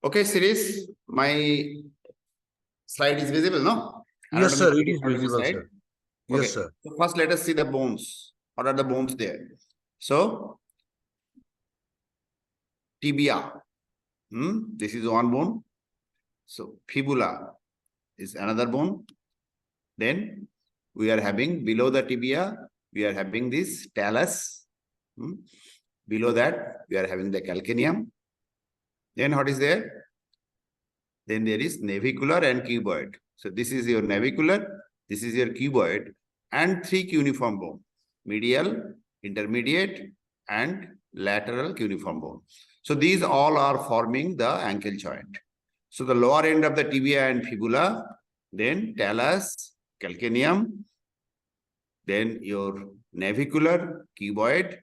Okay, series, my slide is visible, no? Yes, sir, it is Anatomy visible, slide. sir. Yes, Okay. sir. So first, let us see the bones. What are the bones there? So, tibia. This is one bone. So, fibula is another bone. Then, we are having below the tibia, we are having this talus. Below that, we are having the calcaneum. Then, what is there? Then there is navicular and cuboid. So, this is your navicular, this is your cuboid, and three cuneiform bone: medial, intermediate, and lateral cuneiform bone. So these all are forming the ankle joint. So the lower end of the tibia and fibula, then talus, calcaneum, then your navicular, cuboid,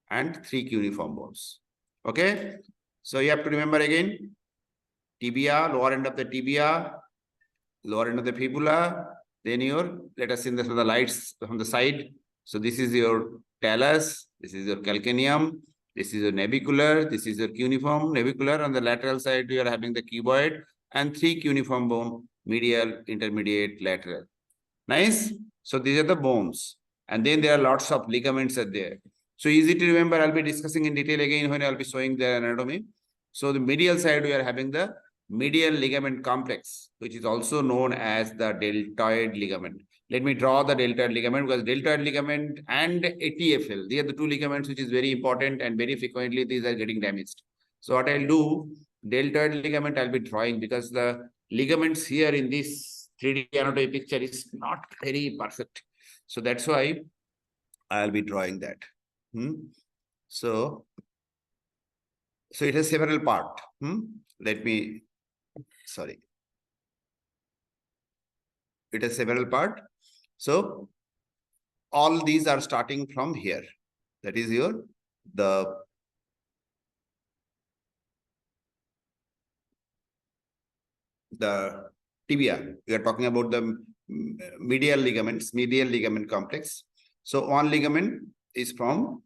and three cuneiform bones. Okay. So you have to remember again: tibia, lower end of the tibia, lower end of the fibula, then your, let us see the lights from the side. So this is your talus, this is your calcaneum, this is your navicular, this is your cuneiform navicular. On the lateral side, you are having the cuboid and three cuneiform bone: medial, intermediate, lateral. Nice. So these are the bones. And then there are lots of ligaments are there. So easy to remember. I'll be discussing in detail again when I'll be showing the anatomy. So the medial side, we are having the medial ligament complex, which is also known as the deltoid ligament. Let me draw the deltoid ligament, because deltoid ligament and ATFL, they are the two ligaments which is very important, and very frequently these are getting damaged. So what I'll do, deltoid ligament I'll be drawing, because the ligaments here in this 3D anatomy picture is not very perfect. So that's why I'll be drawing that. So it has several parts. It has several parts. So all these are starting from here. That is the tibia. We are talking about the medial ligaments, medial ligament complex. So one ligament is from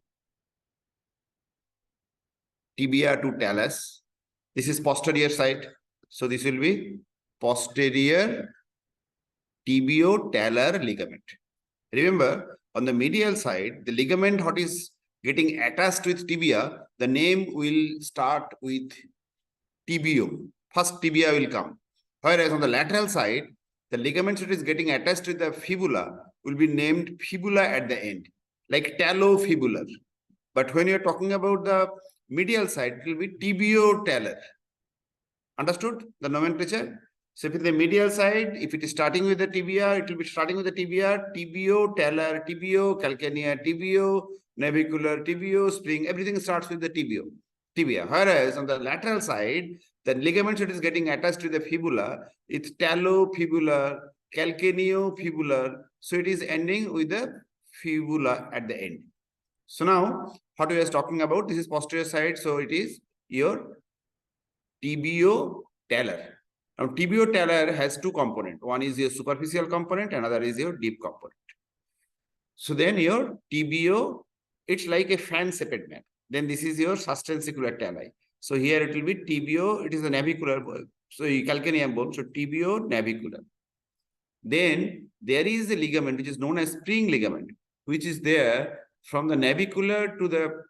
tibia to talus. This is posterior side. So this will be posterior tibio-talar ligament. Remember, on the medial side, the ligament what is getting attached with tibia, the name will start with tibio. First tibia will come. Whereas on the lateral side, the ligament that is getting attached with the fibula will be named fibula at the end, like talofibular. But when you're talking about the medial side, it will be tibio-talar. Understood the nomenclature? So if it's the medial side, if it is starting with the tibia, it will be starting with the tibia, tibio-talar, tibio-calcanea, tibio-navicular, tibio-spring, everything starts with the tibia. Whereas on the lateral side, the ligament that is getting attached to the fibula, it's talofibular, calcaneofibular. So it is ending with the fibula at the end. So now, what we are talking about, this is posterior side. So it is your tibio-talar. Now, tibio-talar has two components. One is your superficial component, another is your deep component. So then your tibio, it's like a fan-shaped map. Then this is your sustensicular tali. So here it will be tibio, it is the navicular bone. So calcaneum bone, so tibio-navicular. Then there is a ligament which is known as spring ligament, which is there from the navicular to the,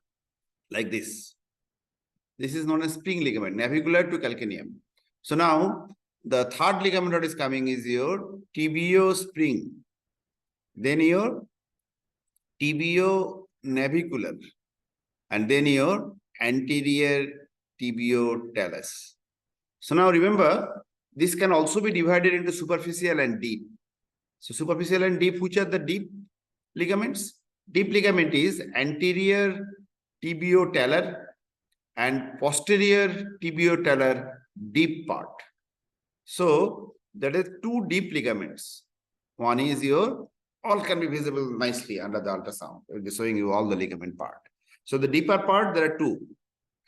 like this. This is known as spring ligament, navicular to calcaneum. So now, the third ligament that is coming is your tibio-spring. Then your tibio-navicular. And then your anterior tibio-talus. So now remember, this can also be divided into superficial and deep. So superficial and deep, which are the deep ligaments? Deep ligament is anterior tibio-talar and posterior tibio-talar deep part. So that is two deep ligaments. One is your, all can be visible nicely under the ultrasound. It will be showing you all the ligament part. So the deeper part, there are two: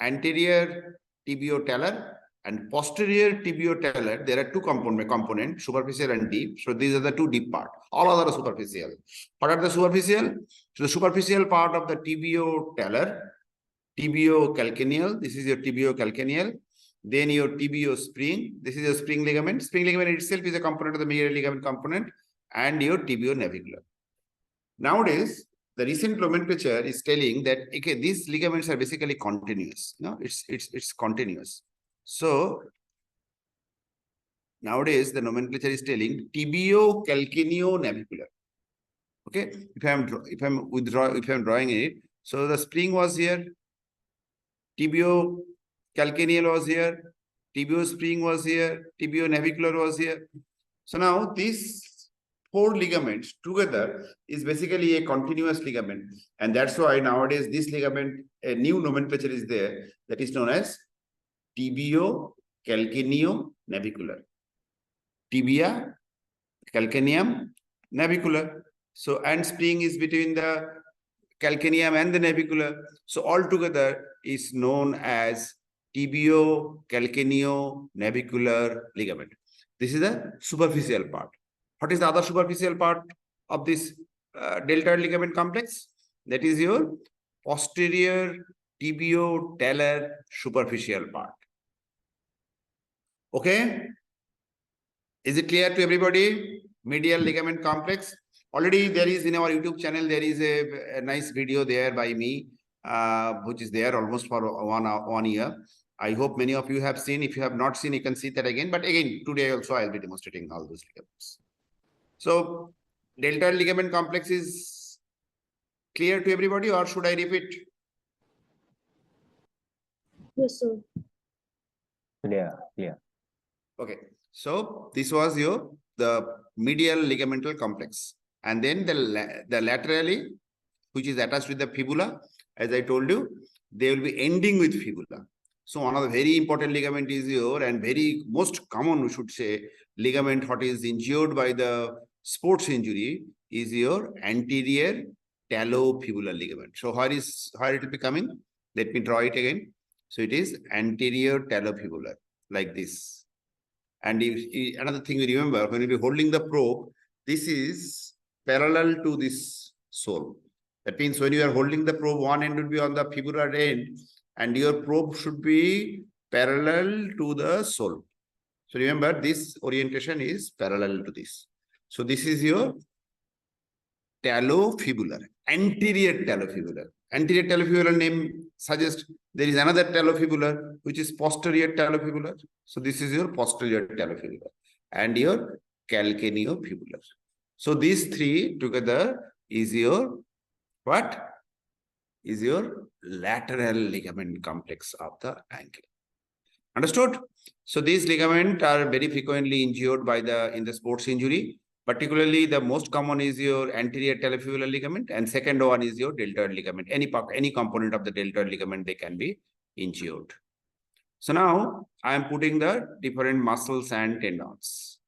anterior tibio-talar and posterior tibio-talar. There are two components, superficial and deep. So these are the two deep part. All other are superficial. What are the superficial? So the superficial part of the tibio-talar, tibio-calcaneal. This is your tibio-calcaneal. then your TBO spring. This is your spring ligament. Spring ligament itself is a component of the medial ligament component, and your TBO navicular. Nowadays, the recent nomenclature is telling that okay, these ligaments are basically continuous. No, it's continuous. So nowadays the nomenclature is telling TBO calcaneo navicular. Okay, if I'm drawing it, so the spring was here, TBO calcaneal was here, TBO spring was here, TBO navicular was here. So now these 4 ligaments together is basically a continuous ligament, and that's why nowadays this ligament, a new nomenclature is there that is known as TBO calcaneo navicular. Tibia, calcaneum, navicular. So, and spring is between the calcaneum and the navicular. So, altogether is known as tibio calcaneo navicular ligament. This is the superficial part. What is the other superficial part of this deltoid ligament complex? That is your posterior tibio-talar superficial part. Okay? Is it clear to everybody? Medial ligament complex. Already there is in our YouTube channel, there is a nice video there by me, which is there almost for 1 year. I hope many of you have seen. If you have not seen, you can see that again. But again, today also I'll be demonstrating all those ligaments. So, deltoid ligament complex is clear to everybody, or should I repeat? Yes, sir. Clear. Okay. So this was the medial ligamental complex, and then the laterally, which is attached with the fibula, as I told you, they will be ending with fibula. So one of the very important ligament is and very most common, we should say, ligament what is injured by the sports injury is your anterior talofibular ligament. So where it will be coming? Let me draw it again. So it is anterior talofibular, like this. And another thing you remember, when you be holding the probe, this is parallel to this sole. That means when you are holding the probe, one end will be on the fibular end, and your probe should be parallel to the sole. So remember, this orientation is parallel to this. So this is your talofibular, anterior talofibular. Anterior talofibular name suggests there is another talofibular, which is posterior talofibular. So this is your posterior talofibular and your calcaneofibular. So these 3 together is your what? Is your lateral ligament complex of the ankle. Understood? So these ligaments are very frequently injured by in the sports injury. Particularly, the most common is your anterior talofibular ligament, and second one is your deltoid ligament. Any component of the deltoid ligament, they can be injured. So now I am putting the different muscles and tendons.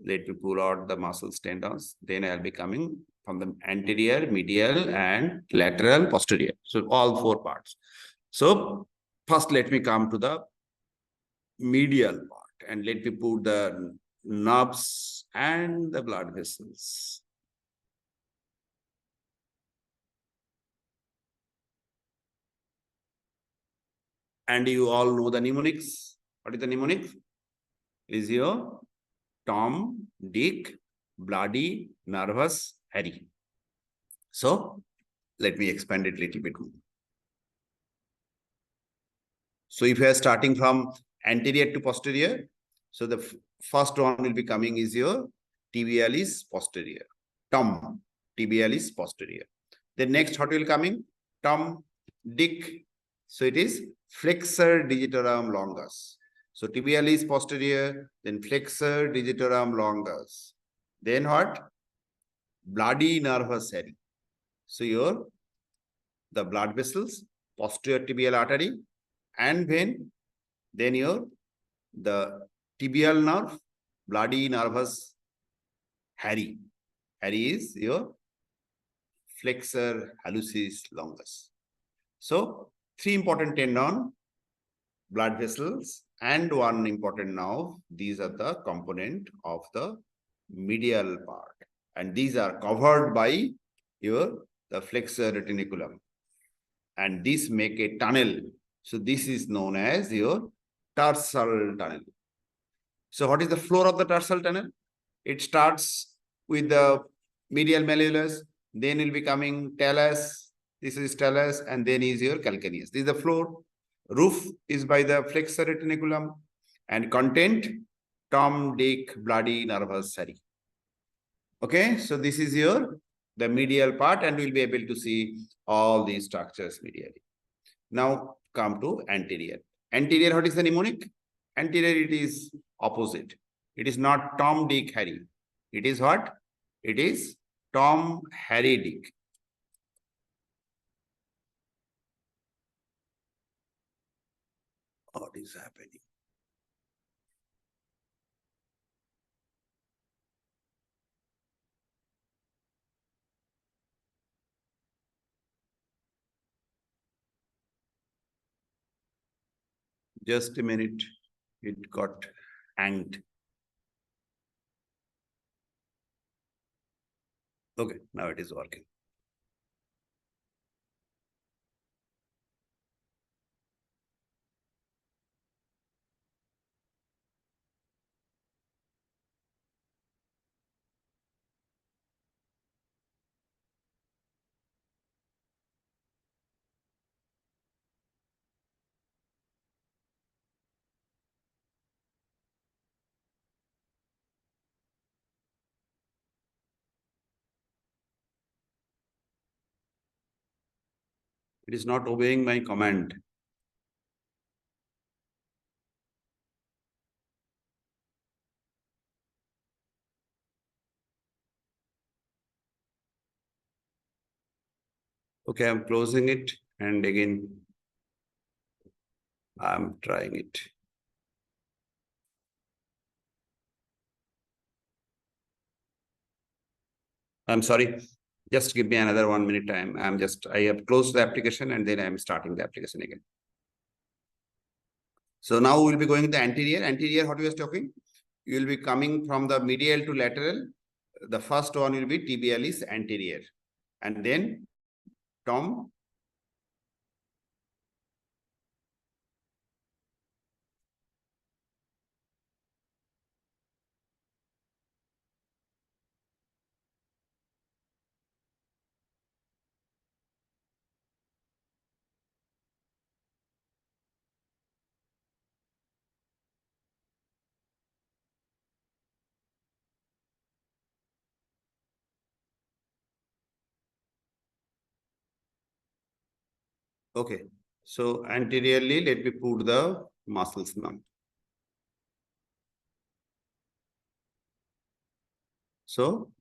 Let me pull out the muscles, tendons. Then I'll be coming from the anterior, medial, and lateral, posterior. So all 4 parts. So first, let me come to the medial part, and let me put the nerves and the blood vessels. And you all know the mnemonics. What is the mnemonic? Is your Tom, Dick, Bloody, Nervous, Harry. So let me expand it a little bit more. So if you are starting from anterior to posterior, so the first one will be coming is your tibialis posterior. Tom, tibialis posterior. The next what will coming? Tom, Dick. So it is flexor digitorum longus. So tibialis posterior, then flexor digitorum longus. Then what? Bloody nervous Harry. So the blood vessels, posterior tibial artery, and vein, then the tibial nerve, bloody nervous Harry. Harry is your flexor hallucis longus. So 3 important tendon, blood vessels, and 1 important nerve. These are the component of the medial part, and these are covered by the flexor retiniculum, and this make a tunnel. So this is known as your tarsal tunnel. So what is the floor of the tarsal tunnel? It starts with the medial malleolus, then will be coming talus. This is talus, and then is your calcaneus. This is the floor. Roof is by the flexor retinaculum, and content Tom, Dick, bloody, nervous, sorry. Okay, so this is the medial part, and we'll be able to see all these structures medially. Now come to anterior. Anterior, what is the mnemonic? Anterior, it is opposite. It is not Tom, Dick, Harry. It is what? It is Tom, Harry, Dick. What is happening? Just a minute. It got hanged. Okay, now it is working. It is not obeying my command. Okay, I'm closing it, and again, I'm trying it. I'm sorry. Just give me another 1 minute time. I have closed the application, and then I'm starting the application again. So now we'll be going to the anterior. Anterior, what we are talking? You will be coming from the medial to lateral. The first one will be tibialis anterior. And then Tom. Okay. So anteriorly, let me put the muscles now. So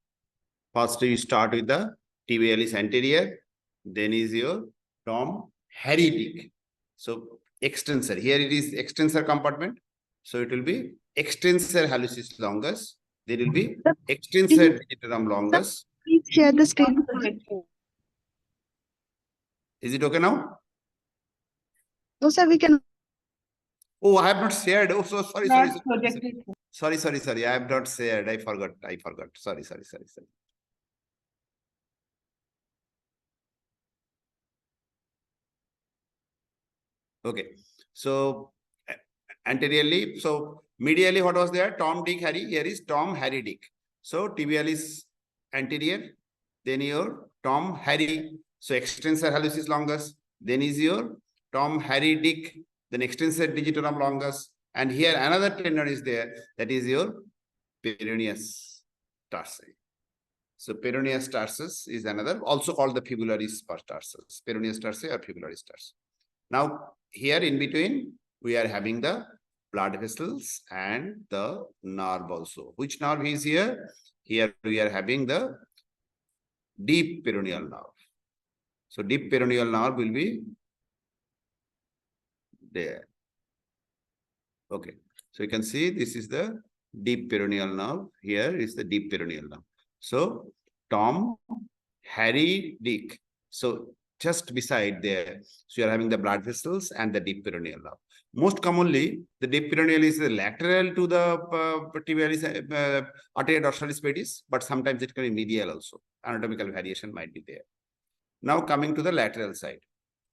first you start with the tibialis anterior, then is your Tom Harry Dick. So extensor, here it is extensor compartment. So it will be extensor hallucis longus. There will be extensor digitorum longus. Please share the screen. Is it okay now? No, sir, we can. Oh, I have not shared. Oh, so sorry. Sorry. I have not shared. I forgot. Sorry. Okay. So anteriorly, so medially, what was there? Tom, Dick, Harry. Here is Tom, Harry, Dick. So tibialis anterior. Then your Tom, Harry. So extensor hallucis longus. Then is your Tom, Harry, Dick. Then extensor digitorum longus. And here another tendon is there. That is your peroneus tarsi. So peroneus tarsus is another, also called the fibularis tarsus. Peroneus tarsi or fibularis tarsus. Now, here in between, we are having the blood vessels and the nerve also. Which nerve is here? Here we are having the deep peroneal nerve. So deep peroneal nerve will be there. Okay. So you can see this is the deep peroneal nerve. Here is the deep peroneal nerve. So Tom, Harry, Dick. So just beside there, so you are having the blood vessels and the deep peroneal nerve. Most commonly, the deep peroneal is lateral to the tibialis arteria dorsalis pedis, but sometimes it can be medial also. Anatomical variation might be there. Now coming to the lateral side.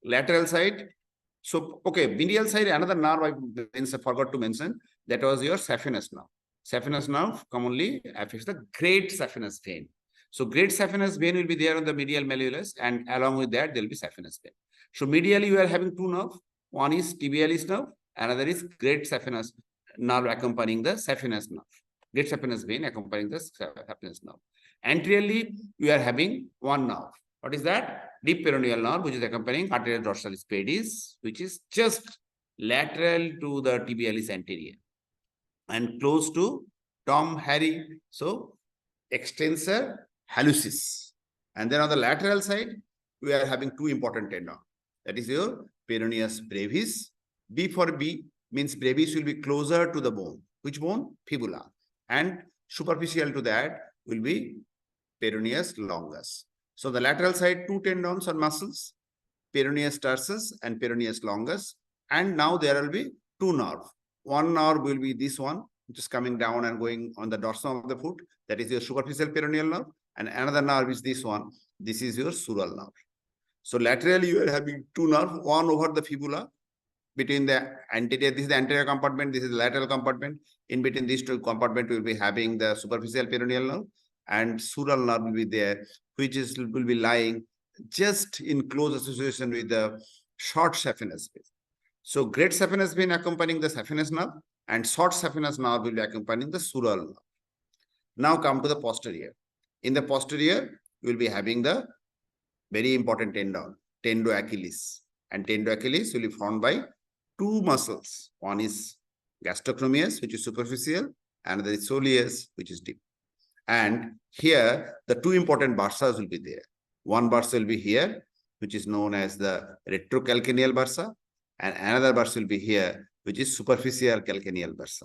Lateral side, So, okay, medial side, another nerve I forgot to mention, that was your saphenous nerve. Saphenous nerve commonly affects the great saphenous vein. So, great saphenous vein will be there on the medial malleolus, and along with that, there will be saphenous vein. So, medially, you are having two nerves. One is tibialis nerve, another is great saphenous nerve accompanying the saphenous nerve. Great saphenous vein accompanying the saphenous nerve. Anteriorly, you are having one nerve. What is that? Deep peroneal nerve, which is accompanying arterial dorsalis pedis, which is just lateral to the tibialis anterior and close to Tom Harry. So, extensor hallucis. And then on the lateral side, we are having two important tendons. That is your peroneus brevis. B for B means brevis will be closer to the bone. Which bone? Fibula. And superficial to that will be peroneus longus. So the lateral side, two tendons or muscles, peroneus tarsus and peroneus longus. And now there will be two nerves. One nerve will be this one, which is coming down and going on the dorsum of the foot. That is your superficial peroneal nerve. And another nerve is this one. This is your sural nerve. So laterally, you are having two nerves, one over the fibula, between the anterior, this is the anterior compartment, this is the lateral compartment. In between these two compartments, we will be having the superficial peroneal nerve, and sural nerve will be there, which will be lying just in close association with the short saphenous vein. So great saphenous vein accompanying the saphenous nerve, and short saphenous nerve will be accompanying the sural nerve. Now come to the posterior. In the posterior, we will be having the very important tendon, tendoachilles. And tendoachilles will be formed by two muscles. One is gastrocnemius, which is superficial, and the soleus, which is deep. And here, the two important bursas will be there. One bursa will be here, which is known as the retrocalcaneal bursa, and another bursa will be here, which is superficial calcaneal bursa.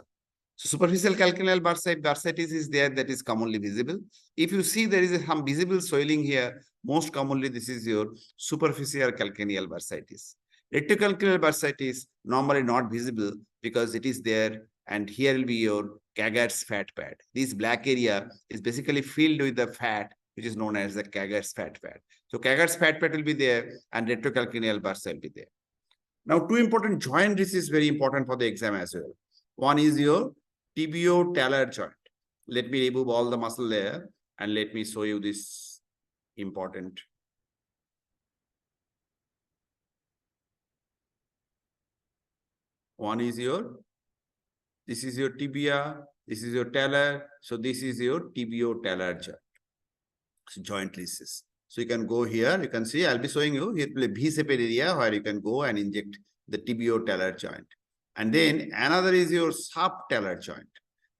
So superficial calcaneal bursitis is there, that is commonly visible. If you see there is some visible swelling here, most commonly this is your superficial calcaneal bursitis. Retrocalcaneal bursitis normally not visible because it is there, and here will be your Cagart's fat pad. This black area is basically filled with the fat, which is known as the Cagart's fat pad. So Cagart's fat pad will be there, and retrocalcaneal bursa will be there. Now, two important joint, this is very important for the exam as well. One is your tibio-talar joint. Let me remove all the muscle there and let me show you this important. One is this is your tibia, this is your talar. So this is your tibio-talar joint. So joint lysis. So you can go here, you can see, I'll be showing you here a V-shaped area where you can go and inject the tibio-talar joint. And then another is your subtalar joint.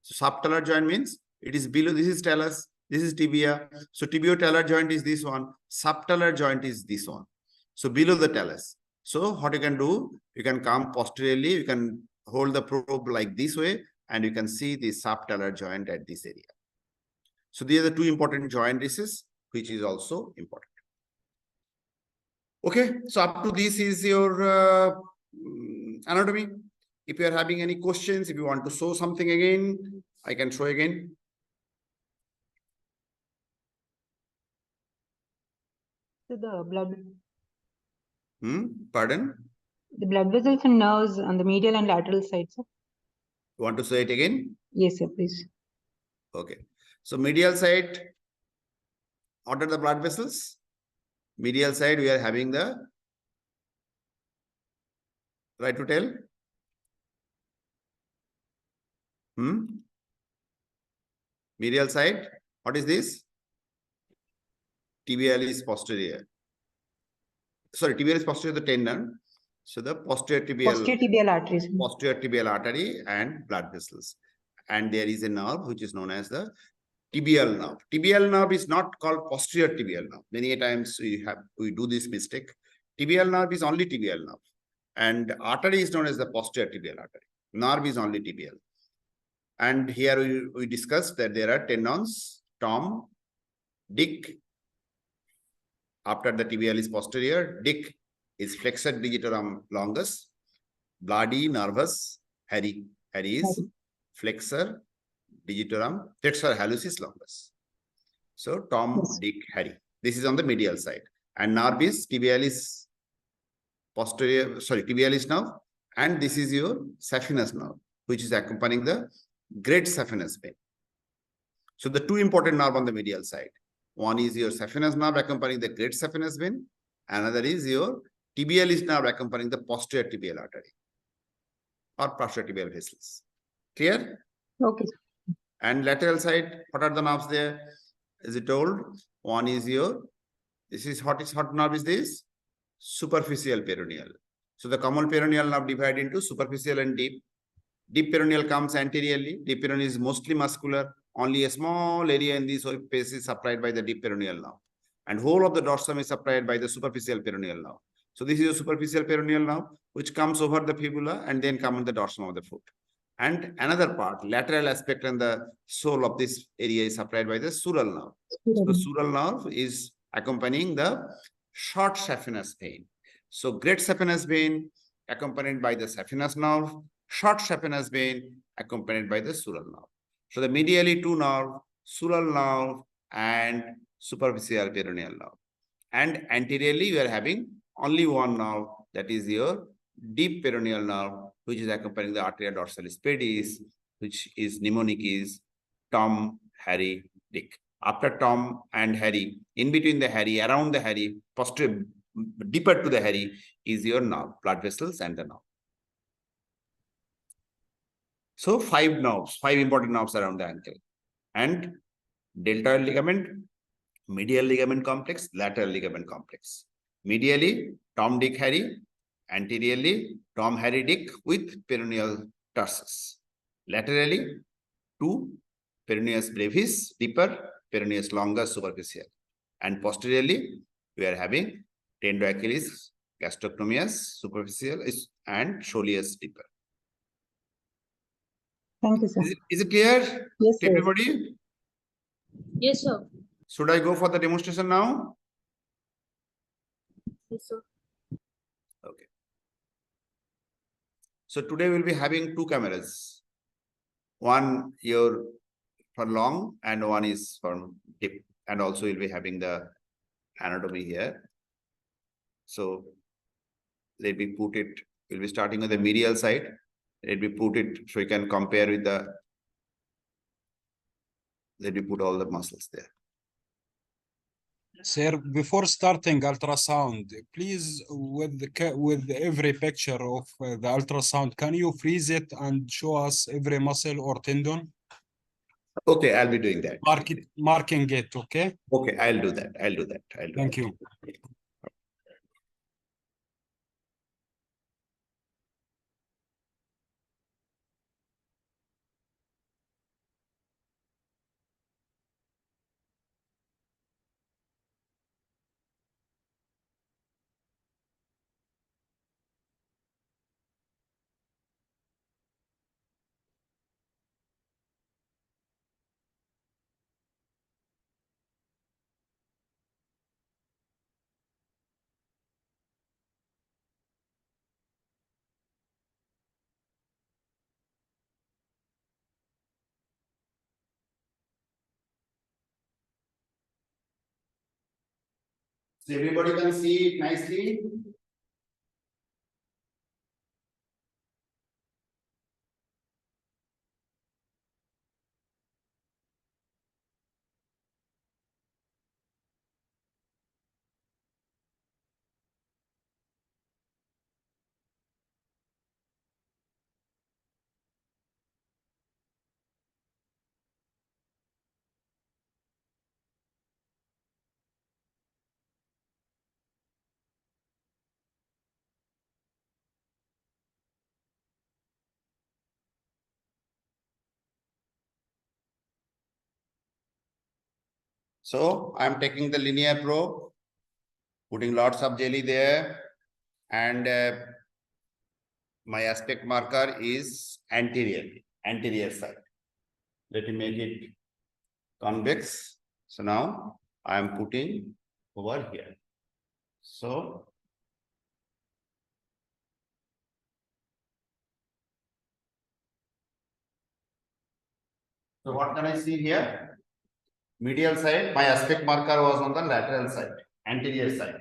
So subtalar joint means it is below, this is talus, this is tibia. So tibio-talar joint is this one, subtalar joint is this one. So below the talus. So what you can do, you can come posteriorly, you can hold the probe like this way, and you can see the subtalar joint at this area. So these are the two important joint diseases, which is also important. Okay, so up to this is your anatomy. If you are having any questions, if you want to show something again, I can show again. So the blood. Pardon? The blood vessels and nerves on the medial and lateral sides. Sir. You want to say it again? Yes, sir, please. Okay. So medial side, what are the blood vessels? Medial side, we are having the, right to tell? Medial side, what is this? Tibialis posterior. Sorry, tibialis posterior, the tendon. So the posterior tibial arteries. Posterior tibial artery and blood vessels. And there is a nerve which is known as the tibial nerve. Tibial nerve is not called posterior tibial nerve. Many times we do this mistake. Tibial nerve is only tibial nerve. And artery is known as the posterior tibial artery. Nerve is only tibial. And here we discussed that there are tendons, Tom, Dick. After the tibialis posterior, Dick is flexor digitorum longus. Bloody, nervous, Harry. Harry is flexor digitorum, flexor hallucis longus. So Tom, Dick, Harry. This is on the medial side. And nerve is tibialis tibialis nerve, and this is your saphenous nerve, which is accompanying the great saphenous vein. So the two important nerve on the medial side. One is your saphenous nerve accompanying the great saphenous vein. Another is your tibialis nerve accompanying the posterior tibial artery or posterior tibial vessels. Clear? Okay. And lateral side, what are the nerves there? Is it told? One is your, what nerve is this? Superficial peroneal. So the common peroneal nerve divided into superficial and deep. Deep peroneal comes anteriorly. Deep peroneal is mostly muscular. Only a small area in this space is supplied by the deep peroneal nerve. And whole of the dorsum is supplied by the superficial peroneal nerve. So this is a superficial peroneal nerve, which comes over the fibula and then comes on the dorsum of the foot. And another part, lateral aspect and the sole of this area is supplied by the sural nerve. So the sural nerve is accompanying the short saphenous vein. So great saphenous vein accompanied by the saphenous nerve, short saphenous vein accompanied by the sural nerve. So the medially two nerve, sural nerve and superficial peroneal nerve. And anteriorly you are having only one nerve, that is your deep peroneal nerve, which is accompanying the arteria dorsalis pedis, which is mnemonic is Tom, Harry, Dick. After Tom and Harry, in between the Harry, around the Harry, posterior, deeper to the Harry is your nerve, blood vessels and the nerve. So five important nerves around the ankle. And deltoid ligament, medial ligament complex, lateral ligament complex. Medially, Tom, Dick, Harry. Anteriorly, Tom, Harry, Dick with peroneal tarsus. Laterally, two, peroneus brevis, deeper, peroneus longus, superficial. And posteriorly, we are having tendoachilles, gastrocnemius, superficial, and soleus, deeper. Thank you, sir. Is it clear? Yes, sir. Everybody? Yes, sir. Should I go for the demonstration now? Yes, sir. Okay. So today we'll be having two cameras. One here for long and one is for deep. And also we'll be having the anatomy here. So let me put it, we'll be starting with the medial side. Let me put it so you can compare with the, let me put all the muscles there. Sir, before starting ultrasound, please, with every picture of the ultrasound, can you freeze it and show us every muscle or tendon? Okay, I'll be doing that. Marking it, okay? Okay, I'll do that. Thank you. So everybody can see it nicely. So I'm taking the linear probe, putting lots of jelly there, and my aspect marker is anterior side. Let me make it convex. So now I am putting over here. So what can I see here? Medial side, my aspect marker was on the lateral side, anterior side.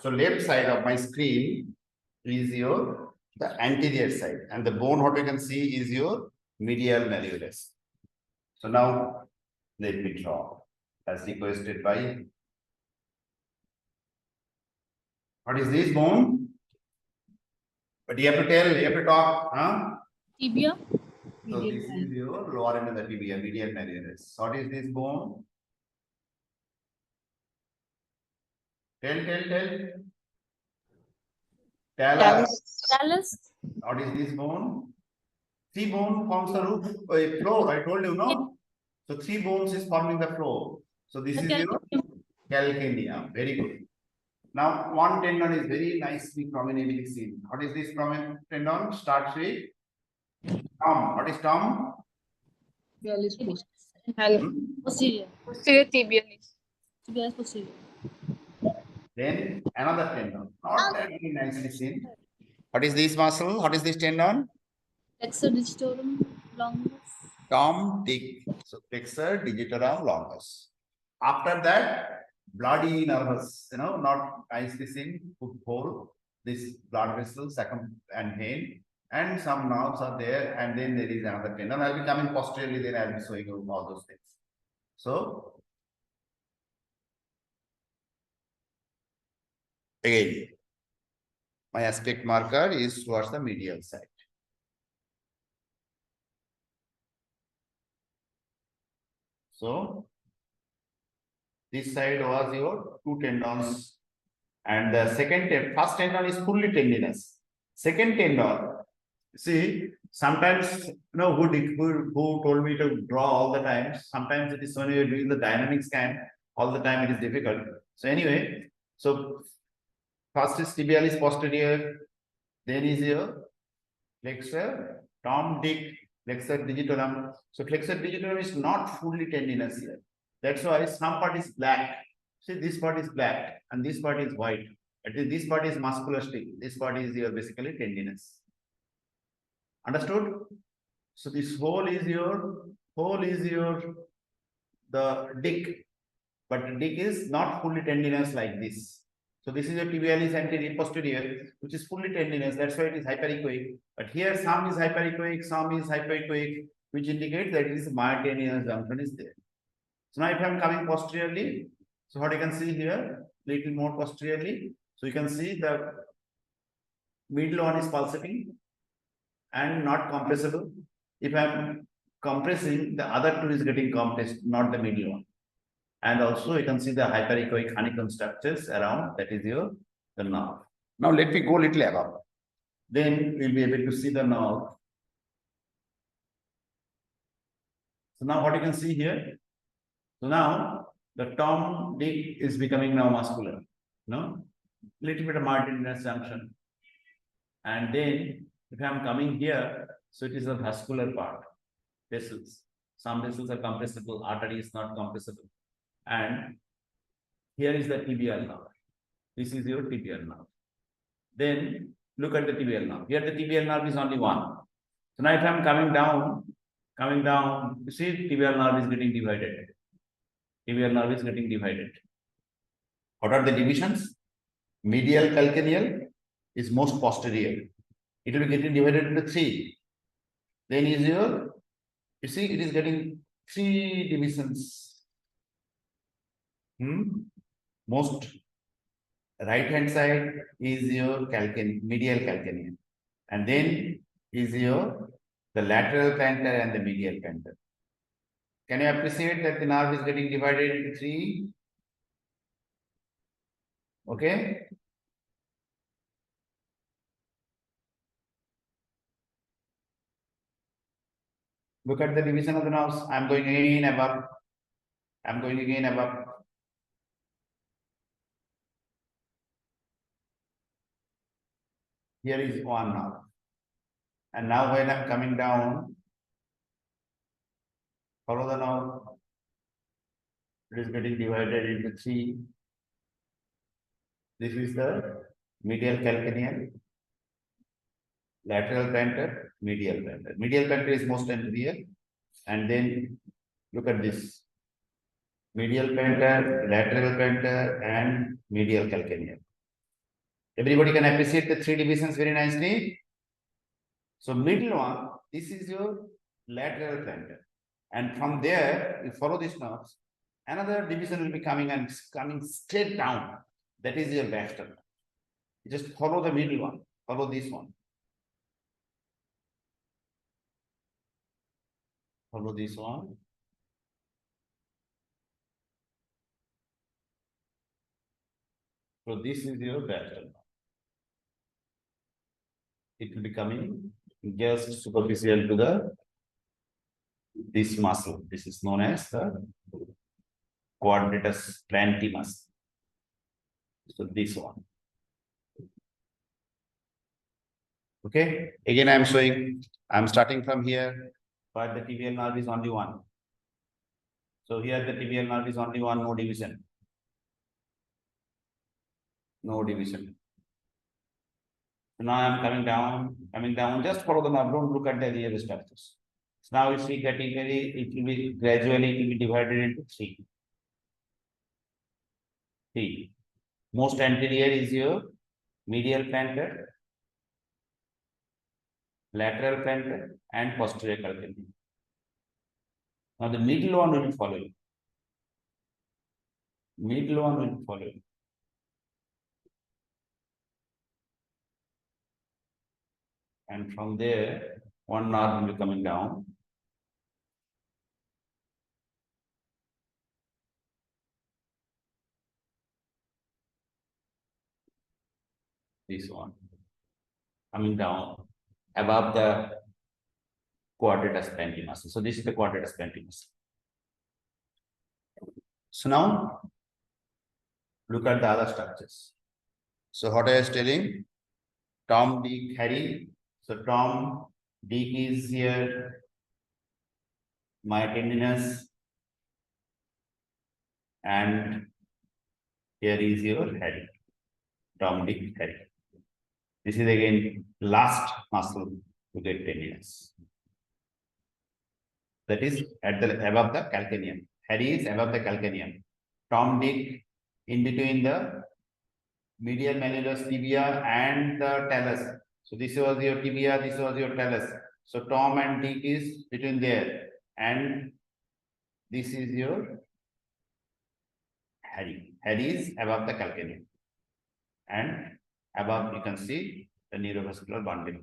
So left side of my screen, is your the anterior side, and the bone what you can see is your medial malleolus. So now let me draw as requested by. What is this bone? But you have to tell, you have to talk, huh? Tibia. So this is your lower end of the tibia, medial malleolus. What is this bone? Tell. Tell us. Talus. What is this bone? Three bone forms the roof, floor. I told you, no? So three bones is forming the floor. So this is your calcaneum. Very good. Now one tendon is very nicely prominently seen. What is this prominent tendon? Starts with thumb. What is thumb? Posterior. Posterior tibialis. Tibia is posterior. Then another tendon. Not that very nicely seen. What is this muscle? What is this tendon? Flexor digitorum longus. Thumb, dick. So flexor digitorum longus. After that, bloody nervous, not nicely seen, foothold, this blood vessel, circum and vein, and some nerves are there, and then there is another tendon. I'll be coming posteriorly, then I'll be showing you all those things. So again, my aspect marker is towards the medial side. So this side was your two tendons, and the first tendon is fully tendinous. Second tendon, see, sometimes who told me to draw all the time. Sometimes it is when you're doing the dynamic scan, all the time it is difficult. So anyway, so first is tibialis posterior, then is your flexor, thumb, dick, flexor digitorum. So flexor digitorum is not fully tendinous here. That's why some part is black. See, this part is black and this part is white. This part is muscular-stick. This part is your basically tendinous. Understood? So this hole is your the dick, but the dick is not fully tendinous like this. So this is your tibialis anterior posterior, which is fully tendinous. That's why it is hyperechoic. But here some is hyperechoic, some is hypoechoic, which indicates that it is myotendinous junction is there. So now if I am coming posteriorly, so what you can see here, little more posteriorly. So you can see the middle one is pulsating and not compressible. If I am compressing, the other two is getting compressed, not the middle one. And also you can see the hyperechoic honeycomb structures around, that is the nerve. Now let me go a little above. Then we'll be able to see the nerve. So now what you can see here. So now the thumb, dick is becoming now muscular. No? Little bit of myotendinous junction. And then if I'm coming here, so it is a vascular part. Vessels. Some vessels are compressible, artery is not compressible. And here is the tibial nerve. This is your tibial nerve. Then look at the tibial nerve. Here the tibial nerve is only one. So now if I'm coming down, you see tibial nerve is getting divided. Tibial nerve is getting divided. What are the divisions? Medial calcaneal is most posterior. It will be getting divided into three. Then is your, you see, it is getting three divisions. Most right hand side is your medial calcaneal, and then is your the lateral plantar and the medial plantar. Can you appreciate that the nerve is getting divided into three? Okay. Look at the division of the nerves. I'm going again above. I'm going again above. Here is one nerve. And now when I'm coming down, follow the nerve. It is getting divided into three. This is the medial calcaneal, lateral plantar, medial plantar. Medial plantar is most anterior. And then look at this. Medial plantar, lateral plantar, and medial calcaneal. Everybody can appreciate the 3 divisions very nicely. So middle one, this is your lateral plantar. And from there, you follow these nerves, another division will be coming and coming straight down. That is your Baxter. You just follow the middle one, follow this one. Follow this one. So this is your Baxter. It will be coming just superficial to the this muscle. This is known as the quadratus plantae muscle. So this one. Okay. Again, I'm showing. I'm starting from here, but the tibial nerve is only one. So here the tibial nerve is only one, no division. No division. So now I'm coming down, just follow the nerve, don't look at the real structures. So now if we category, it will be gradually, it will be divided into three. Most anterior is your medial plantar, lateral plantar, and posterior calcaneum. Now the middle one will follow you. Middle one will follow you. And from there, one nerve will be coming down. This one coming down above the quadratus plantae muscle. So this is the quadratus plantae muscle. So now look at the other structures. So what I was telling, Tom, Dick, Harry. So Tom, Dick is here, myotendinous, and here is your Harry. Tom, Dick, Harry. This is again last muscle to get tendinous. That is at the above the calcaneum. Harry is above the calcaneum. Tom, Dick in between the medial malleolus tibia and the talus. So this was your tibia, this was your talus. So Tom and Dick is between there, and this is your Harry. Harry is above the calcaneum, and above you can see the neurovascular bundle.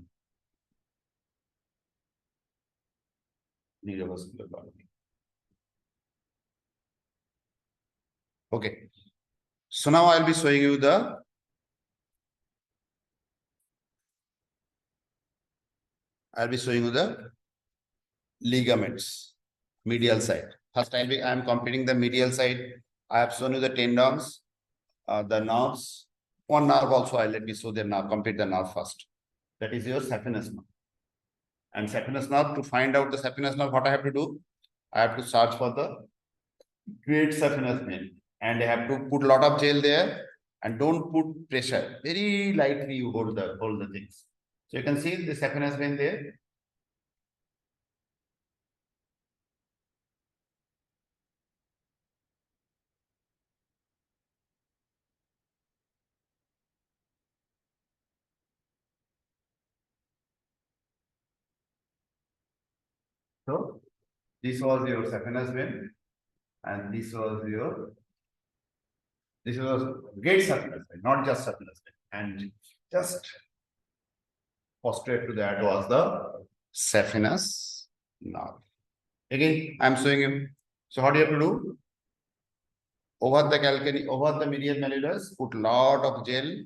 Neurovascular bundle. Okay. So now I'll be showing you the ligaments, medial side. First, I'm completing the medial side. I have shown you the tendons, the nerves. One nerve also, let me show the nerve, complete the nerve first. That is your saphenous nerve. And saphenous nerve, to find out the saphenous nerve, what I have to do? I have to search for the great saphenous vein. And I have to put a lot of gel there and don't put pressure. Very lightly you hold the things. So you can see the saphenous vein there. So this was your saphenous vein, and this was great saphenous vein, not just saphenous vein. And just posterior to that was the saphenous nerve. Again, I'm showing you. So what do you have to do? Over the calcaneum, over the medial malleolus, put lot of gel,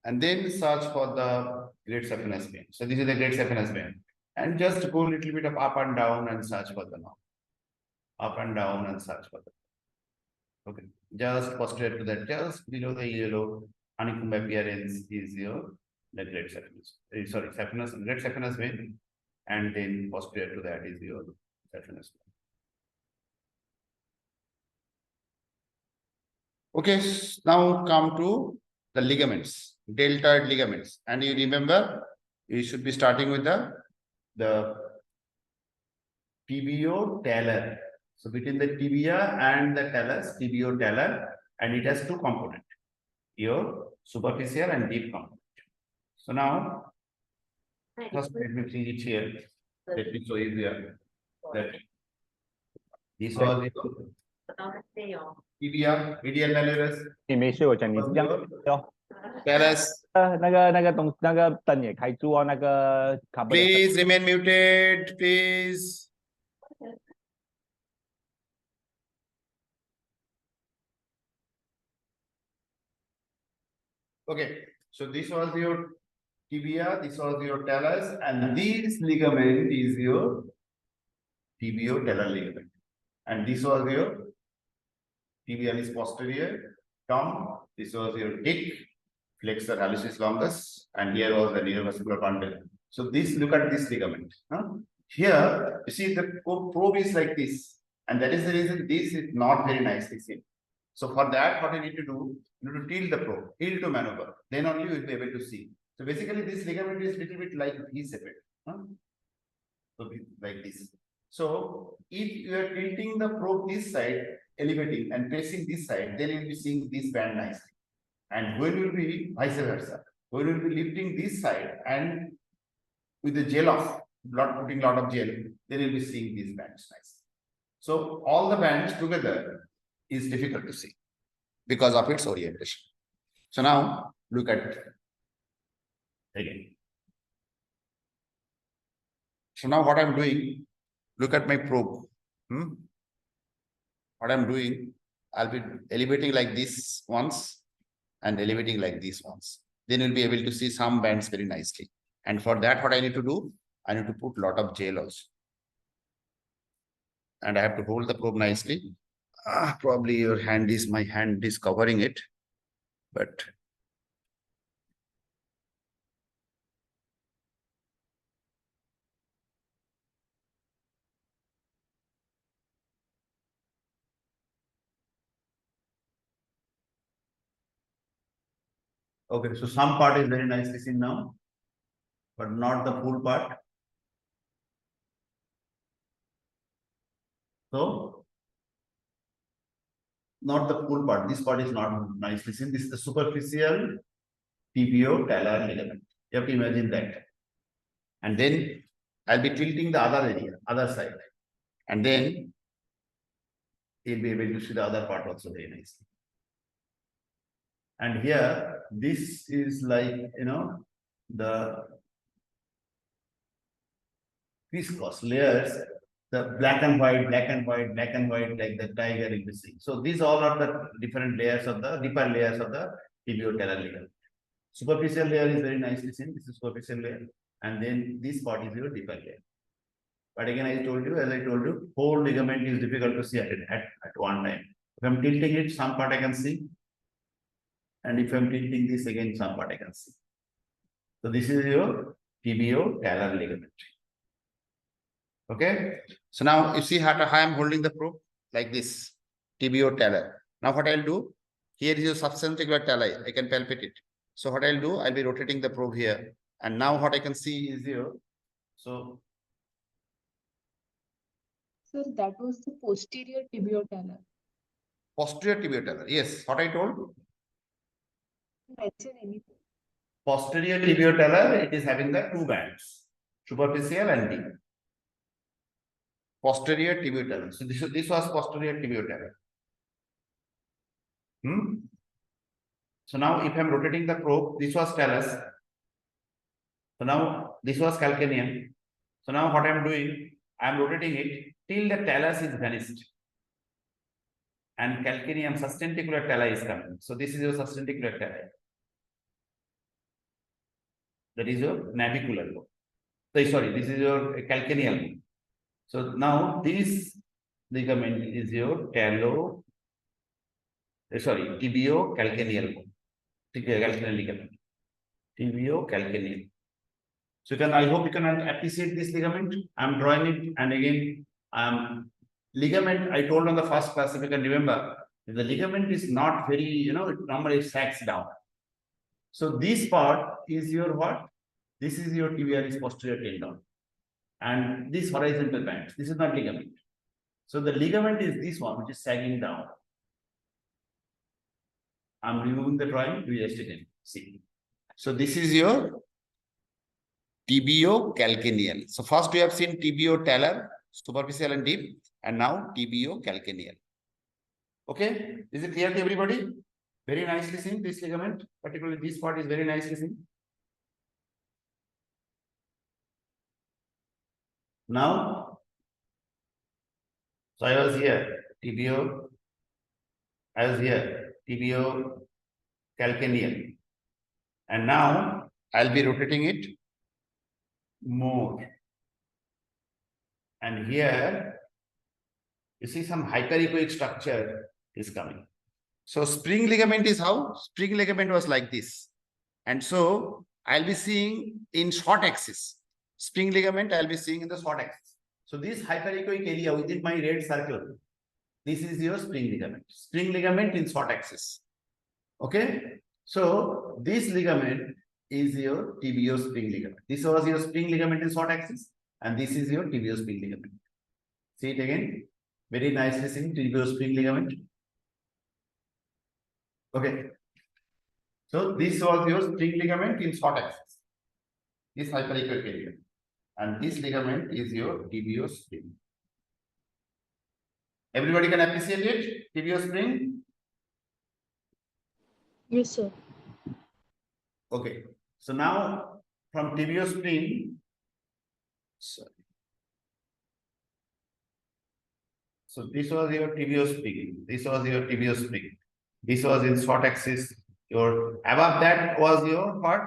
and then search for the great saphenous vein. So this is the great saphenous vein. And just go a little bit of up and down and search for the nerve. Up and down and search for the. Okay. Just posterior to that, just below the yellow honeycomb appearance is your the great saphenous. Great saphenous vein, and then posterior to that is your saphenous vein. Okay, now come to the ligaments, deltoid ligaments. And you remember, you should be starting with the tibio-talar. So between the tibia and the talus, tibio-talar, and it has two components. Your superficial and deep component. So now, first let me bring it here. Let me show you here that this was your tibia, medial malleolus, 你没睡，我讲你这样哦。 talus. 那个灯也开住哦，那个卡布。 Please remain muted, please. Okay, so this was your tibia, this was your talus, and this ligament is your tibio-talar ligament. And this was your tibialis posterior, thumb, this was your dick, flexor hallucis longus, and here was the neurovascular bundle. So this, look at this ligament. Here, you see the probe is like this, and that is the reason this is not very nicely seen. So for that, what you need to do, you need to tilt the probe, tilt to maneuver. Then only you will be able to see. So basically, this ligament is little bit like V-shaped. So like this. So if you are tilting the probe this side, elevating and pressing this side, then you will be seeing this band nicely. And when you will be vice versa, when you will be lifting this side and with the gel off, putting a lot of gel, then you will be seeing these bands nicely. So all the bands together is difficult to see because of its orientation. So now look at it again. So now what I'm doing, look at my probe. What I'm doing, I'll be elevating like this once and elevating like this once. Then you'll be able to see some bands very nicely. And for that, what I need to do, I need to put a lot of gel also. And I have to hold the probe nicely. Probably my hand is covering it, but okay, so some part is very nicely seen now, but not the full part. So not the full part. This part is not nicely seen. This is the superficial tibio-talar ligament. You have to imagine that. And then I'll be tilting the other area, other side. And then you'll be able to see the other part also very nicely. And here, this is like, the viscous layers, the black and white, like the tiger in the sea. So these all are the different layers of the deeper layers of the tibio-talar ligament. Superficial layer is very nicely seen. This is superficial layer, and then this part is your deeper layer. But again, as I told you, whole ligament is difficult to see at one time. If I'm tilting it, some part I can see, and if I'm tilting this again, some part I can see. So this is your tibio-talar ligament. Okay, so now you see how I am holding the probe like this, tibio-talar. Now what I'll do, here is your substantial tali, I can palpate it. So what I'll do, I'll be rotating the probe here. And now what I can see is here. So that was the posterior tibio-talar. Posterior tibio-talar, yes, what I told. Mention anything. Posterior tibio-talar, it is having the two bands, superficial and deep. Posterior tibio-talar. So this was posterior tibio-talar. So now if I'm rotating the probe, this was talus. So now this was calcaneum. So now what I'm doing, I'm rotating it till the talus is vanished. And calcaneum sustentacular tali is coming. So this is your sustentacular tali. That is your navicular bone. Sorry, this is your calcaneal bone. So now this ligament is your tibio-calcaneal bone. Calcaneal ligament. Tibio-calcaneal. So I hope you can appreciate this ligament. I'm drawing it, and again, ligament, I told on the first class, if you can remember, the ligament is not very, it normally sags down. So this part is your what? This is your tibialis posterior tendon. And this horizontal band, this is not ligament. So the ligament is this one, which is sagging down. I'm removing the drawing, do just again. See. So this is your tibiocalcaneal. So first we have seen tibiotalar, superficial and deep, and now tibiocalcaneal. Okay, is it clear to everybody? Very nicely seen, this ligament, particularly this part is very nicely seen. Now, so I was here, I was here, tibiocalcaneal. And now I'll be rotating it more. And here, you see some hyperechoic structure is coming. So spring ligament is how? Spring ligament was like this. And so I'll be seeing in short axis. Spring ligament I'll be seeing in the short axis. So this hyperechoic area within my red circle, this is your spring ligament. Spring ligament in short axis. Okay. So this ligament is your tibiospring ligament. This was your spring ligament in short axis, and this is your tibiospring ligament. See it again. Very nicely seen, tibiospring ligament. Okay. So this was your spring ligament in short axis. This hyperechoic area. And this ligament is your tibiospring. Everybody can appreciate it? Tibiospring? Yes, sir. Okay. So now from tibiospring, sorry. So this was your tibiospring. This was your tibiospring. This was in short axis. Your above that was your what?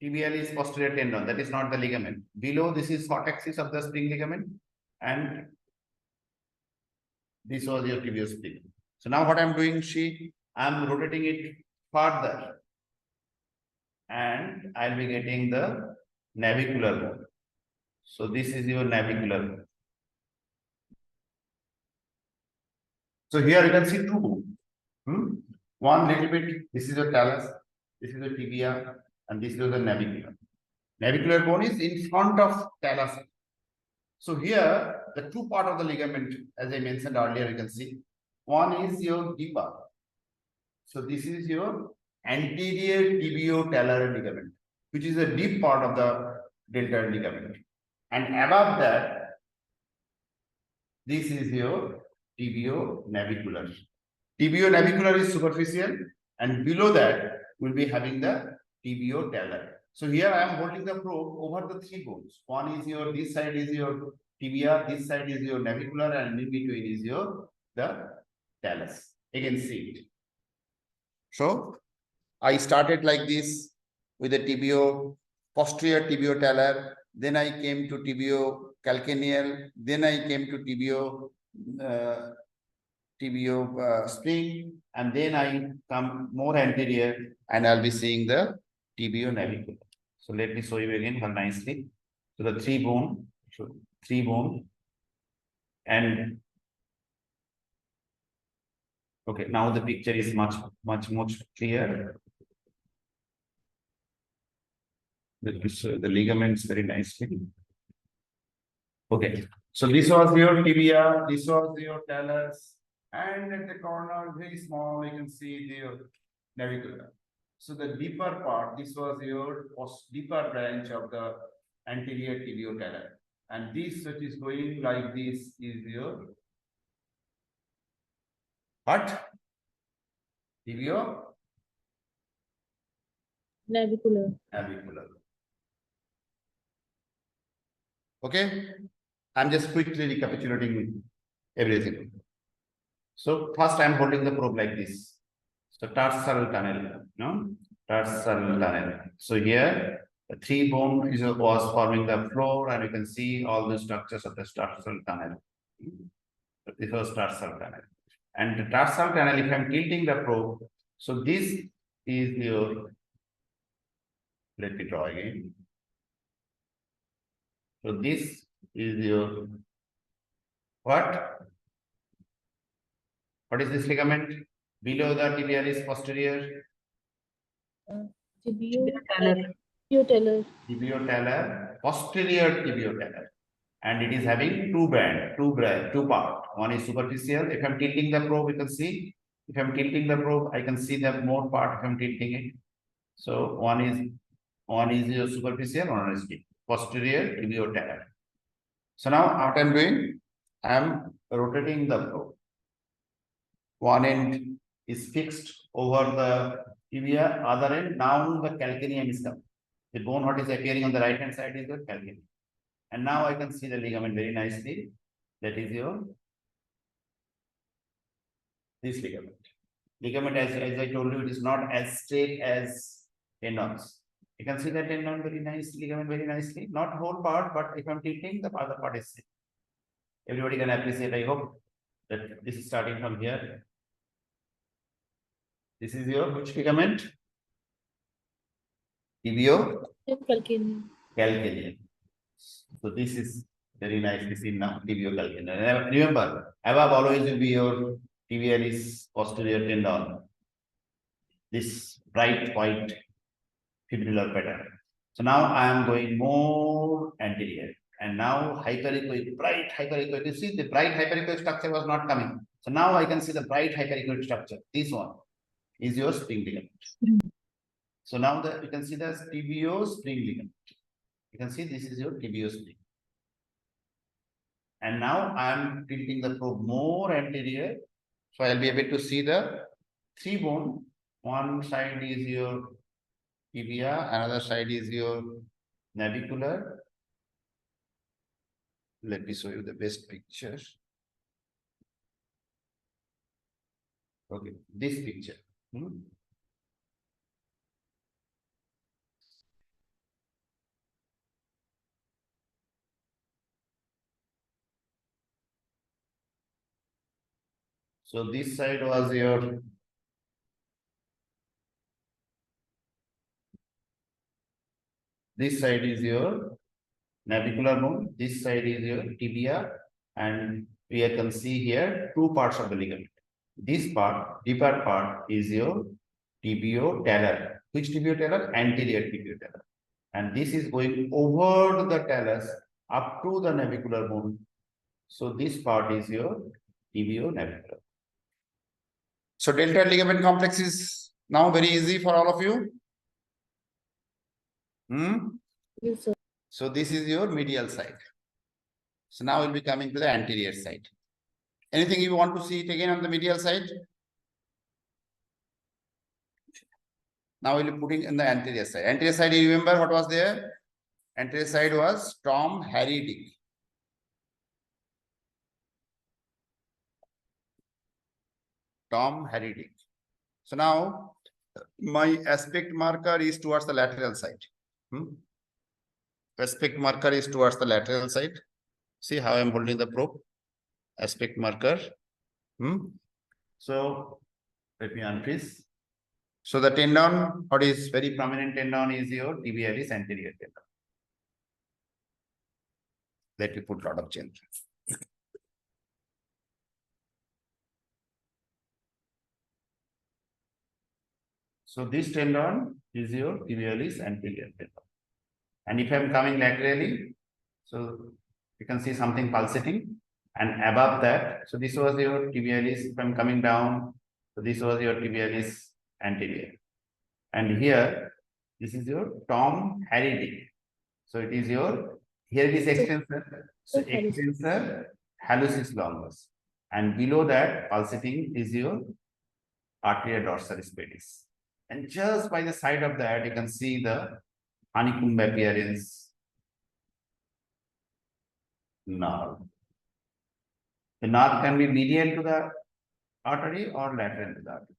Tibialis posterior tendon. That is not the ligament. Below this is short axis of the spring ligament, and this was your tibiospring. So now what I'm doing, I'm rotating it further, and I'll be getting the navicular bone. So this is your navicular bone. So here you can see two. One little bit, this is the talus, this is the tibia, and this is the navicular. Navicular bone is in front of talus. So here, the two part of the ligament, as I mentioned earlier, you can see. One is your deeper. So this is your anterior tibiotalar ligament, which is the deep part of the deltoid ligament. And above that, this is your tibionavicular. Tibionavicular is superficial, and below that we'll be having the tibiotalar. So here I am holding the probe over the three bones. One is your, this side is your tibia, this side is your navicular, and in between is your the talus. You can see it. So I started like this with the posterior tibiotalar, then I came to tibiocalcaneal, then I came to tibiospring, and then I come more anterior, and I'll be seeing the tibionavicular. So let me show you again how nicely. So the three bone, and okay, now the picture is much clearer. Let me show the ligaments very nicely. Okay, so this was your tibia, this was your talus, and at the corner, very small, you can see the navicular. So the deeper part, this was your deeper branch of the anterior tibiotalar. And this which is going like this is your what? Navicular. Navicular. Okay, I'm just quickly recapitulating everything. So first I'm holding the probe like this. So tarsal tunnel, no? Tarsal tunnel. So here the three bone was forming the floor, and you can see all the structures of the tarsal tunnel. So this was tarsal tunnel. And the tarsal tunnel, if I'm tilting the probe, so this is your, let me draw again. So this is your what? What is this ligament? Below the tibialis posterior. Tibiotalar. Tibiotalar. Posterior tibiotalar. And it is having two part. One is superficial. If I'm tilting the probe, you can see. If I'm tilting the probe, I can see the more part if I'm tilting it. So one is your superficial, one is deep. Posterior tibiotalar. So now what I'm doing, I'm rotating the probe. One end is fixed over the tibia, other end, now the calcaneum is coming. The bone what is appearing on the right hand side is the calcaneum. And now I can see the ligament very nicely. That is your this ligament. Ligament, as I told you, it is not as straight as tendons. You can see the tendon very nice, ligament very nicely. Not whole part, but if I'm tilting, the other part is straight. Everybody can appreciate. I hope that this is starting from here. This is your which ligament? Calcaneum. Calcaneum. So this is very nicely seen now, tibiocalcaneum. Remember, above always will be your tibialis posterior tendon. This bright white fibrillar pattern. So now I am going more anterior. And now hyperechoic, bright hyperechoic. You see the bright hyperechoic structure was not coming. So now I can see the bright hyperechoic structure. This one is your spring ligament. So now you can see the tibio-spring ligament. You can see this is your tibio-spring. And now I am tilting the probe more anterior. So I'll be able to see the three bone. One side is your tibia, another side is your navicular. Let me show you the best picture. Okay, this picture. So this side was your this side is your navicular bone, this side is your tibia, and we can see here two parts of the ligament. This part, deeper part, is your tibio-talar. Which tibio-talar? Anterior tibio-talar. And this is going over the talus up to the navicular bone. So this part is your tibio-navicular. So deltoid ligament complex is now very easy for all of you. Yes, sir. So this is your medial side. So now we'll be coming to the anterior side. Anything you want to see it again on the medial side? Now we'll be putting in the anterior side. Anterior side, you remember what was there? Anterior side was Tom, Harry, Dick. Tom, Harry, Dick. So now my aspect marker is towards the lateral side. Aspect marker is towards the lateral side. See how I'm holding the probe? Aspect marker. So let me unfreeze. So the tendon, what is very prominent tendon is your tibialis anterior tendon. Let me put a lot of change. So this tendon is your tibialis anterior tendon. And if I'm coming laterally, so you can see something pulsating. And above that, so this was your tibialis. If I'm coming down, so this was your tibialis anterior. And here, this is your Tom, Harry, Dick. So it is your, here it is extensor. So extensor, hallucis longus. And below that, pulsating is your arteria dorsalis pedis. And just by the side of that, you can see the honeycomb appearance nerve. The nerve can be medial to the artery or lateral to the artery.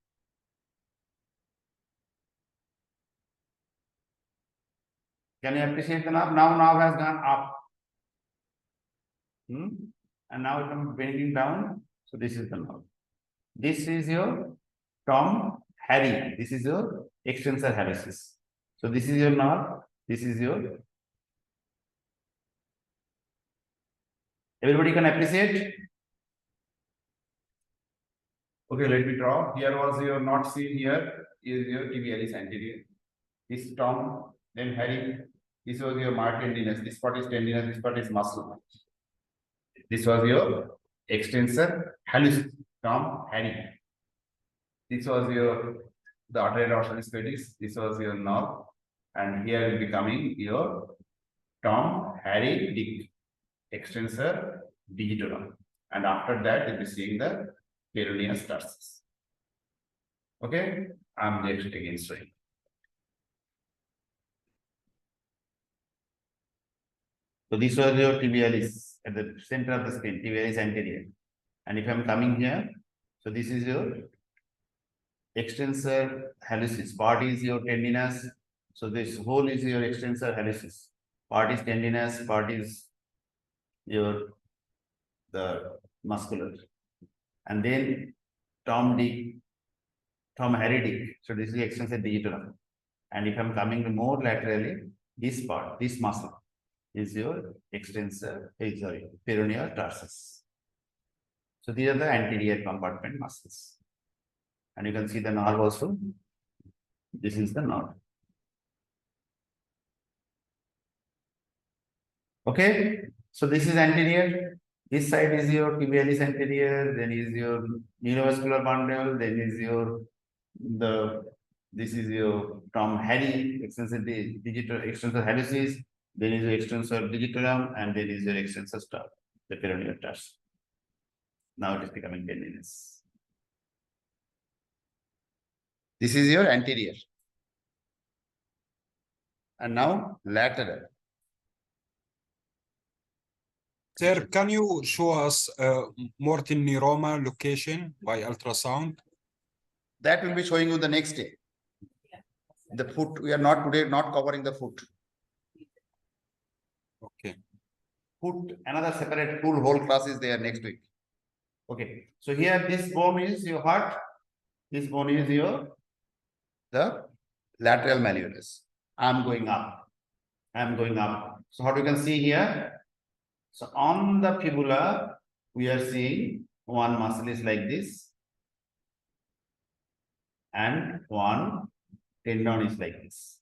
Can you appreciate the nerve? Now nerve has gone up. And now it comes bending down. So this is the nerve. This is your Tom, Harry. This is your extensor hallucis. So this is your nerve. This is your. Everybody can appreciate? Okay, let me draw. Here was your not seen here is your tibialis anterior. This Tom, then Harry. This was your mark tendinous. This part is tendinous. This part is muscle. This was your extensor hallucis. Tom, Harry. This was your the arterial dorsalis pedis. This was your nerve, and here will be coming your Tom, Harry, Dick, extensor, digitorum, and after that you'll be seeing the peroneus tarsus. Okay, I'm next again showing. So this was your tibialis at the center of the screen, tibialis anterior. And if I'm coming here, so this is your extensor hallucis. Part is your tendinous. So this whole is your extensor hallucis. Part is tendinous, part is the muscular. And then Tom Harry Dick. So this is the extensor digitorum. And if I'm coming more laterally, this part, this muscle is your extensor, peroneal tarsus. So these are the anterior compartment muscles. And you can see the nerve also. This is the nerve. Okay, so this is anterior. This side is your tibialis anterior, then is your neurovascular bundle, then is your this is your Tom Harry extensor extensor hallucis, then is your extensor digitorum, and then is your extensor stub, the peroneal tarsus. Now it is becoming tendinous. This is your anterior. And now lateral. Sir, can you show us mortal neuroma location by ultrasound? That will be showing you the next day. The foot, we are not today not covering the foot. Okay. Foot, another separate full whole class is there next week. Okay, so here this bone is your heart, this bone is your the lateral malleolus. I'm going up. I'm going up. So what you can see here? So on the fibula, we are seeing one muscle is like this, and one tendon is like this.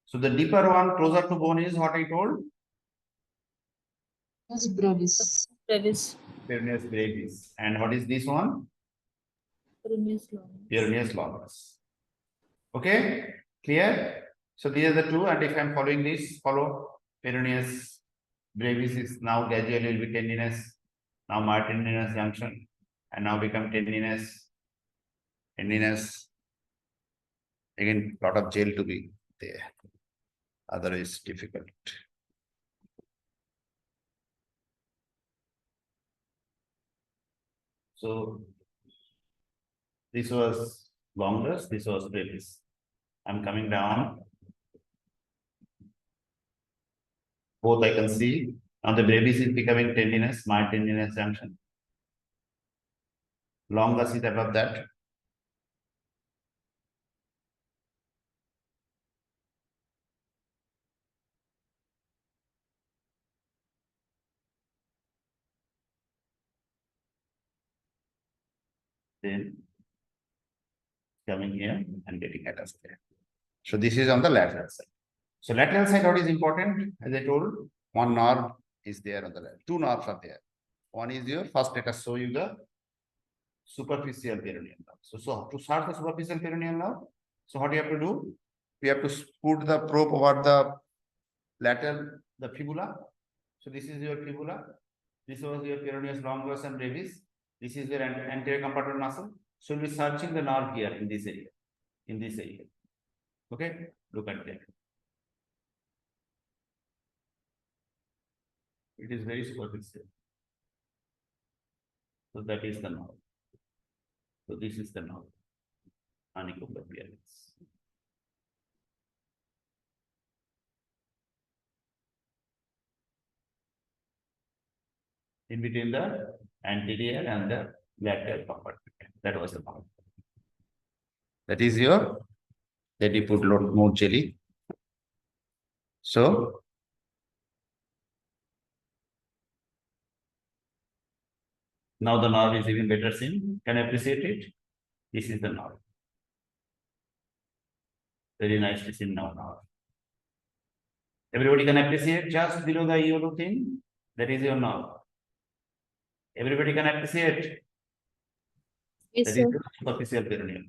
So the deeper one closer to bone is what I told? Yes, brevis. Brevis. Peroneus brevis. And what is this one? Peroneus longus. Peroneus longus. Okay, clear? So these are the two, and if I'm following this, follow peroneus brevis is now gradually will be tendinous, now myotendinous junction, and now become tendinous. Again, lot of gel to be there, otherwise difficult. So this was longus, this was brevis. I'm coming down. Both I can see. Now the brevis is becoming tendinous, myotendinous junction. Longus is above that. Then coming here and getting at us there. So this is on the lateral side. So lateral side, what is important? As I told, one nerve is there on the left. Two nerves are there. One is your, first let us show you the superficial peroneal nerve. So to start the superficial peroneal nerve, so what do you have to do? We have to put the probe over the lateral, the fibula. So this is your fibula. This was your peroneus longus and brevis. This is your anterior compartment muscle. So we'll be searching the nerve here in this area. In this area. Okay, look at that. It is very superficial. So that is the nerve. So this is the nerve. Honeycomb appearance. In between the anterior and the lateral compartment. That was the nerve. That is your, that you put lot more jelly. So now the nerve is even better seen. Can you appreciate it? This is the nerve. Very nicely seen now. Everybody can appreciate just below the yellow thing. That is your nerve. Everybody can appreciate. Yes, That sir. is the superficial peroneal.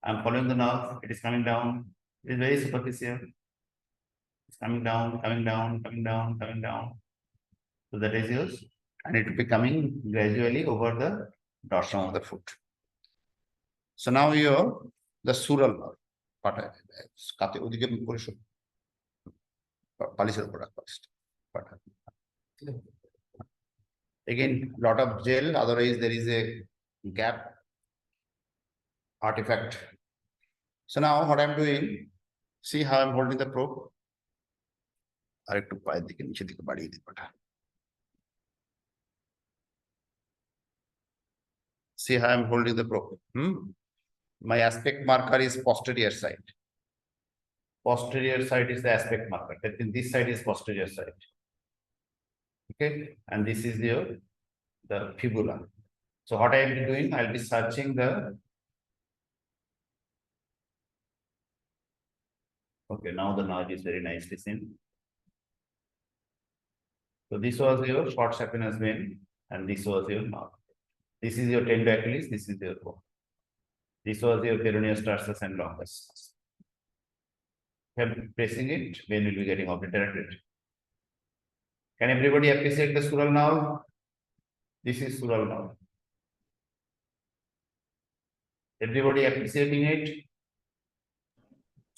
I'm following the nerve. It is coming down. It is very superficial. It's coming down, coming down, coming down, coming down. So that is yours. And it will be coming gradually over the dorsum of the foot. So now you're the sural nerve. Again, lot of gel, otherwise there is a gap artifact. So now what I'm doing, see how I'm holding the probe. See how I'm holding the probe. My aspect marker is posterior side. Posterior side is the aspect marker. That means this side is posterior side. Okay, and this is the fibula. So what I will be doing, I'll be searching the. Okay, now the nerve is very nicely seen. So this was your short saphenous vein, and this was your nerve. This is your tendo Achilles, this is your bone. This was your peroneus tarsus and longus. Pressing it, vein will be getting obliterated. Can everybody appreciate the sural nerve? This is sural nerve. Everybody appreciating it?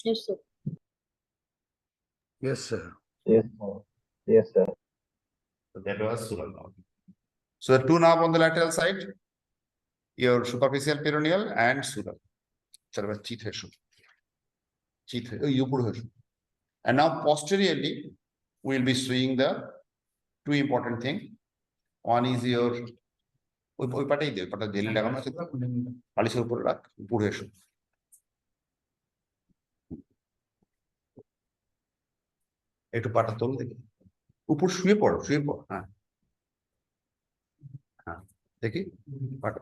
Yes, sir. Yes, sir. Yes, sir. Yes, sir. So that was sural nerve. So the two nerve on the lateral side, your superficial peroneal and sural. And now posteriorly, we will be seeing the two important things. One is your একটু পাটা তোল দেখি উপর শুয়ে পড়ো হ্যাঁ হ্যাঁ দেখি পাটা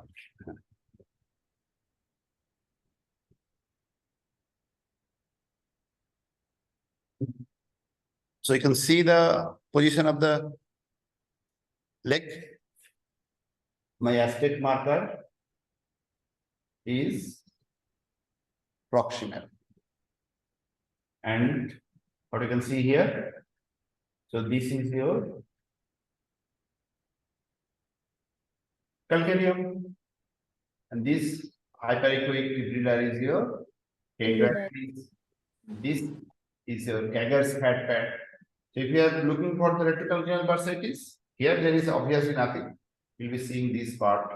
So you can see the position of the leg. My aspect marker is proximal. And what you can see here, so this is your calcaneum, and this hyperechoic fibrillar is your tendo Achilles. This is your Kager's fat pad. So if you are looking for the retrocalcaneal bursitis, here there is obviously nothing. You'll be seeing this part.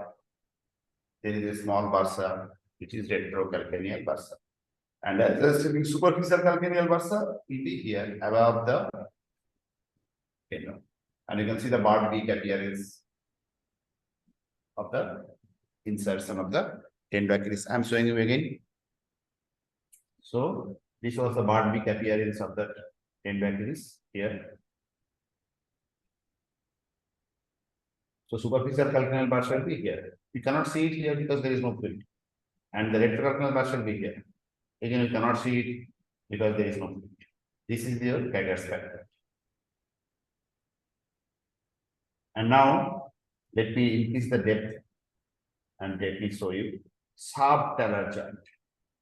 There is a small bursa, which is retrocalcaneal bursa. And as the superficial calcaneal bursa will be here above the tendon. And you can see the barred beak appearance of the insertion of the tendo Achilles. I'm showing you again. So this was the barred beak appearance of the tendo Achilles here. So superficial calcaneal bursa will be here. You cannot see it here because there is no fluid. And the retrocalcaneal bursa will be here. Again, you cannot see it because there is no fluid. This is your Kager's factor. And now let me increase the depth and let me show you subtalar joint.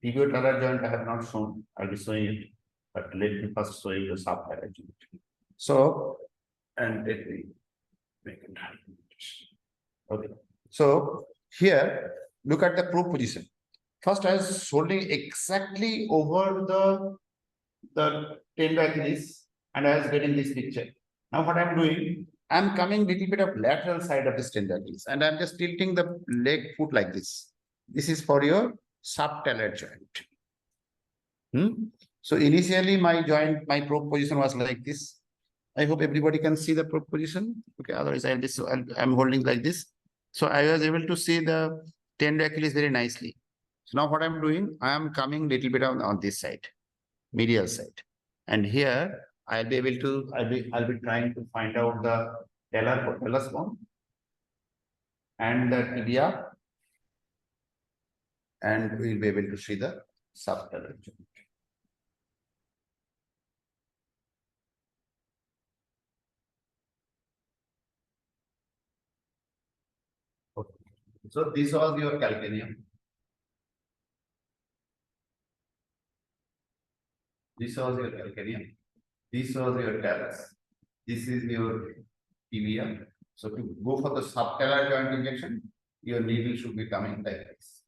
Tibiotalar joint I have not shown. I'll be showing it, but let me first show you the subtalar joint. So, and let me make it. Okay. So here, look at the probe position. First, I was holding exactly over the tendo Achilles, and I was getting this picture. Now, what I'm doing, I'm coming little bit of lateral side of this tendo Achilles, and I'm just tilting the leg foot like this. This is for your subtalar joint. So initially, my probe position was like this. I hope everybody can see the probe position. Okay, otherwise I'm holding like this. So I was able to see the tendo Achilles very nicely. So now what I'm doing, I am coming little bit on this side, medial side. And here I'll be able to, I'll be trying to find out the talus bone and the tibia, and we'll be able to see the subtalar joint. Okay. So this was your calcaneum. This was your calcaneum. This was your talus. This is your tibia. So to go for the subtalar joint injection, your needle should be coming like this.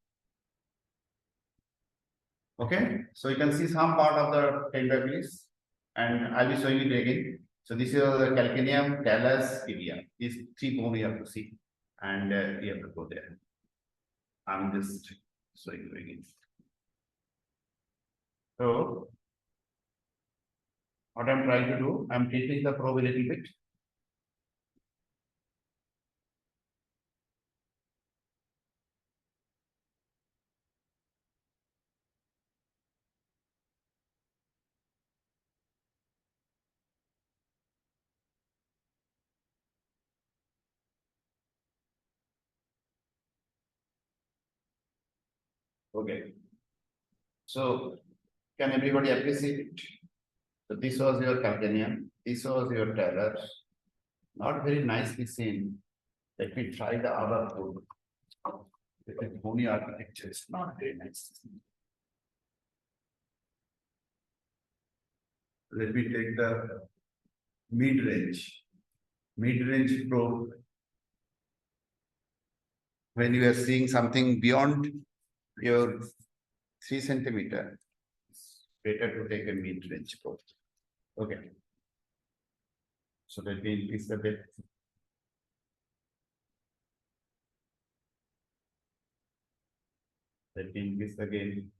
Okay, so you can see some part of the tendons, and I'll be showing it again. So this is the calcaneum, talus, tibia. These three bones you have to see, and you have to go there. I'm just showing you again. So what I'm trying to do, I'm tilting the probe a little bit. Okay. So can everybody appreciate it? So this was your calcaneum, this was your talus. Not very nicely seen. Let me try the other probe. The bony architecture is not very nice. Let me take the mid-range probe. When you are seeing something beyond your 3 centimeter, it's better to take a mid-range probe. Okay. So let me increase the depth. Let me increase again.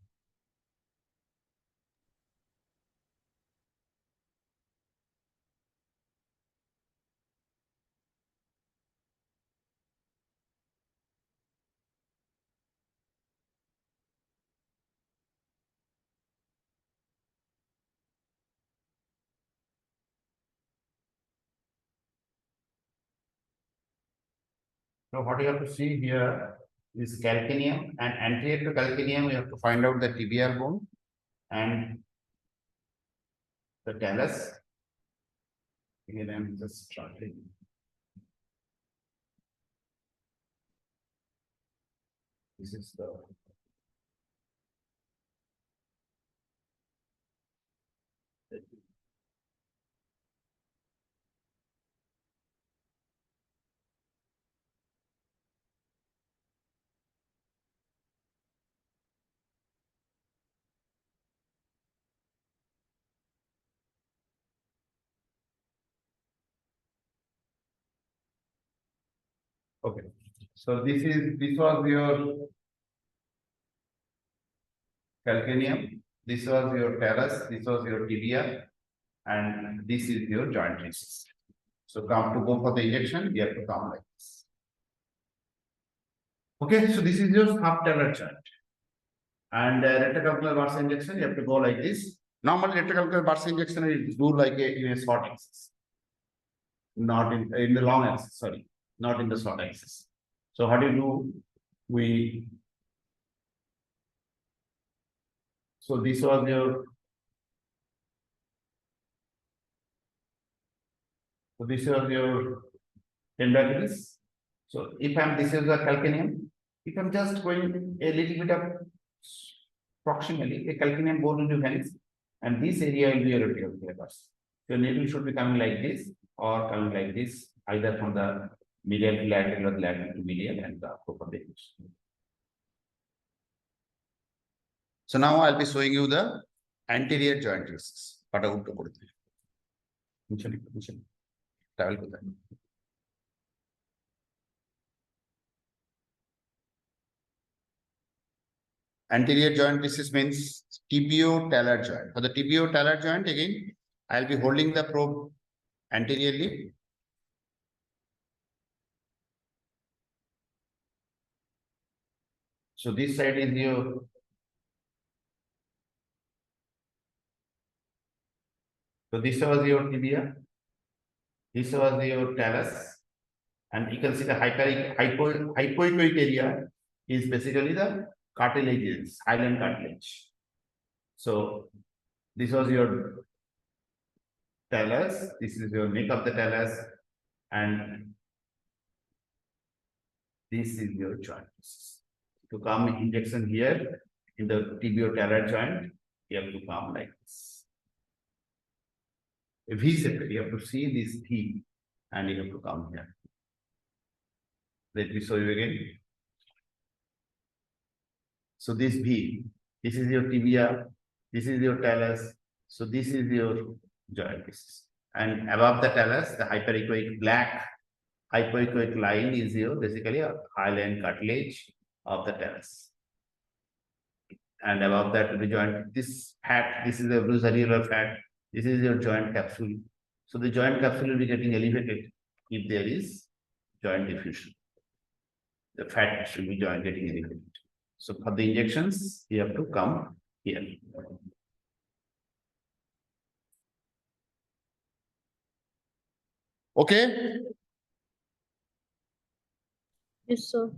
So what you have to see here is calcaneum, and anterior to calcaneum, you have to find out the tibial bone and the talus. Again, I'm just starting. This is the okay. So this was your calcaneum, this was your talus, this was your tibia, and this is your joint traces. So come to go for the injection, you have to come like this. Okay, so this is your subtalar joint. And retrocalcular burst injection, you have to go like this. Normally, retrocalcular burst injection is do like in a short axis, not in the long axis. Sorry, not in the short axis. So how do you do? So this was your. So this was your tendinitis. So if this is the calcaneum, if I'm just going a little bit of proximally, a calcaneum bone will vanish, and this area will be a retrocalcular burst. Your needle should be coming like this or coming like this, either from the medial to lateral or lateral to medial and the perpendicular. So now I'll be showing you the anterior joint traces. Anterior joint traces means tibio-talar joint. For the tibio-talar joint, again, I'll be holding the probe anteriorly. So this side is your this was your tibia, this was your talus, and you can see the hypoechoic area is basically the cartilages, hyaline cartilage. So this was your talus, this is your neck of the talus, and this is your joint. To come injection here in the tibio-talar joint, you have to come like this. a V shape. You have to see this V and you have to come here. Let me show you again. So this V, this is your tibia, this is your talus. So this is your joint. And above the talus, the hyperechoic black hyperechoic line is your basically a hyaline cartilage of the talus. And above that, the joint, this fat, this is the brucellar fat, this is your joint capsule. So the joint capsule will be getting elevated if there is joint diffusion. The fat should be joint getting elevated. So for the injections, you have to come here. Okay. Yes, sir.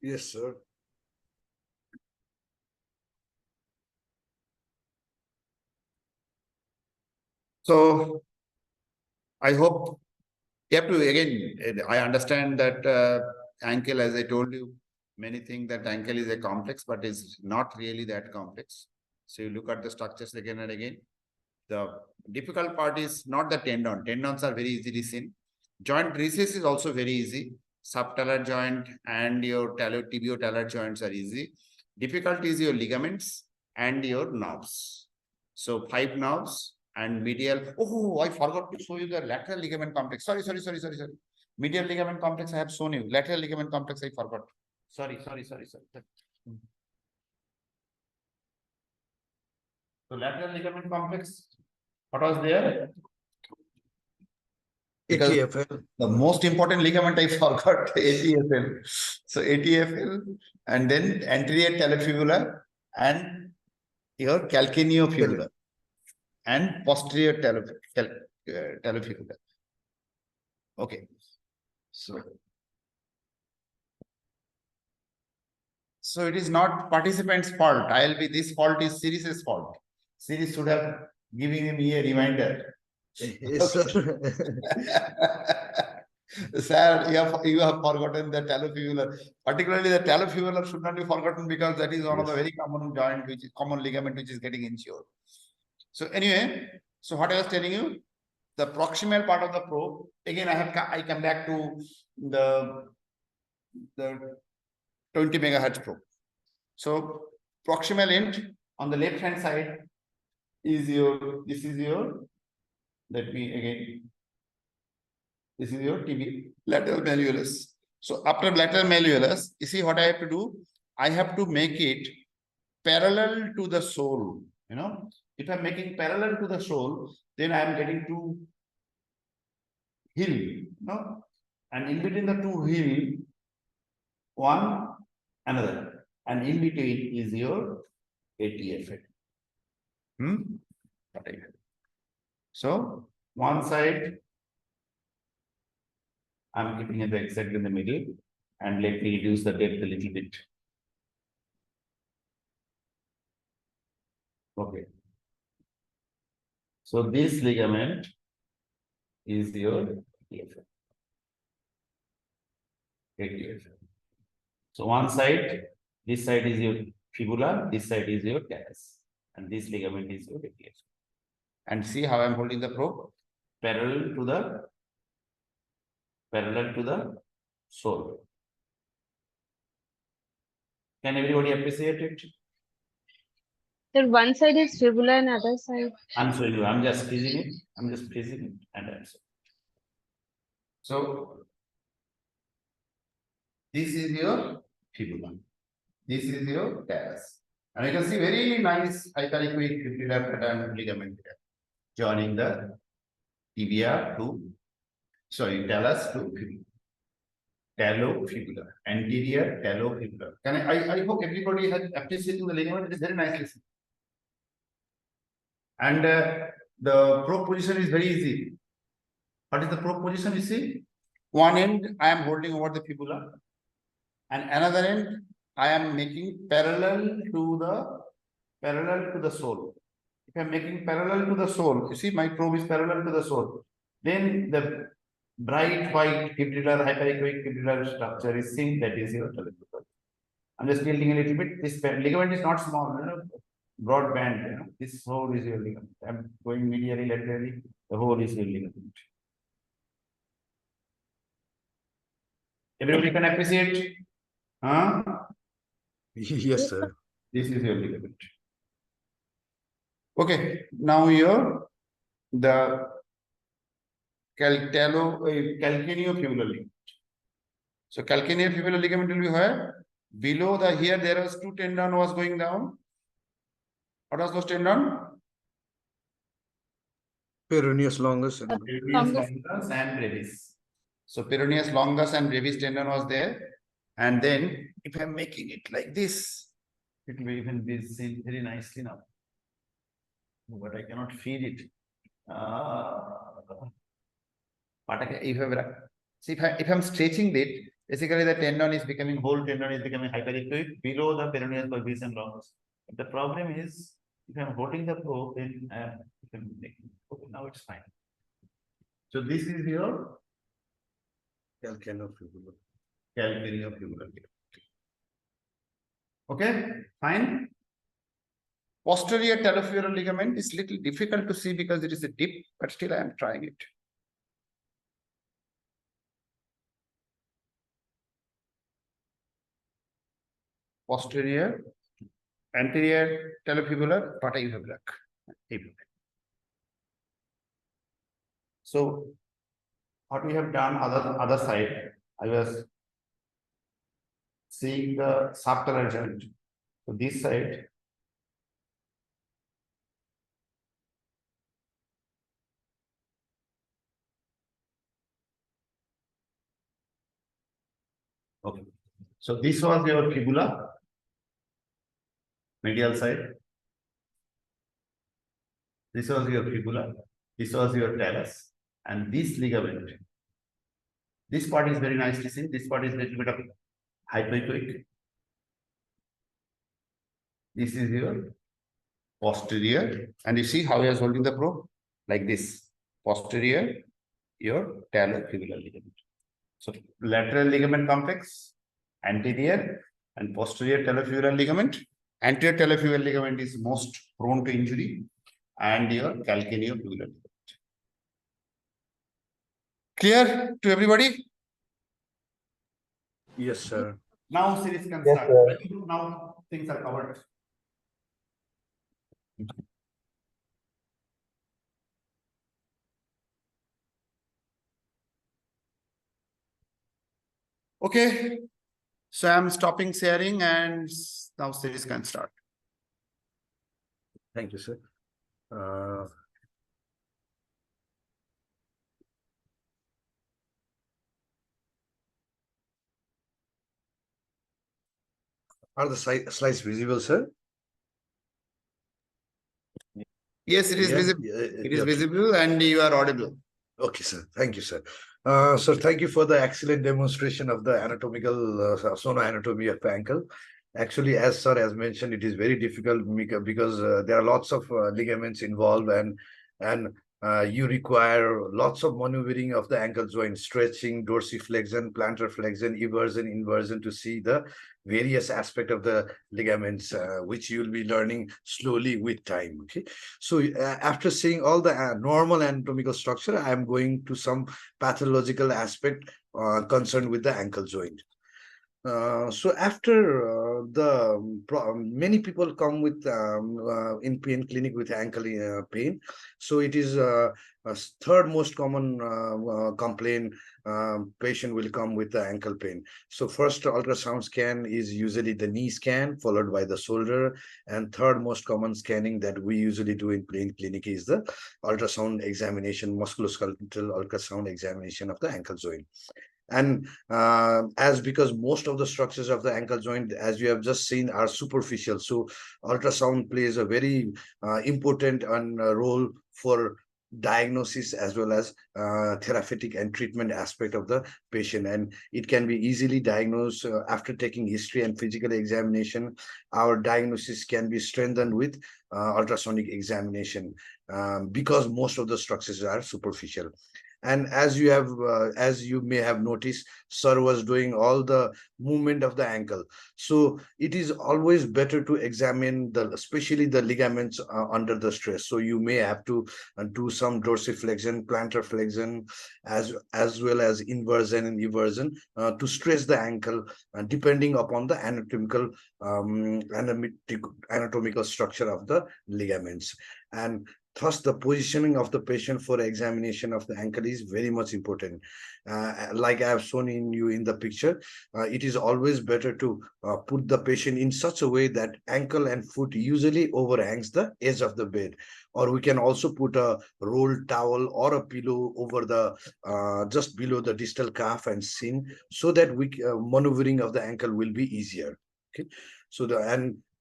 Yes, sir. So I hope you have to again, I understand that ankle, as I told you, many think that ankle is a complex, but is not really that complex. So you look at the structures again and again. The difficult part is not the tendon. Tendons are very easily seen. Joint recess is also very easy. Subtalar joint and your tibio-talar joints are easy. Difficult is your ligaments and your nerves. So 5 nerves and medial. Oh, I forgot to show you the lateral ligament complex. Sorry. Medial ligament complex I have shown you. Lateral ligament complex I forgot. Sorry. So lateral ligament complex, what was there? Because ATFL. the most important ligament I forgot, ATFL. So ATFL and then anterior talofibula and your calcaneofibular and posterior talofibula. Okay. So it is not participant's fault. This fault is Series' fault. Series should have given me a reminder. Yes, sir. Sir, you have forgotten the talofibula. Particularly the talofibula should not be forgotten because that is one of the very common joint, which is common ligament, which is getting injured. So anyway, so what I was telling you, the proximal part of the probe, again, I come back to the 20 megahertz probe. So proximal end on the left hand side is this is your TB, lateral malleolus. So after lateral malleolus, you see what I have to do? I have to make it parallel to the sole. You know, if I'm making parallel to the sole, then I am getting to heel, no? And in between the two heel, one another, and in between is your ATFL. So one side I'm keeping it exactly in the middle, and let me reduce the depth a little bit. Okay. So this ligament is your ATFL. So one side, this side is your fibula, this side is your talus, and this ligament is your ATFL. And see how I'm holding the probe parallel to the sole. Can everybody appreciate it? Sir, one side is fibula and other side. I'm showing you. I'm just freezing it. And I'm showing. So this is your fibula. This is your talus. And you can see very nice hyperechoic fibular pattern ligament here, joining the tibia to, talus to fibula. Talofibula, anterior talofibula. I hope everybody has appreciating the ligament. It is very nicely seen. And the probe position is very easy. What is the probe position? You see, one end I am holding over the fibula, and another end I am making parallel to the sole. If I am making parallel to the sole, you see my probe is parallel to the sole. Then the bright white fibular, hyperechoic fibular structure is seen. That is your talofibula. I'm just building a little bit. This ligament is not small. broad band, you know, this whole is your ligament. I'm going medially, laterally, the whole is your ligament. Everybody can appreciate? Huh? Yes, sir. This is your ligament. Okay, now here the calcaneofibular ligament. So calcaneofibular ligament will be where? Below the here there was two tendon was going down. What was those tendon? Peroneus longus. And Peroneus longus and brevis. So peroneus longus and brevis tendon was there. And then if I'm making it like this, it will even be seen very nicely now. But I cannot feed it. But if I'm stretching it, basically the tendon is becoming, whole tendon is becoming hyperechoic below the peroneus brevis and longus. But the problem is, if I'm holding the probe, then okay, now it's fine. So this is your calcaneofibular. calcaneofibular ligament. Okay, fine. Posterior talofibular ligament is little difficult to see because it is a dip, but still I am trying it. Posterior, anterior talofibular, pataifibular. So what we have done other side, I was seeing the subtalar joint. So this side, okay. So this was your fibula, medial side. This was your fibula. This was your talus, and this ligament. This part is very nicely seen. This part is a little bit of hypoechoic. This is your posterior, and you see how he is holding the probe like this. Posterior, your talofibular ligament. So lateral ligament complex, anterior and posterior talofibular ligament. Anterior talofibular ligament is most prone to injury, and your calcaneofibular ligament. Clear to everybody? Yes, sir. Now series can Yes, start. sir. I think now things are covered. Okay, so I'm stopping sharing and now series can start. Thank you, sir. Are the slides visible, sir? Yes, it is Yeah, visible. yeah, It is yeah. visible and you are audible. Okay, sir. Thank you, sir. Sir, thank you for the excellent demonstration of the anatomical sonoanatomy of the ankle. Actually, as sir has mentioned, it is very difficult because there are lots of ligaments involved, and you require lots of maneuvering of the ankle joint, stretching, dorsiflexion, plantar flexion, eversion, inversion to see the various aspects of the ligaments, which you will be learning slowly with time. Okay, so after seeing all the normal anatomical structure, I am going to some pathological aspect concerned with the ankle joint. So after many people come with in pain clinic with ankle pain, so it is a third most common complaint. Patient will come with the ankle pain. So first ultrasound scan is usually the knee scan, followed by the shoulder, and third most common scanning that we usually do in pain clinic is the ultrasound examination, musculoskeletal ultrasound examination of the ankle joint. And as because most of the structures of the ankle joint, as you have just seen, are superficial, so ultrasound plays a very important role for diagnosis as well as therapeutic and treatment aspect of the patient, and it can be easily diagnosed after taking history and physical examination. Our diagnosis can be strengthened with ultrasonic examination because most of the structures are superficial. And as you may have noticed, sir was doing all the movement of the ankle. So it is always better to examine especially the ligaments under the stress. So you may have to do some dorsiflexion, plantar flexion, as well as inversion and eversion to stress the ankle, depending upon the anatomical structure of the ligaments. And thus, the positioning of the patient for examination of the ankle is very much important. Like I have shown you in the picture, it is always better to put the patient in such a way that ankle and foot usually overhangs the edge of the bed. Or we can also put a rolled towel or a pillow over the just below the distal calf and shin, so that maneuvering of the ankle will be easier. Okay, so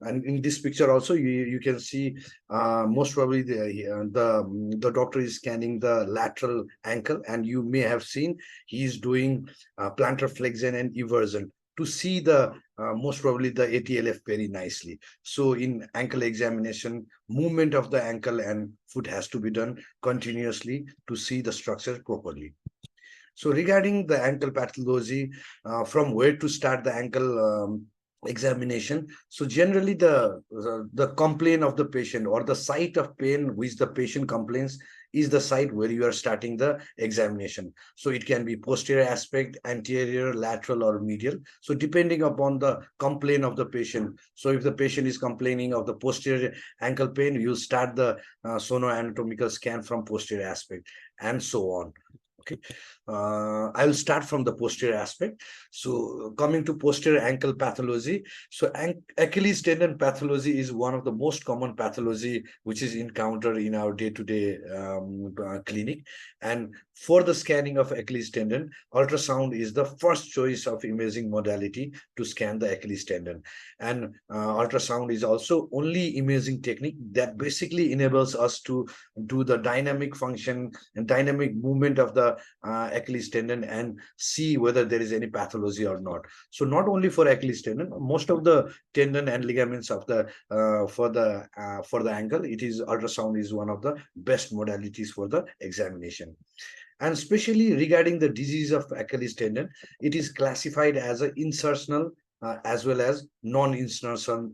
and in this picture also you can see most probably the doctor is scanning the lateral ankle, and you may have seen he is doing plantar flexion and eversion to see the most probably the ATLF very nicely. So in ankle examination, movement of the ankle and foot has to be done continuously to see the structure properly. So regarding the ankle pathology, from where to start the ankle examination. So generally the complaint of the patient or the site of pain which the patient complains is the site where you are starting the examination. So it can be posterior aspect, anterior, lateral, or medial. So depending upon the complaint of the patient. So if the patient is complaining of the posterior ankle pain, you start the sonoanatomical scan from posterior aspect, and so on. Okay, I'll start from the posterior aspect. So coming to posterior ankle pathology, so Achilles tendon pathology is one of the most common pathology which is encountered in our day-to-day clinic. And for the scanning of Achilles tendon, ultrasound is the first choice of imaging modality to scan the Achilles tendon. And ultrasound is also only imaging technique that basically enables us to do the dynamic function and dynamic movement of the Achilles tendon and see whether there is any pathology or not. So not only for Achilles tendon, most of the tendon and ligaments of the for the ankle, it is ultrasound is one of the best modalities for the examination. And especially regarding the disease of Achilles tendon, it is classified as an insertional as well as non-insertional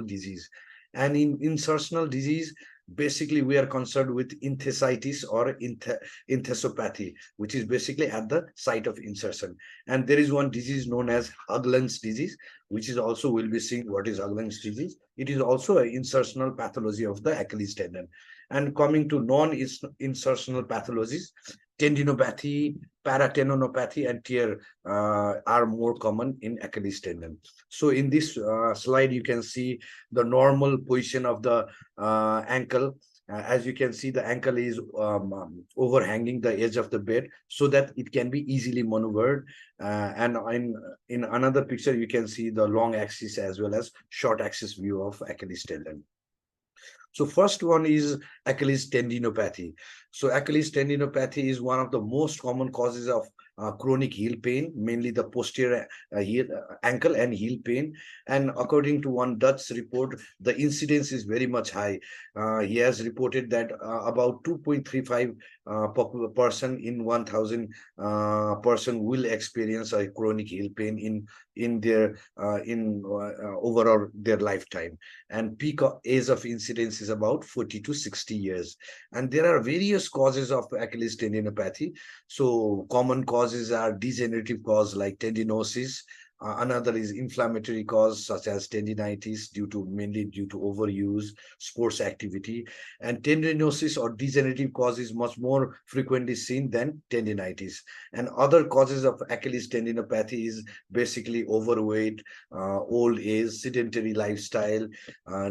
disease. And in insertional disease, basically we are concerned with enthesitis or enthesopathy, which is basically at the site of insertion. And there is one disease known as Haglund's disease, which is also, we'll be seeing what is Haglund's disease. It is also an insertional pathology of the Achilles tendon. And coming to non-insertional pathologies, tendinopathy, paratendinopathy, and tear are more common in Achilles tendon. So in this slide, you can see the normal position of the ankle. As you can see, the ankle is overhanging the edge of the bed so that it can be easily maneuvered. And in another picture, you can see the long axis as well as short axis view of Achilles tendon. So first one is Achilles tendinopathy. So Achilles tendinopathy is one of the most common causes of chronic heel pain, mainly the posterior ankle and heel pain. And according to one Dutch report, the incidence is very much high. He has reported that about 2.35 person in 1,000 person will experience a chronic heel pain in their overall their lifetime. And peak age of incidence is about 40 to 60 years. And there are various causes of Achilles tendinopathy. So common causes are degenerative cause like tendinosis. Another is inflammatory cause such as tendinitis mainly due to overuse, sports activity. And tendinosis or degenerative cause is much more frequently seen than tendinitis. And other causes of Achilles tendinopathy is basically overweight, old age, sedentary lifestyle,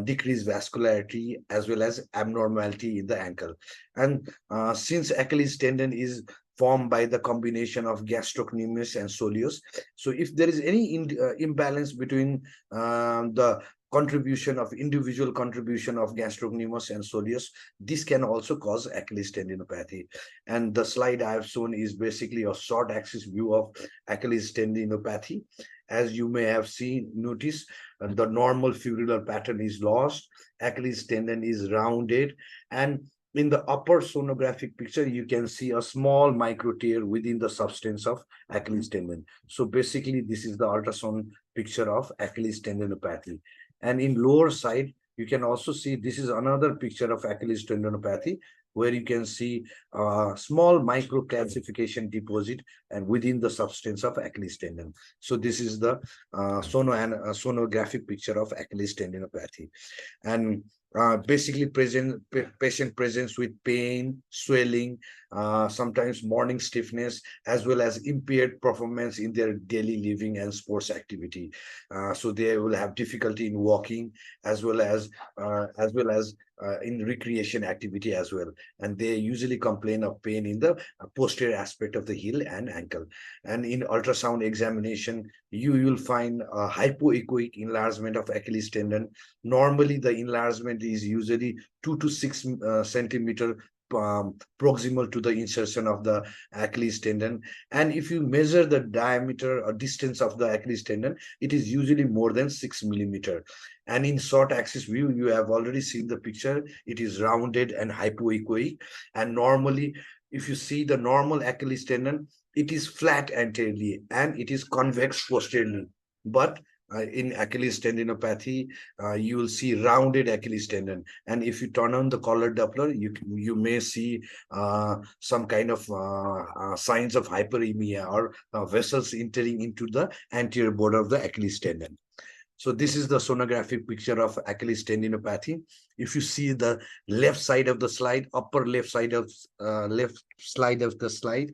decreased vascularity, as well as abnormality in the ankle. And since Achilles tendon is formed by the combination of gastrocnemius and soleus. So if there is any imbalance between the individual contribution of gastrocnemius and soleus, this can also cause Achilles tendinopathy. And the slide I have shown is basically a short axis view of Achilles tendinopathy. As you may have noticed, the normal fibular pattern is lost. Achilles tendon is rounded, and in the upper sonographic picture, you can see a small micro tear within the substance of Achilles tendon. So basically, this is the ultrasound picture of Achilles tendinopathy. And in lower side, you can also see this is another picture of Achilles tendinopathy, where you can see a small micro calcification deposit and within the substance of Achilles tendon. So this is the sonographic picture of Achilles tendinopathy. And basically patient presents with pain, swelling, sometimes morning stiffness, as well as impaired performance in their daily living and sports activity. So they will have difficulty in walking, as well as in recreation activity as well. And they usually complain of pain in the posterior aspect of the heel and ankle. And in ultrasound examination, you will find a hypoechoic enlargement of Achilles tendon. Normally, the enlargement is usually 2 to 6 centimeter proximal to the insertion of the Achilles tendon. And if you measure the diameter or distance of the Achilles tendon, it is usually more than 6 millimeter. And in short axis view, you have already seen the picture. It is rounded and hypoechoic. And normally, if you see the normal Achilles tendon, it is flat anteriorly and it is convex posteriorly. But in Achilles tendinopathy, you will see rounded Achilles tendon. And if you turn on the collar Doppler, you may see some kind of signs of hyperemia or vessels entering into the anterior border of the Achilles tendon. So this is the sonographic picture of Achilles tendinopathy. If you see the left side of the slide, upper left side of the slide,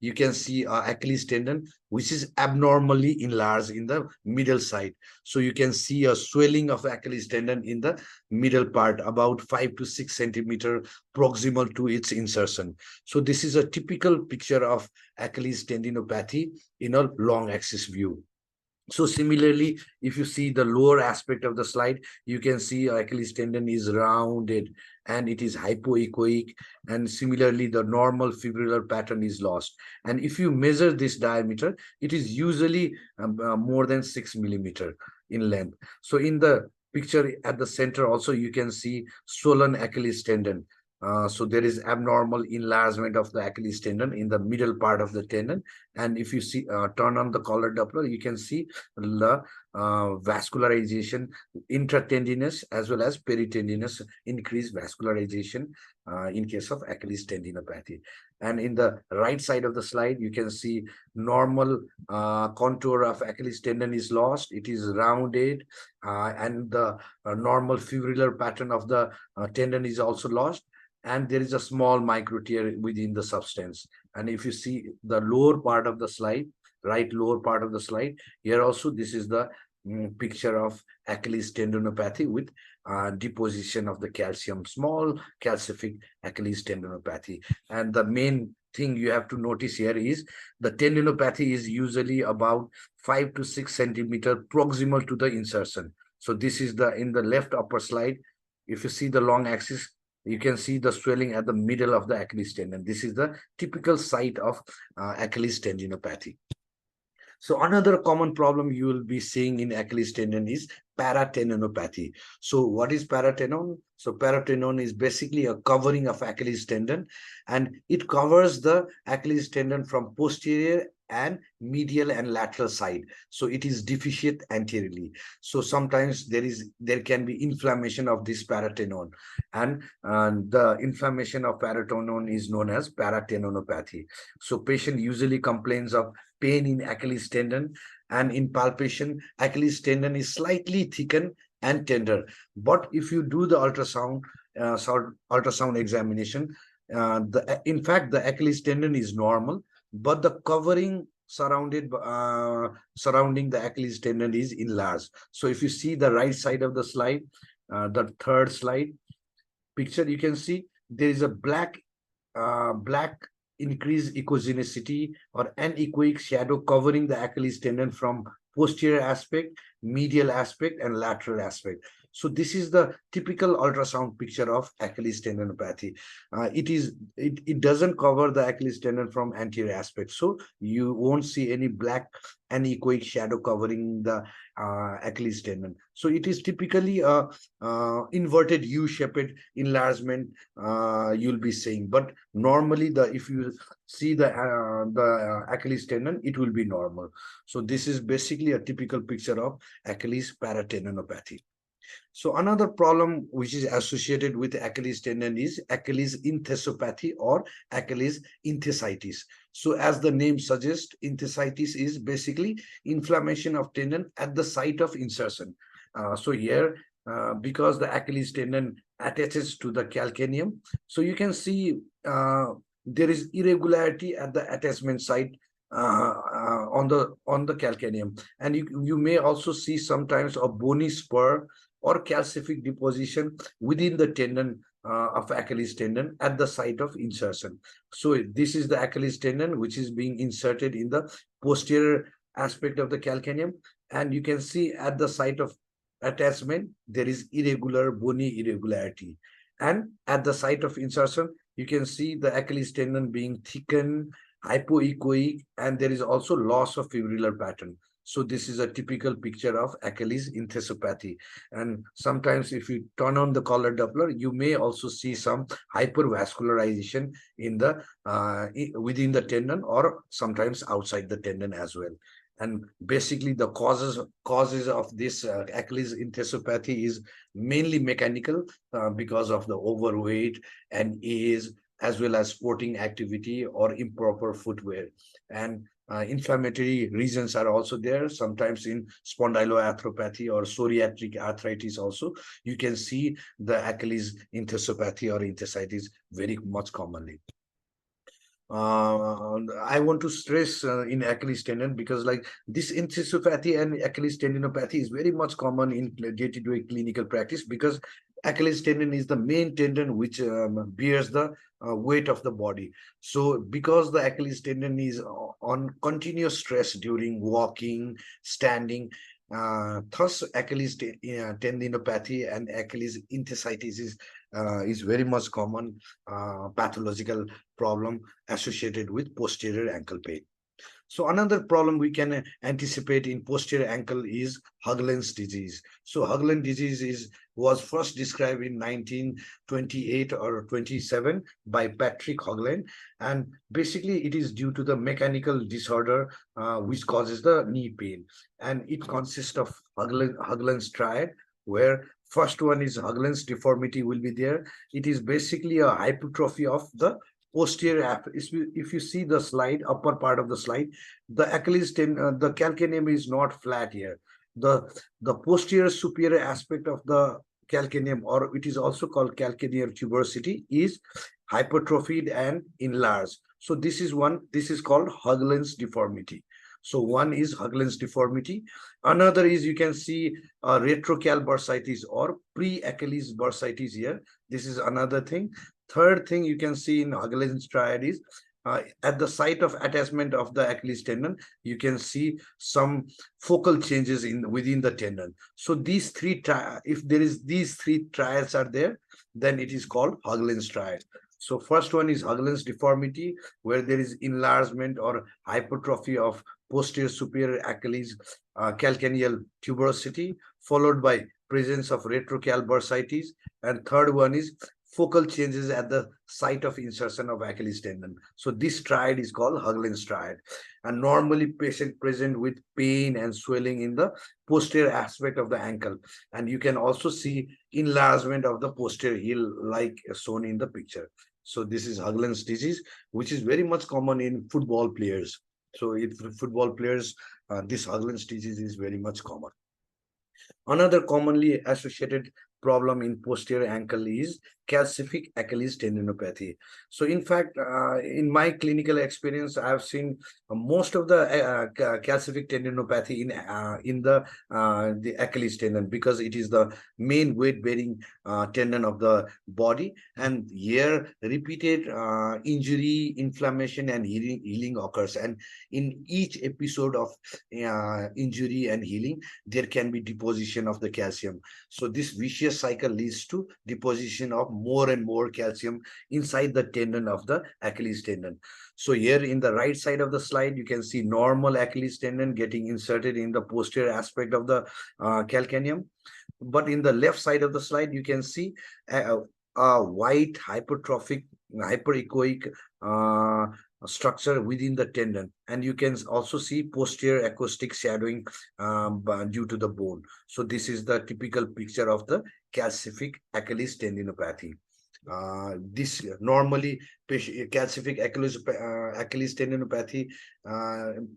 you can see Achilles tendon, which is abnormally enlarged in the middle side. So you can see a swelling of Achilles tendon in the middle part, about 5 to 6 centimeter proximal to its insertion. So this is a typical picture of Achilles tendinopathy in a long axis view. So similarly, if you see the lower aspect of the slide, you can see Achilles tendon is rounded and it is hypoechoic. And similarly, the normal fibrillar pattern is lost. And if you measure this diameter, it is usually more than 6 millimeter in length. So in the picture at the center also, you can see swollen Achilles tendon. So there is abnormal enlargement of the Achilles tendon in the middle part of the tendon. And if you see, turn on the collar Doppler, you can see the vascularization, intratendinous as well as peritendinous, increased vascularization in case of Achilles tendinopathy. And in the right side of the slide, you can see normal contour of Achilles tendon is lost. It is rounded and the normal fibrillar pattern of the tendon is also lost. And there is a small micro tear within the substance. And if you see the lower part of the slide, right lower part of the slide, here also this is the picture of Achilles tendinopathy with deposition of the calcium, small calcific Achilles tendinopathy. And the main thing you have to notice here is the tendinopathy is usually about 5 to 6 centimeter proximal to the insertion. So this is the in the left upper slide. If you see the long axis, you can see the swelling at the middle of the Achilles tendon. This is the typical site of Achilles tendinopathy. So another common problem you will be seeing in Achilles tendon is paratendinopathy. So what is paratendon? So paratendon is basically a covering of Achilles tendon, and it covers the Achilles tendon from posterior and medial and lateral side. So it is deficient anteriorly. So sometimes there can be inflammation of this paratendon, and the inflammation of paratendon is known as paratendinopathy. So patient usually complains of pain in Achilles tendon, and in palpation, Achilles tendon is slightly thickened and tender. But if you do the ultrasound examination, in fact, the Achilles tendon is normal, but the covering surrounding the Achilles tendon is enlarged. So if you see the right side of the slide, the third slide picture, you can see there is a black increased echogenicity or anechoic shadow covering the Achilles tendon from posterior aspect, medial aspect, and lateral aspect. So this is the typical ultrasound picture of Achilles tendinopathy. It doesn't cover the Achilles tendon from anterior aspect, so you won't see any black anechoic shadow covering the Achilles tendon. So it is typically a inverted U-shaped enlargement you'll be seeing, but normally if you see the Achilles tendon, it will be normal. So this is basically a typical picture of Achilles paratendinopathy. So another problem which is associated with Achilles tendon is Achilles enthesopathy or Achilles enthesitis. So as the name suggests, enthesitis is basically inflammation of tendon at the site of insertion. So here, because the Achilles tendon attaches to the calcaneum, so you can see there is irregularity at the attachment site on the calcaneum, and you may also see sometimes a bony spur or calcific deposition within the tendon of Achilles tendon at the site of insertion. So this is the Achilles tendon which is being inserted in the posterior aspect of the calcaneum, and you can see at the site of attachment there is irregular bony irregularity, and at the site of insertion you can see the Achilles tendon being thickened, hypoechoic, and there is also loss of fibrillar pattern. So this is a typical picture of Achilles enthesopathy. And sometimes if you turn on the color Doppler, you may also see some hypervascularization in the within the tendon or sometimes outside the tendon as well. And basically the causes of this Achilles enthesopathy is mainly mechanical because of the overweight and age, as well as sporting activity or improper footwear. And inflammatory reasons are also there. Sometimes in spondyloarthropathy or psoriatic arthritis also, you can see the Achilles enthesopathy or enthesitis very much commonly. I want to stress in Achilles tendon, because like this enthesopathy and Achilles tendinopathy is very much common in day-to-day clinical practice, because Achilles tendon is the main tendon which bears the weight of the body. So because the Achilles tendon is on continuous stress during walking, standing, thus Achilles tendinopathy and Achilles enthesitis is very much common pathological problem associated with posterior ankle pain. So another problem we can anticipate in posterior ankle is Haugland's disease. So Haugland disease was first described in 1928 or 27 by Patrick Haugland, and basically it is due to the mechanical disorder which causes the knee pain, and it consists of Haugland's triad, where first one is Haugland's deformity will be there. It is basically a hypertrophy of the posterior. If you see the slide, upper part of the slide, the Achilles tendon, the calcaneum is not flat here. The posterior superior aspect of the calcaneum, or it is also called calcaneal tuberosity, is hypertrophied and enlarged. So this is called Haugland's deformity. So one is Haugland's deformity. Another is, you can see retrocal bursitis or pre-Achilles bursitis here. This is another thing. Third thing you can see in Haugland's triad is at the site of attachment of the Achilles tendon, you can see some focal changes within the tendon. So these three, if there is these three triads are there, then it is called Haugland's triad. So first one is Haugland's deformity, where there is enlargement or hypertrophy of posterior superior Achilles calcaneal tuberosity, followed by presence of retrocal bursitis, and third one is focal changes at the site of insertion of Achilles tendon. So this triad is called Haugland's triad, and normally patient present with pain and swelling in the posterior aspect of the ankle, and you can also see enlargement of the posterior heel like shown in the picture. So this is Haugland's disease, which is very much common in football players. So if football players, this Haugland's disease is very much common. Another commonly associated problem in posterior ankle is calcific Achilles tendinopathy. So in fact, in my clinical experience, I've seen most of the calcific tendinopathy in the Achilles tendon, because it is the main weight bearing tendon of the body, and here repeated injury, inflammation, and healing occurs. And in each episode of injury and healing, there can be deposition of the calcium. So this vicious cycle leads to deposition of more and more calcium inside the tendon of the Achilles tendon. So here in the right side of the slide, you can see normal Achilles tendon getting inserted in the posterior aspect of the calcaneum. But in the left side of the slide, you can see a white hypertrophic, hyperechoic structure within the tendon, and you can also see posterior acoustic shadowing due to the bone. So this is the typical picture of the calcific Achilles tendinopathy. This normally calcific Achilles tendinopathy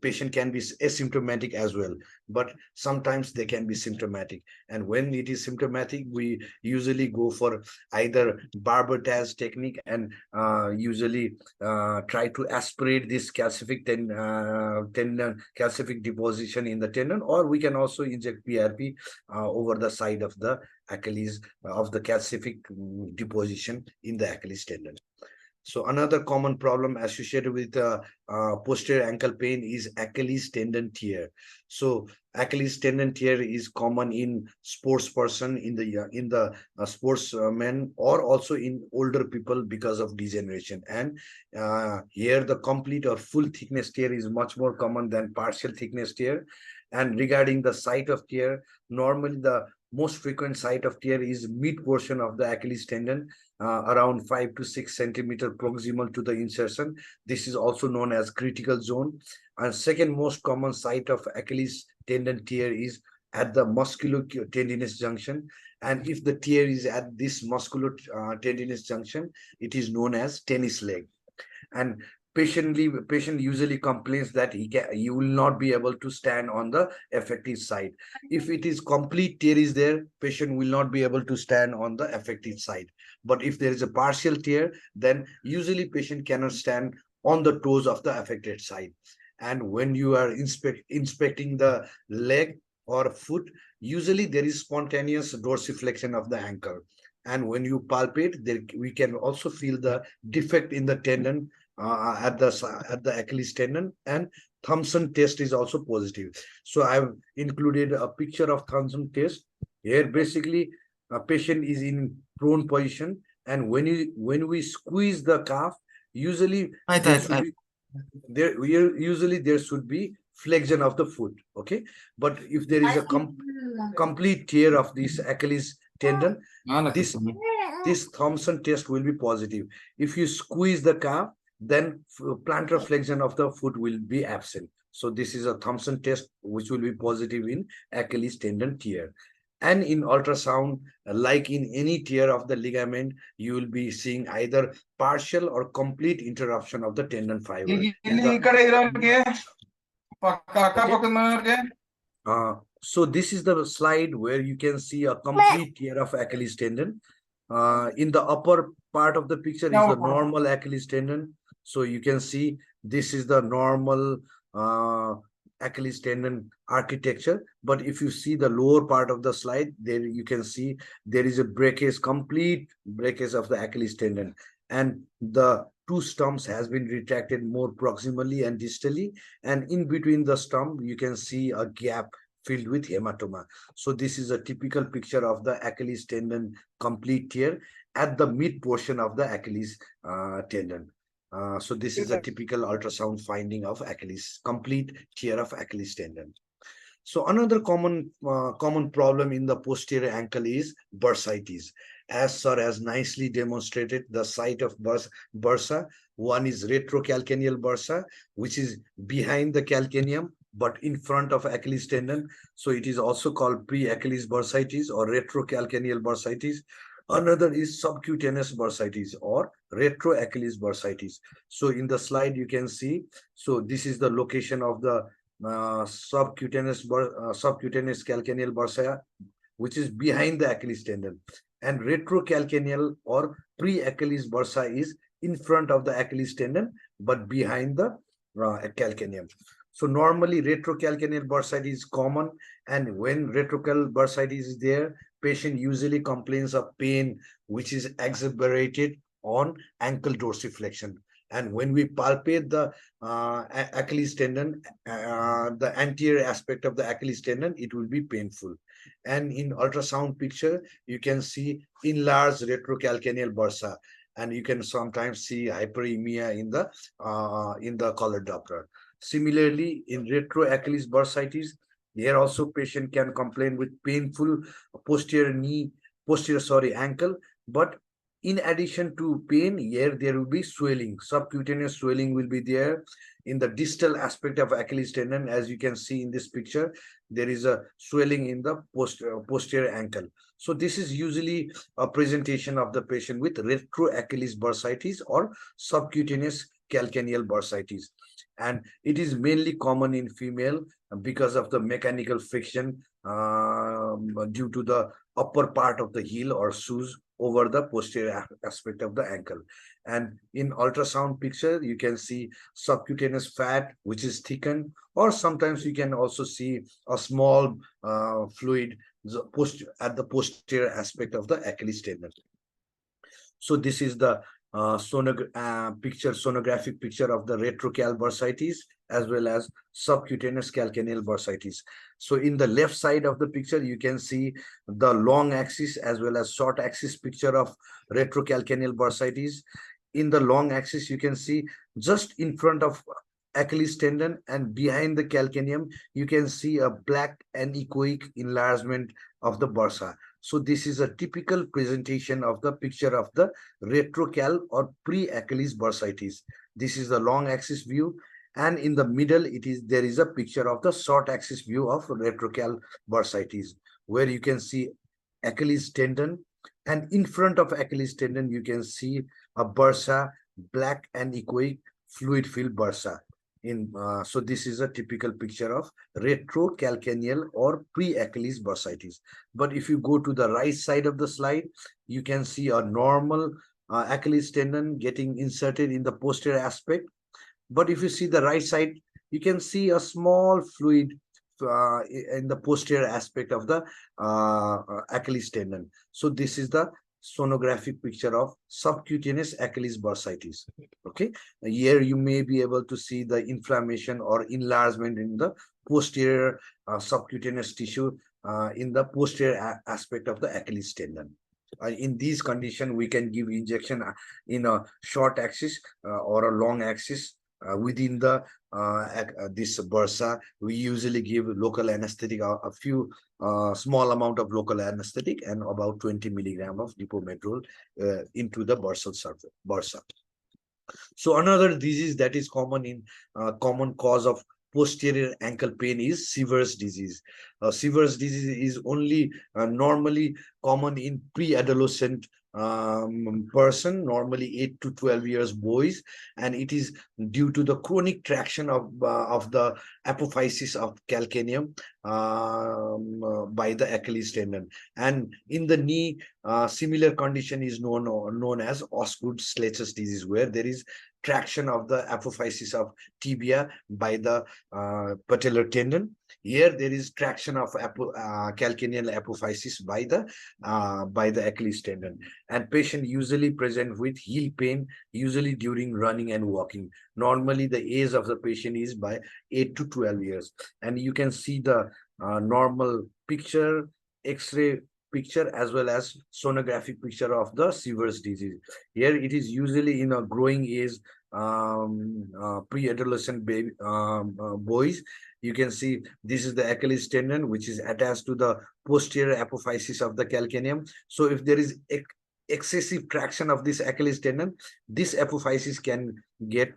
patient can be asymptomatic as well, but sometimes they can be symptomatic. And when it is symptomatic, we usually go for either Barber-Taz technique and usually try to aspirate this calcific tendon calcific deposition in the tendon, or we can also inject PRP over the side of the Achilles of the calcific deposition in the Achilles tendon. So another common problem associated with posterior ankle pain is Achilles tendon tear. So Achilles tendon tear is common in sports person, in the sportsmen, or also in older people because of degeneration. And here the complete or full thickness tear is much more common than partial thickness tear. And regarding the site of tear, normally the most frequent site of tear is mid portion of the Achilles tendon, around 5 to 6 centimeter proximal to the insertion. This is also known as critical zone. And second most common site of Achilles tendon tear is at the musculotendinous junction. And if the tear is at this musculotendinous junction, it is known as tennis leg. And patient usually complains that he will not be able to stand on the affected side. If it is complete tear is there, patient will not be able to stand on the affected side. But if there is a partial tear, then usually patient cannot stand on the toes of the affected side. And when you are inspecting the leg or foot, usually there is spontaneous dorsiflexion of the ankle. And when you palpate, we can also feel the defect in the tendon at the Achilles tendon, and Thomson test is also positive. So I've included a picture of Thomson test. Here basically a patient is in prone position, and when we squeeze the calf, usually there should be flexion of the foot. Okay, but if there is a complete tear of this Achilles tendon, this Thomson test will be positive. If you squeeze the calf, then plantar flexion of the foot will be absent. So this is a Thomson test which will be positive in Achilles tendon tear. And in ultrasound, like in any tear of the ligament, you will be seeing either partial or complete interruption of the tendon fiber. So this is the slide where you can see a complete tear of Achilles tendon. In the upper part of the picture is the normal Achilles tendon. So you can see this is the normal Achilles tendon architecture. But if you see the lower part of the slide, there you can see there is a breakage, complete breakage of the Achilles tendon. And the two stumps has been retracted more proximally and distally. And in between the stump, you can see a gap filled with hematoma. So this is a typical picture of the Achilles tendon complete tear at the mid portion of the Achilles tendon. So this is a typical ultrasound finding of Achilles, complete tear of Achilles tendon. So another common problem in the posterior ankle is bursitis. As sir has nicely demonstrated the site of bursa. One is retrocalcaneal bursa, which is behind the calcaneum, but in front of Achilles tendon. So it is also called pre-Achilles bursitis or retrocalcaneal bursitis. Another is subcutaneous bursitis or retro-Achilles bursitis. So in the slide you can see, so this is the location of the subcutaneous calcaneal bursa which is behind the Achilles tendon, and retrocalcaneal or pre-Achilles bursa is in front of the Achilles tendon but behind the calcaneum. So normally retrocalcaneal bursitis is common, and when retrocal bursitis is there, patient usually complains of pain which is exacerbated on ankle dorsiflexion. And when we palpate the Achilles tendon, the anterior aspect of the Achilles tendon, it will be painful. And in ultrasound picture, you can see enlarged retrocalcaneal bursa, and you can sometimes see hyperemia in the color Doppler. Similarly, in retroachilles bursitis, here also patient can complain with painful posterior ankle, but in addition to pain, here there will be swelling, subcutaneous swelling will be there in the distal aspect of Achilles tendon. As you can see in this picture, there is a swelling in the posterior ankle. So this is usually a presentation of the patient with retroachilles bursitis or subcutaneous calcaneal bursitis. And it is mainly common in female because of the mechanical friction due to the upper part of the heel or shoes over the posterior aspect of the ankle. And in ultrasound picture, you can see subcutaneous fat which is thickened, or sometimes you can also see a small fluid at the posterior aspect of the Achilles tendon. So this is the sonographic picture of the retrocal bursitis as well as subcutaneous calcaneal bursitis. So in the left side of the picture, you can see the long axis as well as short axis picture of retrocalcaneal bursitis. In the long axis, you can see just in front of Achilles tendon and behind the calcaneum, you can see a black anechoic enlargement of the bursa. So this is a typical presentation of the picture of the retrocal or pre-Achilles bursitis. This is the long axis view, and in the middle there is a picture of the short axis view of retrocal bursitis, where you can see Achilles tendon, and in front of Achilles tendon you can see a bursa, black anechoic fluid filled bursa. So this is a typical picture of retrocalcaneal or pre-Achilles bursitis. But if you go to the right side of the slide, you can see a normal Achilles tendon getting inserted in the posterior aspect. But if you see the right side, you can see a small fluid in the posterior aspect of the Achilles tendon. So this is the sonographic picture of subcutaneous Achilles bursitis. Okay, here you may be able to see the inflammation or enlargement in the posterior subcutaneous tissue in the posterior aspect of the Achilles tendon. In these conditions, we can give injection in a short axis or a long axis within the this bursa. We usually give local anesthetic, a few small amount of local anesthetic and about 20 milligram of dipomedrol into the bursal surface bursa. So another disease that is common in common cause of posterior ankle pain is Sever's disease. Sever's disease is only normally common in pre-adolescent person, normally 8 to 12 years boys, and it is due to the chronic traction of the apophysis of calcaneum by the Achilles tendon. And in the knee, similar condition is known as Osgood-Schlecher's disease, where there is traction of the apophysis of tibia by the patellar tendon. Here there is traction of calcaneal apophysis by the Achilles tendon, and patient usually present with heel pain, usually during running and walking. Normally the age of the patient is by 8 to 12 years, and you can see the normal picture, X-ray picture as well as sonographic picture of the Sever's disease. Here it is usually in a growing age, pre-adolescent baby boys. You can see this is the Achilles tendon which is attached to the posterior apophysis of the calcaneum. So if there is excessive traction of this Achilles tendon, this apophysis can get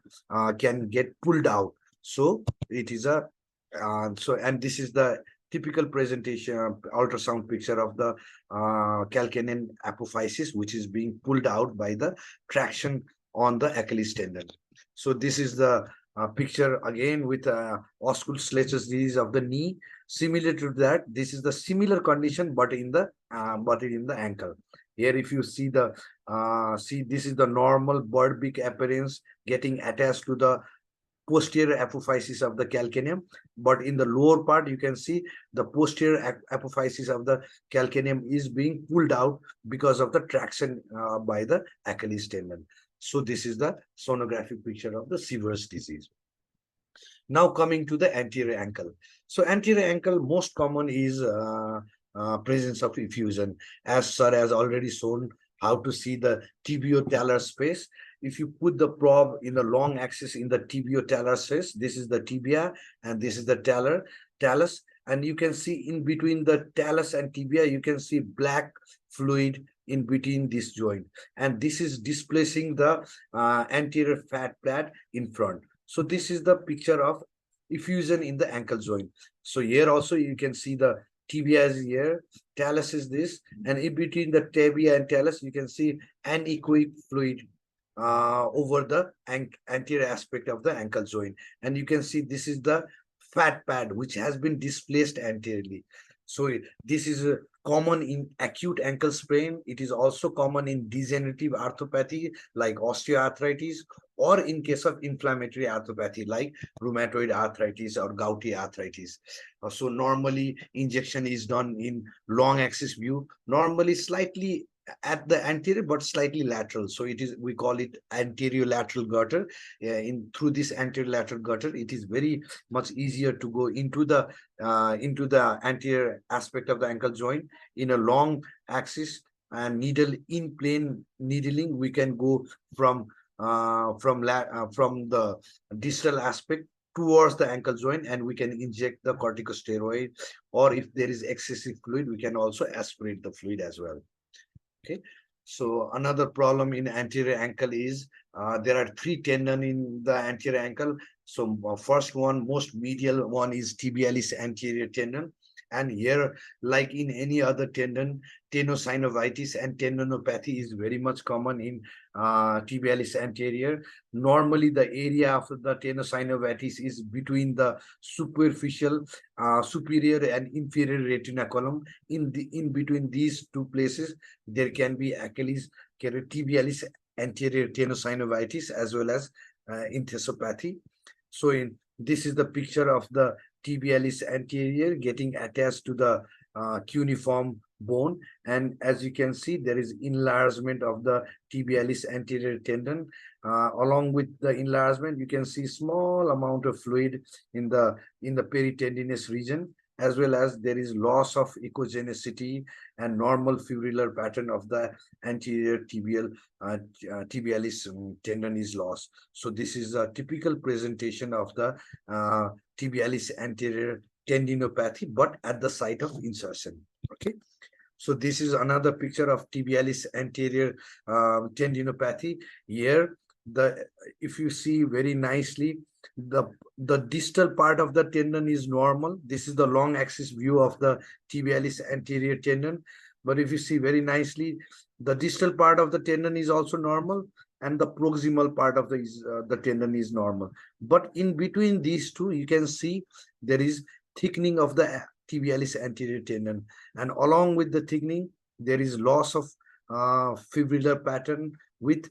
pulled out. So it is a and this is the typical presentation ultrasound picture of the calcaneal apophysis which is being pulled out by the traction on the Achilles tendon. So this is the picture again with osculus disease of the knee. Similar to that, this is the similar condition, but in the ankle. Here, if you see the this is the normal bird beak appearance getting attached to the posterior apophysis of the calcaneum, but in the lower part you can see the posterior apophysis of the calcaneum is being pulled out because of the traction by the Achilles tendon. So this is the sonographic picture of the Sever's disease. Now coming to the anterior ankle. So anterior ankle, most common is presence of effusion. As sir has already shown how to see the tibio-talar space. If you put the probe in the long axis in the tibio-talar space, this is the tibia and this is the talus, and you can see in between the talus and tibia, you can see black fluid in between this joint, and this is displacing the anterior fat pad in front. So this is the picture of effusion in the ankle joint. So here also you can see the tibia is here, talus is this, and in between the tibia and talus, you can see anechoic fluid over the anterior aspect of the ankle joint. And you can see this is the fat pad which has been displaced anteriorly. So this is common in acute ankle sprain. It is also common in degenerative arthropathy like osteoarthritis, or in case of inflammatory arthropathy like rheumatoid arthritis or gouty arthritis. So normally injection is done in long axis view, normally slightly at the anterior but slightly lateral. So it is, we call it anterior lateral gutter. Through this anterior lateral gutter, it is very much easier to go into the anterior aspect of the ankle joint in a long axis, and needle in plane needling. We can go from the distal aspect towards the ankle joint, and we can inject the corticosteroid, or if there is excessive fluid, we can also aspirate the fluid as well. Okay, so another problem in anterior ankle is there are 3 tendons in the anterior ankle. So first one, most medial one, is tibialis anterior tendon. And here, like in any other tendon, tenosynovitis and tendinopathy is very much common in tibialis anterior. Normally, the area of the tenosynovitis is between the superficial, superior and inferior retinaculum. In between these two places, there can be Achilles tibialis anterior tenosynovitis as well as enthesopathy. So this is the picture of the tibialis anterior getting attached to the cuneiform bone, and as you can see, there is enlargement of the tibialis anterior tendon. Along with the enlargement, you can see small amount of fluid in the peritendinous region, as well as there is loss of echogenicity and normal fibrillar pattern of the anterior tibialis tendon is lost. So this is a typical presentation of the tibialis anterior tendinopathy, but at the site of insertion. Okay, so this is another picture of tibialis anterior tendinopathy. Here, if you see very nicely, the distal part of the tendon is normal. This is the long axis view of the tibialis anterior tendon. But if you see very nicely, the distal part of the tendon is also normal, and the proximal part of the tendon is normal. But in between these two, you can see there is thickening of the tibialis anterior tendon, and along with the thickening, there is loss of fibrillar pattern with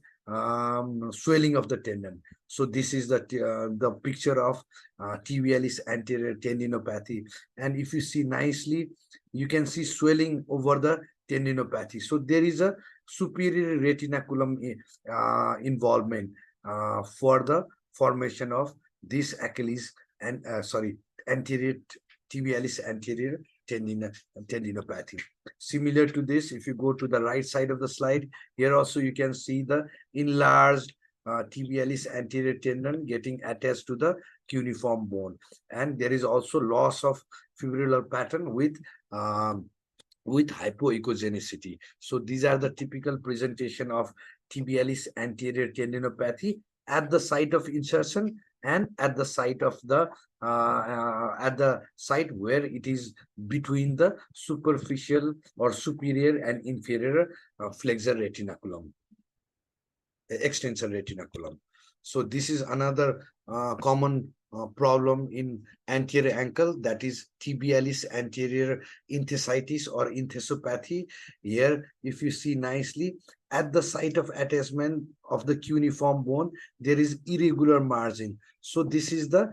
swelling of the tendon. So this is the picture of tibialis anterior tendinopathy, and if you see nicely, you can see swelling over the tendinopathy. So there is a superior retinaculum involvement for the formation of this Achilles and anterior tibialis anterior tendinopathy. Similar to this, if you go to the right side of the slide, here also you can see the enlarged tibialis anterior tendon getting attached to the cuneiform bone, and there is also loss of fibrillar pattern with hypoechogenicity. So these are the typical presentation of tibialis anterior tendinopathy at the site of insertion and at the site of the where it is between the superficial or superior and inferior flexor retinaculum, extensor retinaculum. So this is another common problem in anterior ankle, that is tibialis anterior enthesitis or enthesopathy. Here, if you see nicely, at the site of attachment of the cuneiform bone, there is irregular margin. So this is the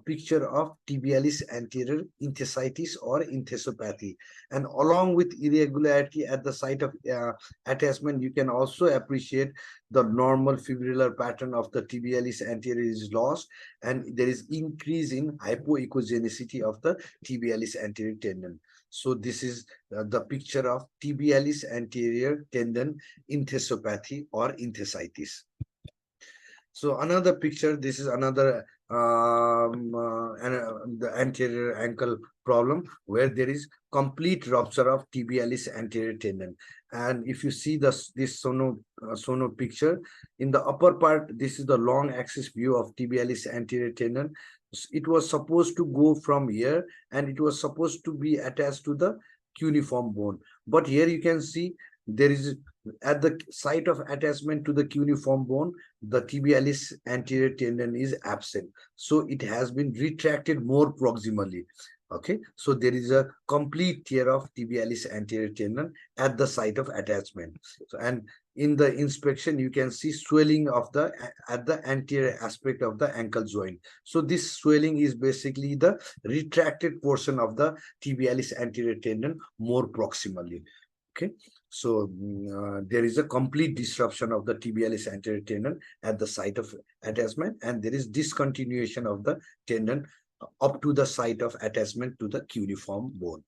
picture of tibialis anterior enthesitis or enthesopathy. And along with irregularity at the site of attachment, you can also appreciate the normal fibrillar pattern of the tibialis anterior is lost, and there is increase in hypoechogenicity of the tibialis anterior tendon. So this is the picture of tibialis anterior tendon enthesopathy or enthesitis. So another picture, this is another the anterior ankle problem where there is complete rupture of tibialis anterior tendon. And if you see this sono picture, in the upper part, this is the long axis view of tibialis anterior tendon. It was supposed to go from here and it was supposed to be attached to the cuneiform bone. But here you can see there is, at the site of attachment to the cuneiform bone, the tibialis anterior tendon is absent. So it has been retracted more proximally. Okay, so there is a complete tear of tibialis anterior tendon at the site of attachment. So, and in the inspection, you can see swelling of the at the anterior aspect of the ankle joint. So this swelling is basically the retracted portion of the tibialis anterior tendon more proximally. Okay, so there is a complete disruption of the tibialis anterior tendon at the site of attachment, and there is discontinuation of the tendon up to the site of attachment to the cuneiform bone.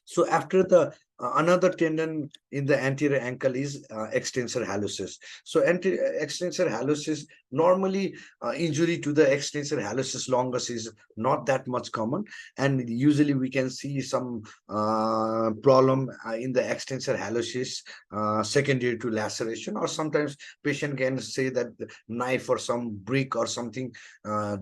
So after the another tendon in the anterior ankle is extensor hallucis. So extensor hallucis, normally injury to the extensor hallucis longus is not that much common, and usually we can see some problem in the extensor hallucis secondary to laceration, or sometimes patient can say that the knife or some brick or something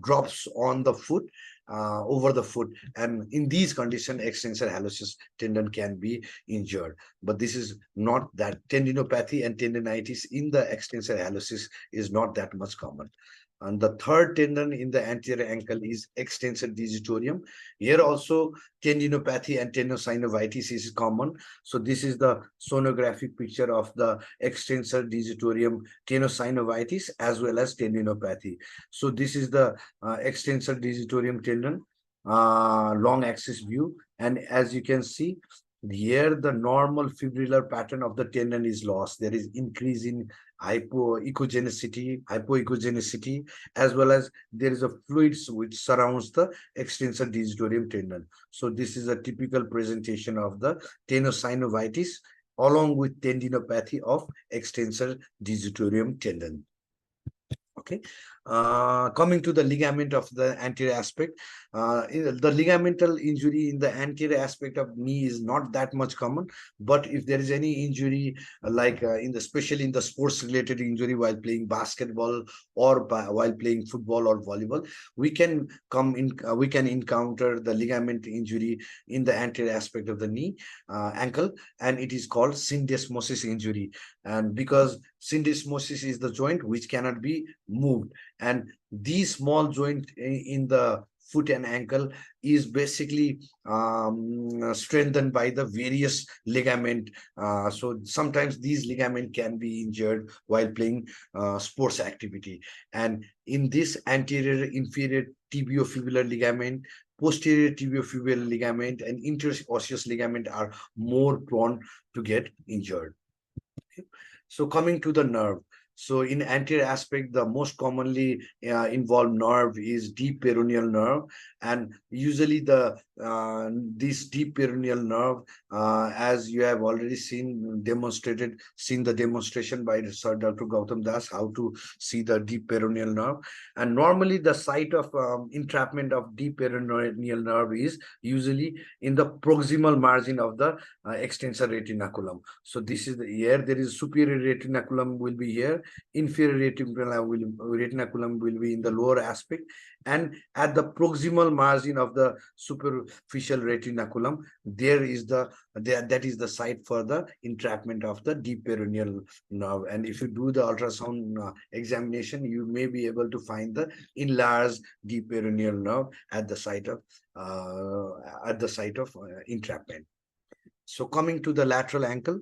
drops on the foot, over the foot, and in these conditions extensor hallucis tendon can be injured. But this is not that. Tendinopathy and tendinitis in the extensor hallucis is not that much common. And the third tendon in the anterior ankle is extensor digitorum. Here also tendinopathy and tenosynovitis is common. So this is the sonographic picture of the extensor digitorum tenosynovitis as well as tendinopathy. So this is the extensor digitorum tendon, long axis view. And as you can see, here the normal fibrillar pattern of the tendon is lost. There is increase in hypoechogenicity, as well as there is a fluids which surrounds the extensor digitorum tendon. So this is a typical presentation of the tenosynovitis along with tendinopathy of extensor digitorum tendon. Okay, coming to the ligament of the anterior aspect, the ligamental injury in the anterior aspect of knee is not that much common. But if there is any injury, like especially in the sports related injury while playing basketball or while playing football or volleyball, we can encounter the ligament injury in the anterior aspect of the knee, ankle, and it is called syndesmosis injury. And because syndesmosis is the joint which cannot be moved, and these small joint in the foot and ankle is basically strengthened by the various ligament. So sometimes these ligament can be injured while playing sports activity. And in this anterior inferior tibiofibular ligament, posterior tibiofibular ligament, and interosseous ligament are more prone to get injured. Okay. So coming to the nerve. So in anterior aspect, the most commonly involved nerve is deep peroneal nerve, and usually this deep peroneal nerve, as you have already seen the demonstration by Sir Dr. Gautam Das, how to see the deep peroneal nerve. And normally the site of entrapment of deep peroneal nerve is usually in the proximal margin of the extensor retinaculum. So this is here there is superior retinaculum will be here, inferior retinaculum will be in the lower aspect, and at the proximal margin of the superficial retinaculum, there is that is the site for the entrapment of the deep peroneal nerve. And if you do the ultrasound examination, you may be able to find the enlarged deep peroneal nerve at the site of entrapment. So coming to the lateral ankle,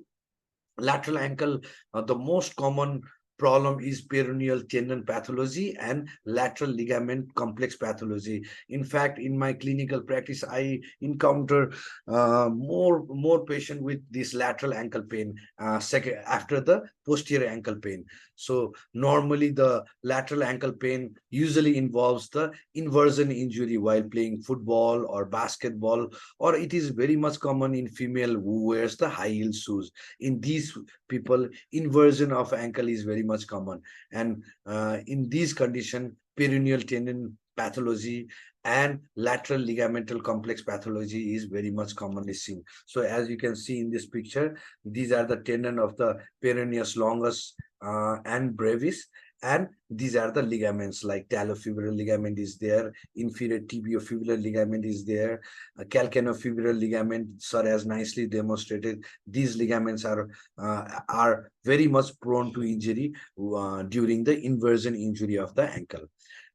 the most common problem is peroneal tendon pathology and lateral ligament complex pathology. In fact, in my clinical practice, I encounter more patient with this lateral ankle pain after the posterior ankle pain. So normally the lateral ankle pain usually involves the inversion injury while playing football or basketball, or it is very much common in female who wears the high heel shoes. In these people, inversion of ankle is very much common, and in these conditions, peroneal tendon pathology and lateral ligamental complex pathology is very much commonly seen. So as you can see in this picture, these are the tendon of the peroneus longus and brevis, and these are the ligaments like talofibular ligament is there, inferior tibiofibular ligament is there, calcaneofibular ligament, sir has nicely demonstrated. These ligaments are very much prone to injury during the inversion injury of the ankle.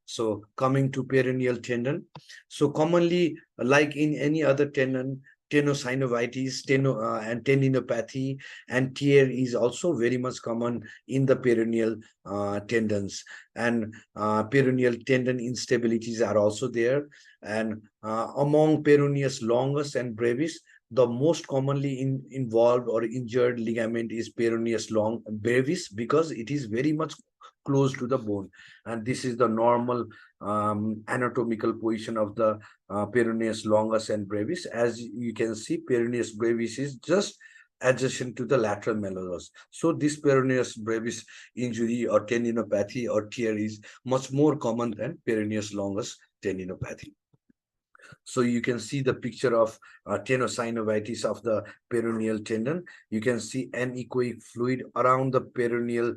So coming to peroneal tendon, so commonly like in any other tendon, tenosynovitis, and tendinopathy and tear is also very much common in the peroneal tendons, and peroneal tendon instabilities are also there. And among peroneus longus and brevis, the most commonly involved or injured ligament is peroneus brevis, because it is very much close to the bone, and this is the normal anatomical position of the peroneus longus and brevis. As you can see, peroneus brevis is just adjacent to the lateral malleolus. So this peroneus brevis injury or tendinopathy or tear is much more common than peroneus longus tendinopathy. So you can see the picture of tenosynovitis of the peroneal tendon. You can see anechoic fluid around the peroneal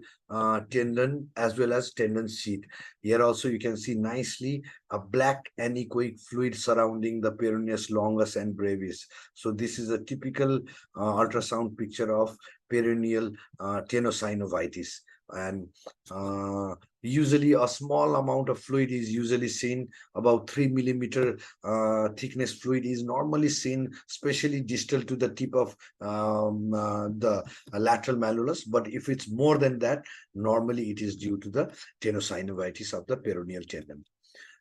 tendon as well as tendon sheath. Here also you can see nicely a black anechoic fluid surrounding the peroneus longus and brevis. So this is a typical ultrasound picture of peroneal tenosynovitis. And usually a small amount of fluid is usually seen, about 3 millimeter thickness fluid is normally seen, especially distal to the tip of the lateral malleolus. But if it's more than that, normally it is due to the tenosynovitis of the peroneal tendon.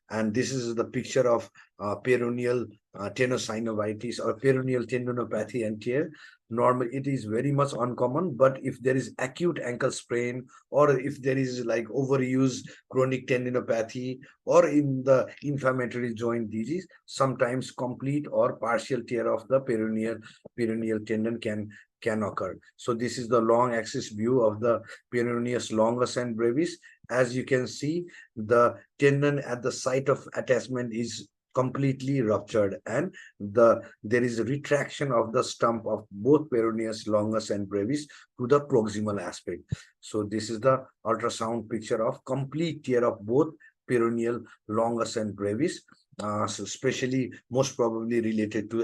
And this is the picture of peroneal tenosynovitis or peroneal tendinopathy and tear. Normally it is very much uncommon, but if there is acute ankle sprain, or if there is like overuse chronic tendinopathy, or in the inflammatory joint disease, sometimes complete or partial tear of the peroneal tendon can occur. So this is the long axis view of the peroneus longus and brevis. As you can see, the tendon at the site of attachment is completely ruptured, and there is a retraction of the stump of both peroneus longus and brevis to the proximal aspect. So this is the ultrasound picture of complete tear of both peroneal longus and brevis, so especially most probably related to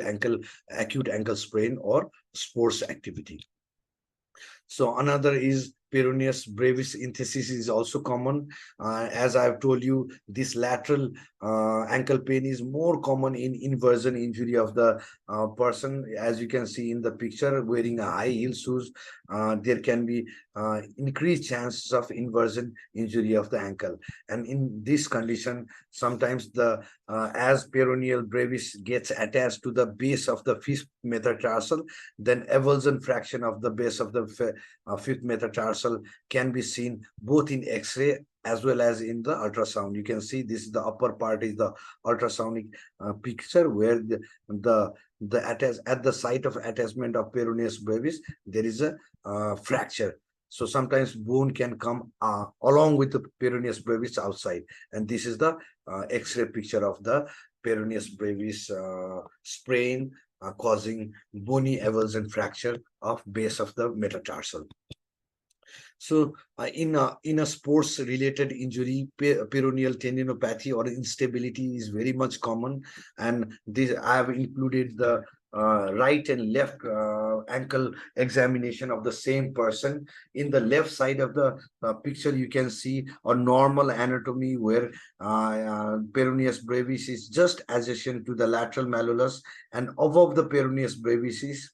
acute ankle sprain or sports activity. So another is peroneus brevis enthesis is also common. As I've told you, this lateral ankle pain is more common in inversion injury of the person. As you can see in the picture, wearing a high heel shoes, there can be increased chances of inversion injury of the ankle. And in this condition, sometimes as peroneal brevis gets attached to the base of the fifth metatarsal, then avulsion fraction of the base of the fifth metatarsal can be seen both in X-ray as well as in the ultrasound. You can see this is the upper part is the ultrasonic picture, where at the site of attachment of peroneus brevis there is a fracture. So sometimes bone can come along with the peroneus brevis outside, and this is the X-ray picture of the peroneus brevis sprain causing bony avulsion fracture of base of the metatarsal. So in a sports related injury, peroneal tendinopathy or instability is very much common, and this I have included the right and left ankle examination of the same person. In the left side of the picture, you can see a normal anatomy where peroneus brevis is just adjacent to the lateral malleolus, and above the peroneus brevis is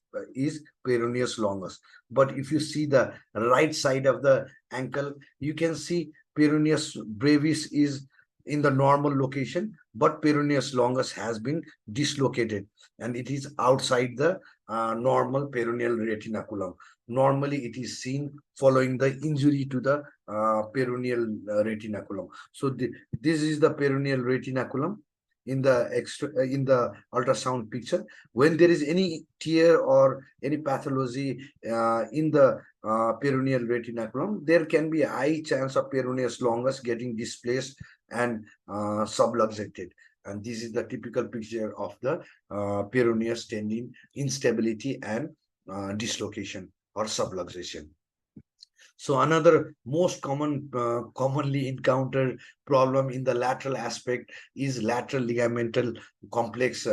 peroneus longus. But if you see the right side of the ankle, you can see peroneus brevis is in the normal location, but peroneus longus has been dislocated and it is outside the normal peroneal retinaculum. Normally, it is seen following the injury to the peroneal retinaculum. So this is the peroneal retinaculum in the ultrasound picture. When there is any tear or any pathology in the peroneal retinaculum, there can be a high chance of peroneus longus getting displaced and subluxated. And this is the typical picture of the peroneus tendon instability and dislocation or subluxation. So another most commonly encountered problem in the lateral aspect is lateral ligamental complex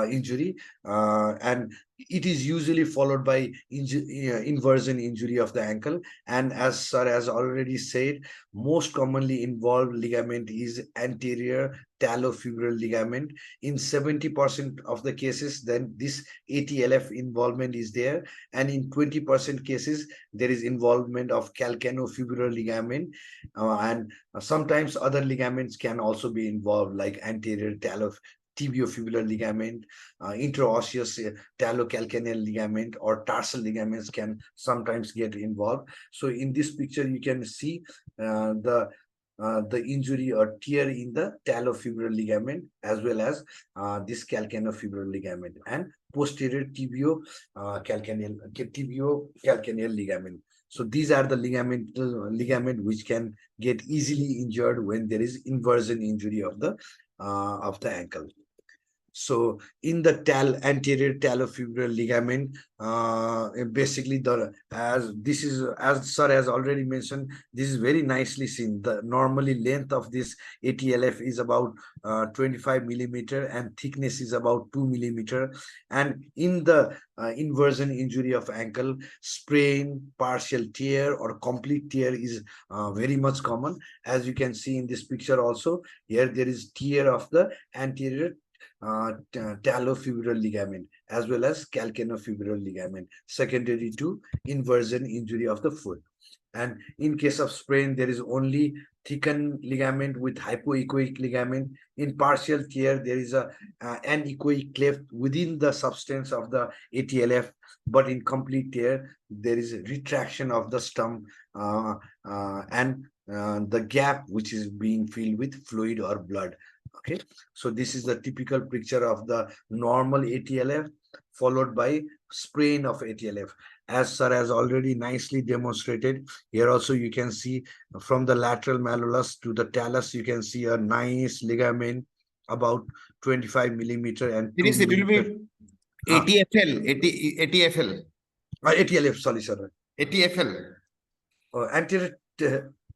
injury, and it is usually followed by inversion injury of the ankle. And as sir has already said, most commonly involved ligament is anterior talofibular ligament. In 70% of the cases, then this ATLF involvement is there, and in 20% cases there is involvement of calcaneofibular ligament, and sometimes other ligaments can also be involved, like anterior tibiofibular ligament, interosseous talocalcaneal ligament, or tarsal ligaments can sometimes get involved. So in this picture, you can see the injury or tear in the talofibular ligament, as well as this calcaneofibular ligament and posterior tibio-calcaneal ligament. So these are the ligament which can get easily injured when there is inversion injury of the ankle. So in the anterior talofibular ligament, basically as sir has already mentioned, this is very nicely seen. The normally length of this ATLF is about 25 millimeter and thickness is about 2 millimeter. And in the inversion injury of ankle, sprain, partial tear, or complete tear is very much common. As you can see in this picture also, here there is tear of the anterior talofibular ligament as well as calcaneofibular ligament secondary to inversion injury of the foot. And in case of sprain, there is only thickened ligament with hypoechoic ligament. In partial tear, there is an anechoic cleft within the substance of the ATLF, but in complete tear, there is a retraction of the stump and the gap which is being filled with fluid or blood. Okay, so this is the typical picture of the normal ATLF followed by sprain of ATLF. As sir has already nicely demonstrated, here also you can see from the lateral malleolus to the talus, you can see a nice ligament about 25 millimeter and It will be ATFL. ATLF, sorry, sir. ATFL. Anterior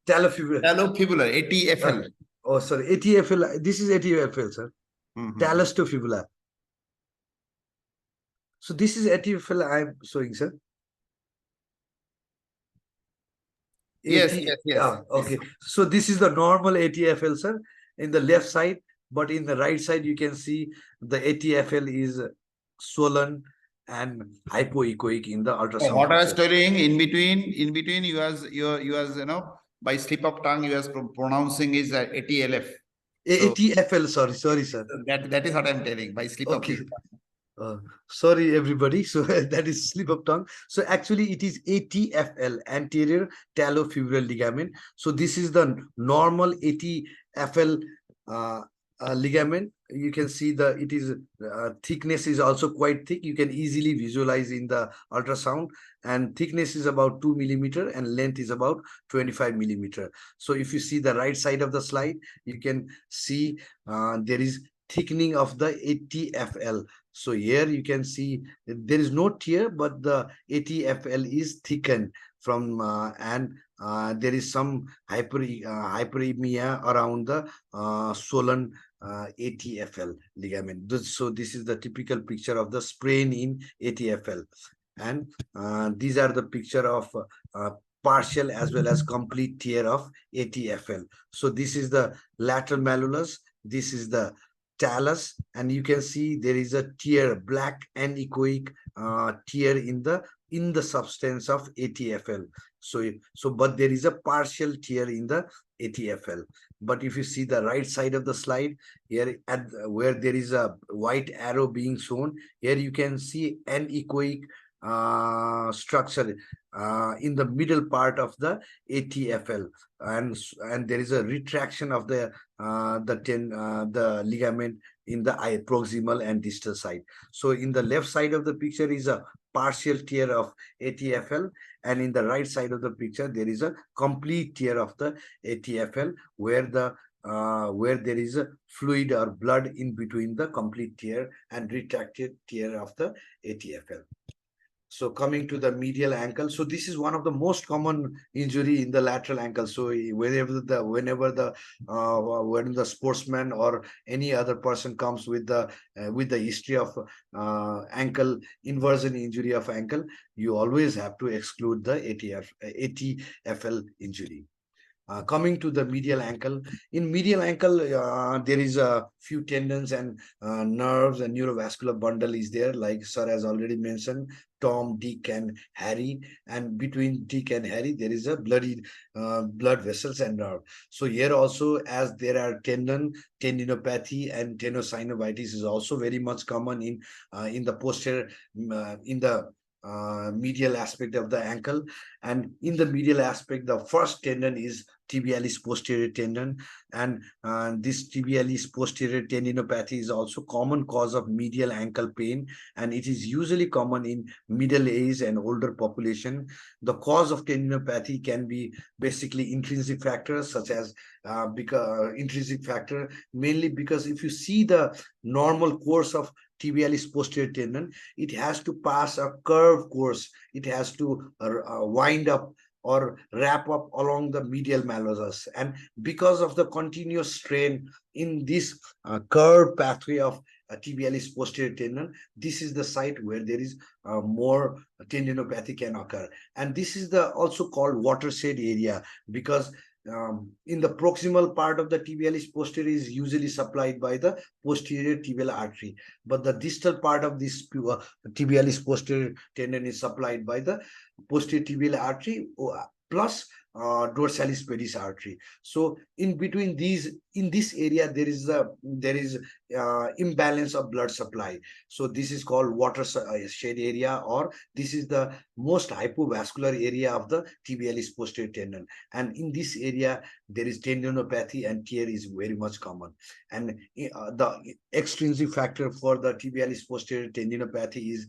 talofibular. Talofibular, ATFL. Oh, sorry, ATFL. This is ATFL, sir. Talus to fibula. So this is ATFL I'm showing, sir. Yes. Okay. So this is the normal ATFL, sir, in the left side, but in the right side, you can see the ATFL is swollen and hypoechoic in the ultrasound. What I was telling, in between, you was by slip of tongue, you was pronouncing is ATLF. ATFL, sorry, sir. That is what I'm telling, by slip of tongue. Sorry, everybody. So that is slip of tongue. So actually, it is ATFL, anterior talofibular ligament. So this is the normal ATFL ligament. You can see it is thickness is also quite thick. You can easily visualize in the ultrasound, and thickness is about 2 millimeter and length is about 25 millimeter. So if you see the right side of the slide, you can see there is thickening of the ATFL. So here you can see there is no tear, but the ATFL is thickened there is some hyperemia around the swollen ATFL ligament. So this is the typical picture of the sprain in ATFL, and these are the picture of partial as well as complete tear of ATFL. So this is the lateral malleolus, this is the talus, and you can see there is a tear, black anechoic tear in the substance of ATFL. But there is a partial tear in the ATFL. But if you see the right side of the slide here, where there is a white arrow being shown, here you can see anechoic structure in the middle part of the ATFL, and there is a retraction of the ligament in the proximal and distal side. So in the left side of the picture is a partial tear of ATFL, and in the right side of the picture there is a complete tear of the ATFL, where there is a fluid or blood in between the complete tear and retracted tear of the ATFL. So coming to the medial ankle, so this is one of the most common injury in the lateral ankle. So whenever when the sportsman or any other person comes with the history of ankle inversion injury of ankle, you always have to exclude the ATFL injury. Coming to the medial ankle, in medial ankle, there is a few tendons and nerves and neurovascular bundle is there, like sir has already mentioned, Tom, Dick, and Harry. And between Dick and Harry, there is a blood vessels and nerve. So here also, as there are tendinopathy and tenosynovitis is also very much common in the posterior, in the medial aspect of the ankle. And in the medial aspect, the first tendon is tibialis posterior tendon, and this tibialis posterior tendinopathy is also common cause of medial ankle pain, and it is usually common in middle age and older population. The cause of tendinopathy can be basically intrinsic factors, such as intrinsic factor, mainly because if you see the normal course of tibialis posterior tendon, it has to pass a curved course. It has to wind up or wrap up along the medial malleolus, and because of the continuous strain in this curved pathway of tibialis posterior tendon, this is the site where there is more tendinopathy can occur. And this is the also called watershed area, because in the proximal part of the tibialis posterior is usually supplied by the posterior tibial artery, but the distal part of this tibialis posterior tendon is supplied by the posterior tibial artery plus dorsalis pedis artery. So in between these, in this area, there is imbalance of blood supply. So this is called watershed area, or this is the most hypovascular area of the tibialis posterior tendon. And in this area, there is tendinopathy and tear is very much common. And the extrinsic factor for the tibialis posterior tendinopathy is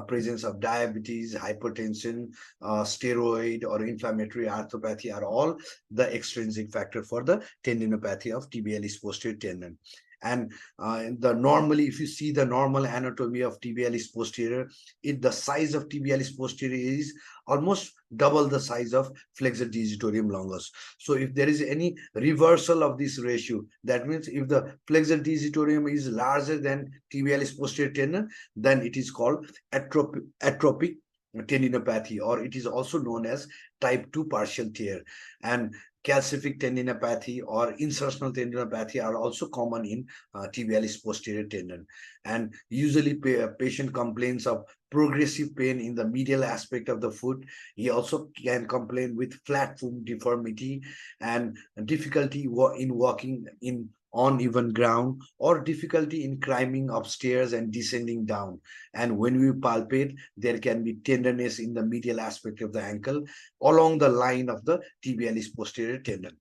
presence of diabetes, hypertension, steroid or inflammatory arthropathy are all the extrinsic factor for the tendinopathy of tibialis posterior tendon. And normally, if you see the normal anatomy of tibialis posterior, the size of tibialis posterior is almost double the size of flexor digitorum longus. So if there is any reversal of this ratio, that means if the flexor digitorum is larger than tibialis posterior tendon, then it is called atrophic tendinopathy, or it is also known as type 2 partial tear. And calcific tendinopathy or insertional tendinopathy are also common in tibialis posterior tendon. And usually patient complains of progressive pain in the medial aspect of the foot. He also can complain with flat foot deformity and difficulty in walking in uneven ground, or difficulty in climbing upstairs and descending down. And when we palpate, there can be tenderness in the medial aspect of the ankle along the line of the tibialis posterior tendon.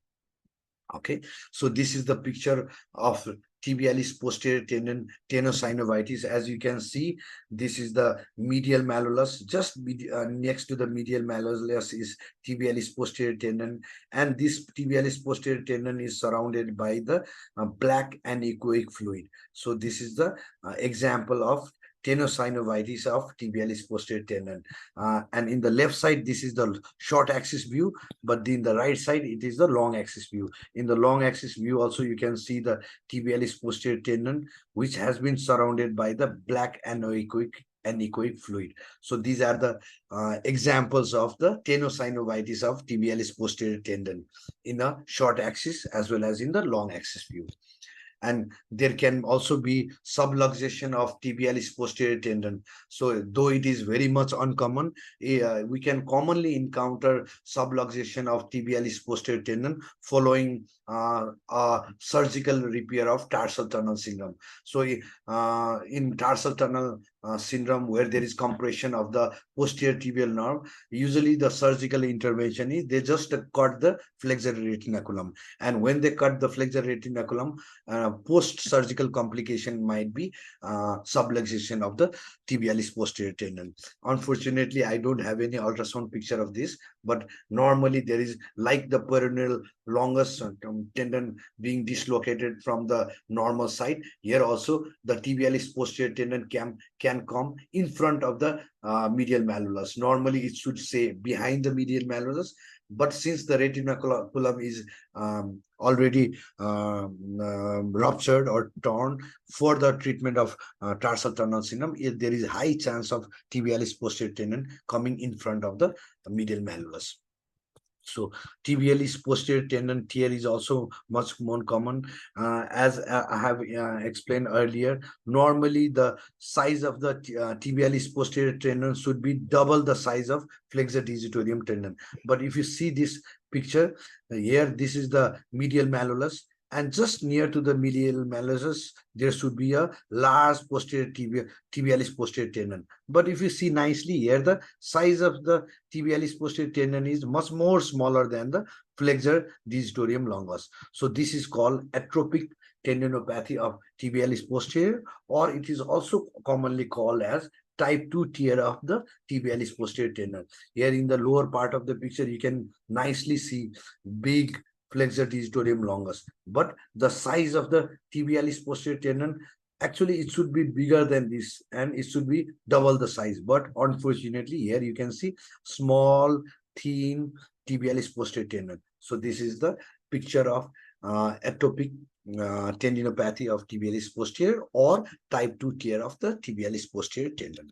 Okay, so this is the picture of tibialis posterior tendon tenosynovitis. As you can see, this is the medial malleolus. Just next to the medial malleolus is tibialis posterior tendon, and this tibialis posterior tendon is surrounded by the black anechoic fluid. So this is the example of tenosynovitis of tibialis posterior tendon. And in the left side, this is the short axis view, but in the right side, it is the long axis view. In the long axis view also, you can see the tibialis posterior tendon, which has been surrounded by the black anechoic fluid. So these are the examples of the tenosynovitis of tibialis posterior tendon in a short axis as well as in the long axis view. And there can also be subluxation of tibialis posterior tendon. So though it is very much uncommon, we can commonly encounter subluxation of tibialis posterior tendon following a surgical repair of tarsal tunnel syndrome. So in tarsal tunnel syndrome, where there is compression of the posterior tibial nerve, usually the surgical intervention is they just cut the flexor retinaculum. And when they cut the flexor retinaculum, post-surgical complication might be subluxation of the tibialis posterior tendon. Unfortunately, I don't have any ultrasound picture of this, but normally there is, like the peroneal longus tendon being dislocated from the normal side, here also the tibialis posterior tendon can come in front of the medial malleolus. Normally it should say behind the medial malleolus, but since the retinaculum is already ruptured or torn for the treatment of tarsal tunnel syndrome, there is high chance of tibialis posterior tendon coming in front of the medial malleolus. So tibialis posterior tendon tear is also much more common. As I have explained earlier, normally the size of the tibialis posterior tendon should be double the size of flexor digitorum tendon. But if you see this picture here, this is the medial malleolus, and just near to the medial malleolus, there should be a large posterior tibialis posterior tendon. But if you see nicely here, the size of the tibialis posterior tendon is much more smaller than the flexor digitorum longus. So this is called atrophic tendinopathy of tibialis posterior, or it is also commonly called as type 2 tear of the tibialis posterior tendon. Here in the lower part of the picture, you can nicely see big flexor digitorum longus, but the size of the tibialis posterior tendon, actually it should be bigger than this, and it should be double the size. But unfortunately, here you can see small thin tibialis posterior tendon. So this is the picture of atopic tendinopathy of tibialis posterior, or type 2 tear of the tibialis posterior tendon.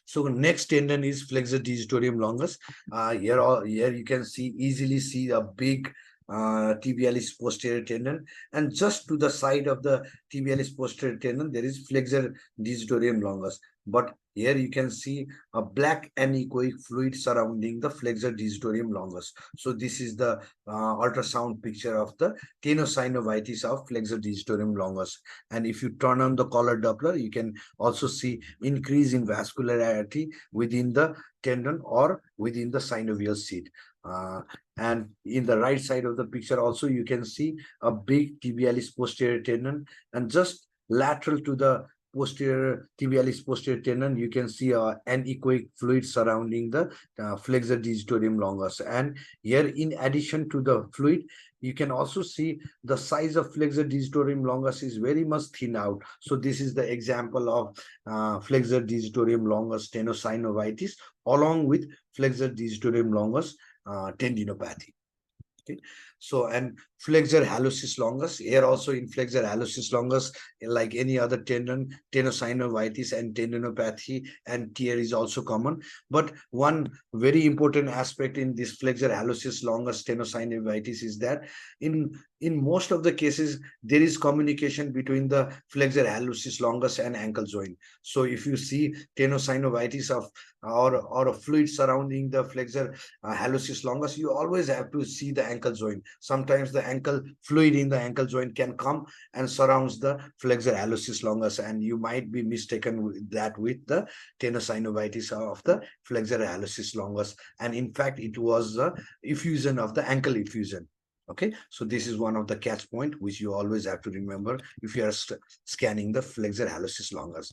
So next tendon is flexor digitorum longus. Here you can easily see a big tibialis posterior tendon, and just to the side of the tibialis posterior tendon there is flexor digitorum longus. But here you can see a black anechoic fluid surrounding the flexor digitorum longus. So this is the ultrasound picture of the tenosynovitis of flexor digitorum longus. And if you turn on the color Doppler, you can also see increase in vascularity within the tendon or within the synovial sheath. And in the right side of the picture also, you can see a big tibialis posterior tendon, and just lateral to the posterior tibialis posterior tendon, you can see an anechoic fluid surrounding the flexor digitorum longus. And here, in addition to the fluid, you can also see the size of flexor digitorum longus is very much thin out. So this is the example of flexor digitorum longus tenosynovitis along with flexor digitorum longus tendinopathy. Okay, so and flexor hallucis longus, here also in flexor hallucis longus, like any other tendon, tenosynovitis and tendinopathy and tear is also common. But one very important aspect in this flexor hallucis longus tenosynovitis is that in most of the cases there is communication between the flexor hallucis longus and ankle joint. So if you see tenosynovitis of or a fluid surrounding the flexor hallucis longus, you always have to see the ankle joint. Sometimes the ankle fluid in the ankle joint can come and surrounds the flexor hallucis longus, and you might be mistaken with the tenosynovitis of the flexor hallucis longus. And in fact, it was the effusion of the ankle effusion. Okay, so this is one of the catch point which you always have to remember if you are scanning the flexor hallucis longus.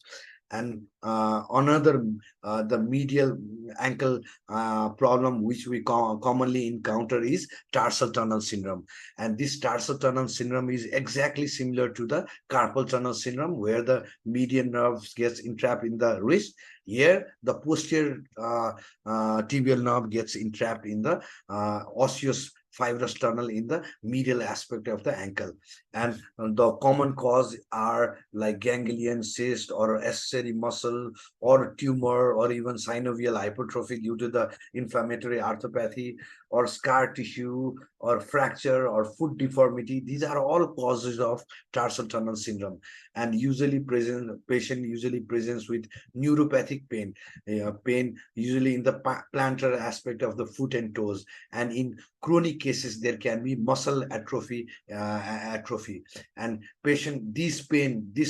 And another, the medial ankle problem which we commonly encounter is tarsal tunnel syndrome. And this tarsal tunnel syndrome is exactly similar to the carpal tunnel syndrome, where the median nerve gets entrapped in the wrist. Here, the posterior tibial nerve gets entrapped in the osseous fibrous tunnel in the medial aspect of the ankle. And the common cause are like ganglion, cyst, or accessory muscle, or tumor, or even synovial hypertrophy due to the inflammatory arthropathy, or scar tissue, or fracture, or foot deformity. These are all causes of tarsal tunnel syndrome, and patient usually presents with neuropathic pain, pain usually in the plantar aspect of the foot and toes, and in chronic cases there can be muscle atrophy, and this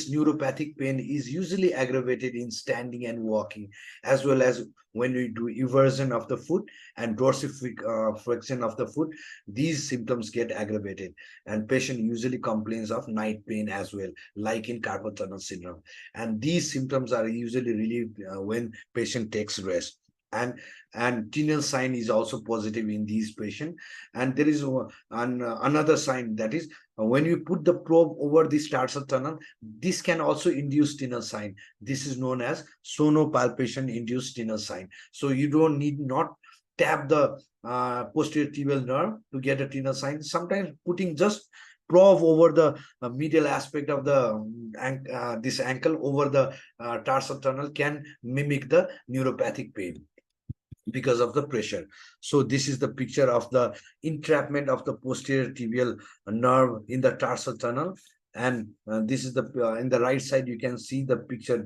neuropathic pain is usually aggravated in standing and walking, as well as when we do eversion of the foot and dorsiflexion of the foot. These symptoms get aggravated, and patient usually complains of night pain as well, like in carpal tunnel syndrome. And these symptoms are usually relieved when patient takes rest. And tinel sign is also positive in these patients. And there is another sign, that is when you put the probe over this tarsal tunnel, this can also induce tinel sign. This is known as sonopalpation induced tinel sign. So you don't need not tap the posterior tibial nerve to get a tinel sign. Sometimes putting just probe over the medial aspect of the this ankle over the tarsal tunnel can mimic the neuropathic pain because of the pressure. So this is the picture of the entrapment of the posterior tibial nerve in the tarsal tunnel. And this is the in the right side, you can see the picture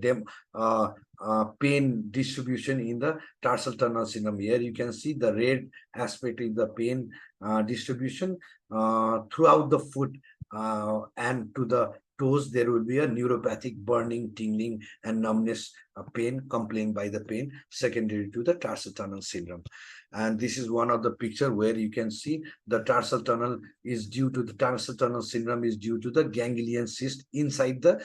pain distribution in the tarsal tunnel syndrome. Here you can see the red aspect in the pain distribution throughout the foot and to the toes. There will be a neuropathic burning, tingling, and numbness pain, complained by the pain secondary to the tarsal tunnel syndrome. And this is one of the picture where you can see the tarsal tunnel syndrome is due to the ganglion cyst inside the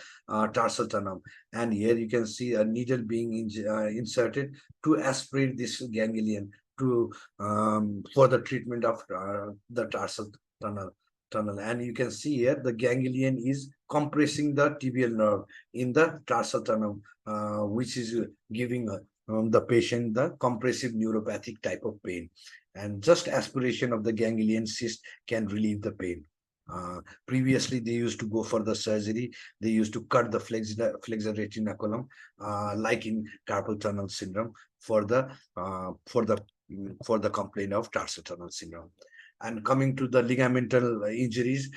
tarsal tunnel. And here you can see a needle being inserted to aspirate this ganglion to for the treatment of the tarsal tunnel. And you can see here the ganglion is compressing the tibial nerve in the tarsal tunnel, which is giving the patient the compressive neuropathic type of pain. And just aspiration of the ganglion cyst can relieve the pain. Previously, they used to go for the surgery. They used to cut the flexor retinaculum, like in carpal tunnel syndrome, for the complaint of tarsal tunnel syndrome. And coming to the ligamental injuries,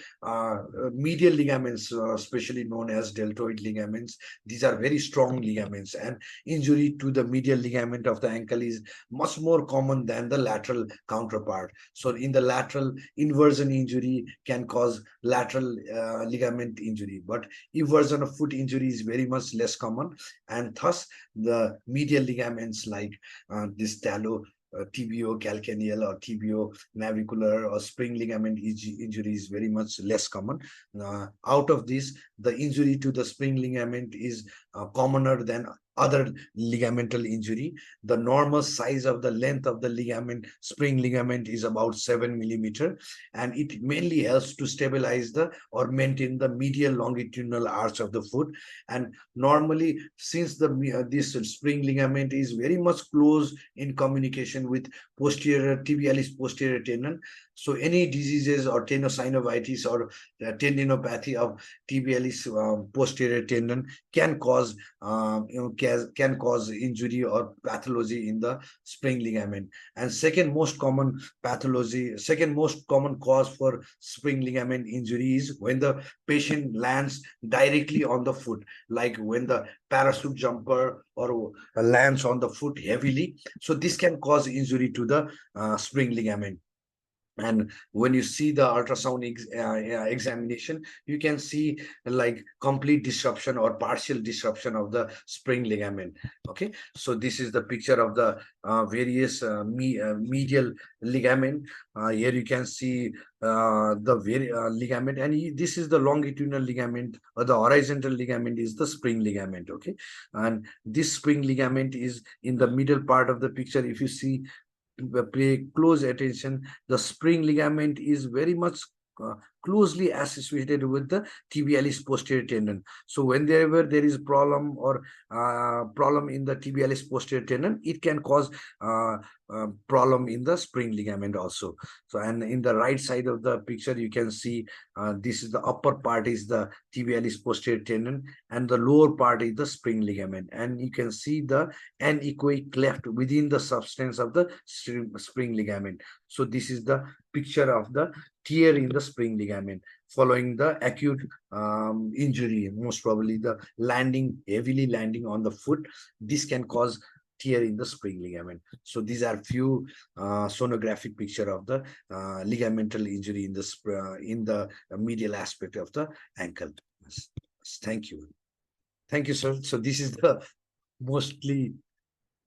medial ligaments, especially known as deltoid ligaments, these are very strong ligaments, and injury to the medial ligament of the ankle is much more common than the lateral counterpart. So in the lateral, inversion injury can cause lateral ligament injury, but eversion of foot injury is very much less common, and thus the medial ligaments like this tibio-calcaneal or tibio-navicular or spring ligament injury is very much less common. Out of this, the injury to the spring ligament is commoner than other ligamental injury. The normal size of the length of the spring ligament is about 7 millimeter, and it mainly helps to stabilize or maintain the medial longitudinal arch of the foot. And normally, since this spring ligament is very much close in communication with tibialis posterior tendon, so any diseases or tenosynovitis or tendinopathy of tibialis posterior tendon can cause injury or pathology in the spring ligament. And second most common cause for spring ligament injury is when the patient lands directly on the foot, like when the parachute jumper or lands on the foot heavily. So this can cause injury to the spring ligament. And when you see the ultrasound examination, you can see like complete disruption or partial disruption of the spring ligament. Okay, so this is the picture of the various medial ligament. Here you can see the ligament, and this is the longitudinal ligament, or the horizontal ligament is the spring ligament. Okay, and this spring ligament is in the middle part of the picture. If you see, pay close attention, the spring ligament is very much uh, closely associated with the tibialis posterior tendon. So whenever there is problem or problem in the tibialis posterior tendon, it can cause problem in the spring ligament also. So, and in the right side of the picture, you can see this is the upper part is the tibialis posterior tendon, and the lower part is the spring ligament, and you can see the anechoic cleft within the substance of the spring ligament. So this is the picture of the tear in the spring ligament following the acute injury, most probably the heavily landing on the foot. This can cause tear in the spring ligament. So these are few sonographic picture of the ligamental injury in the medial aspect of the ankle. Thank you. Thank you, sir. So this is the mostly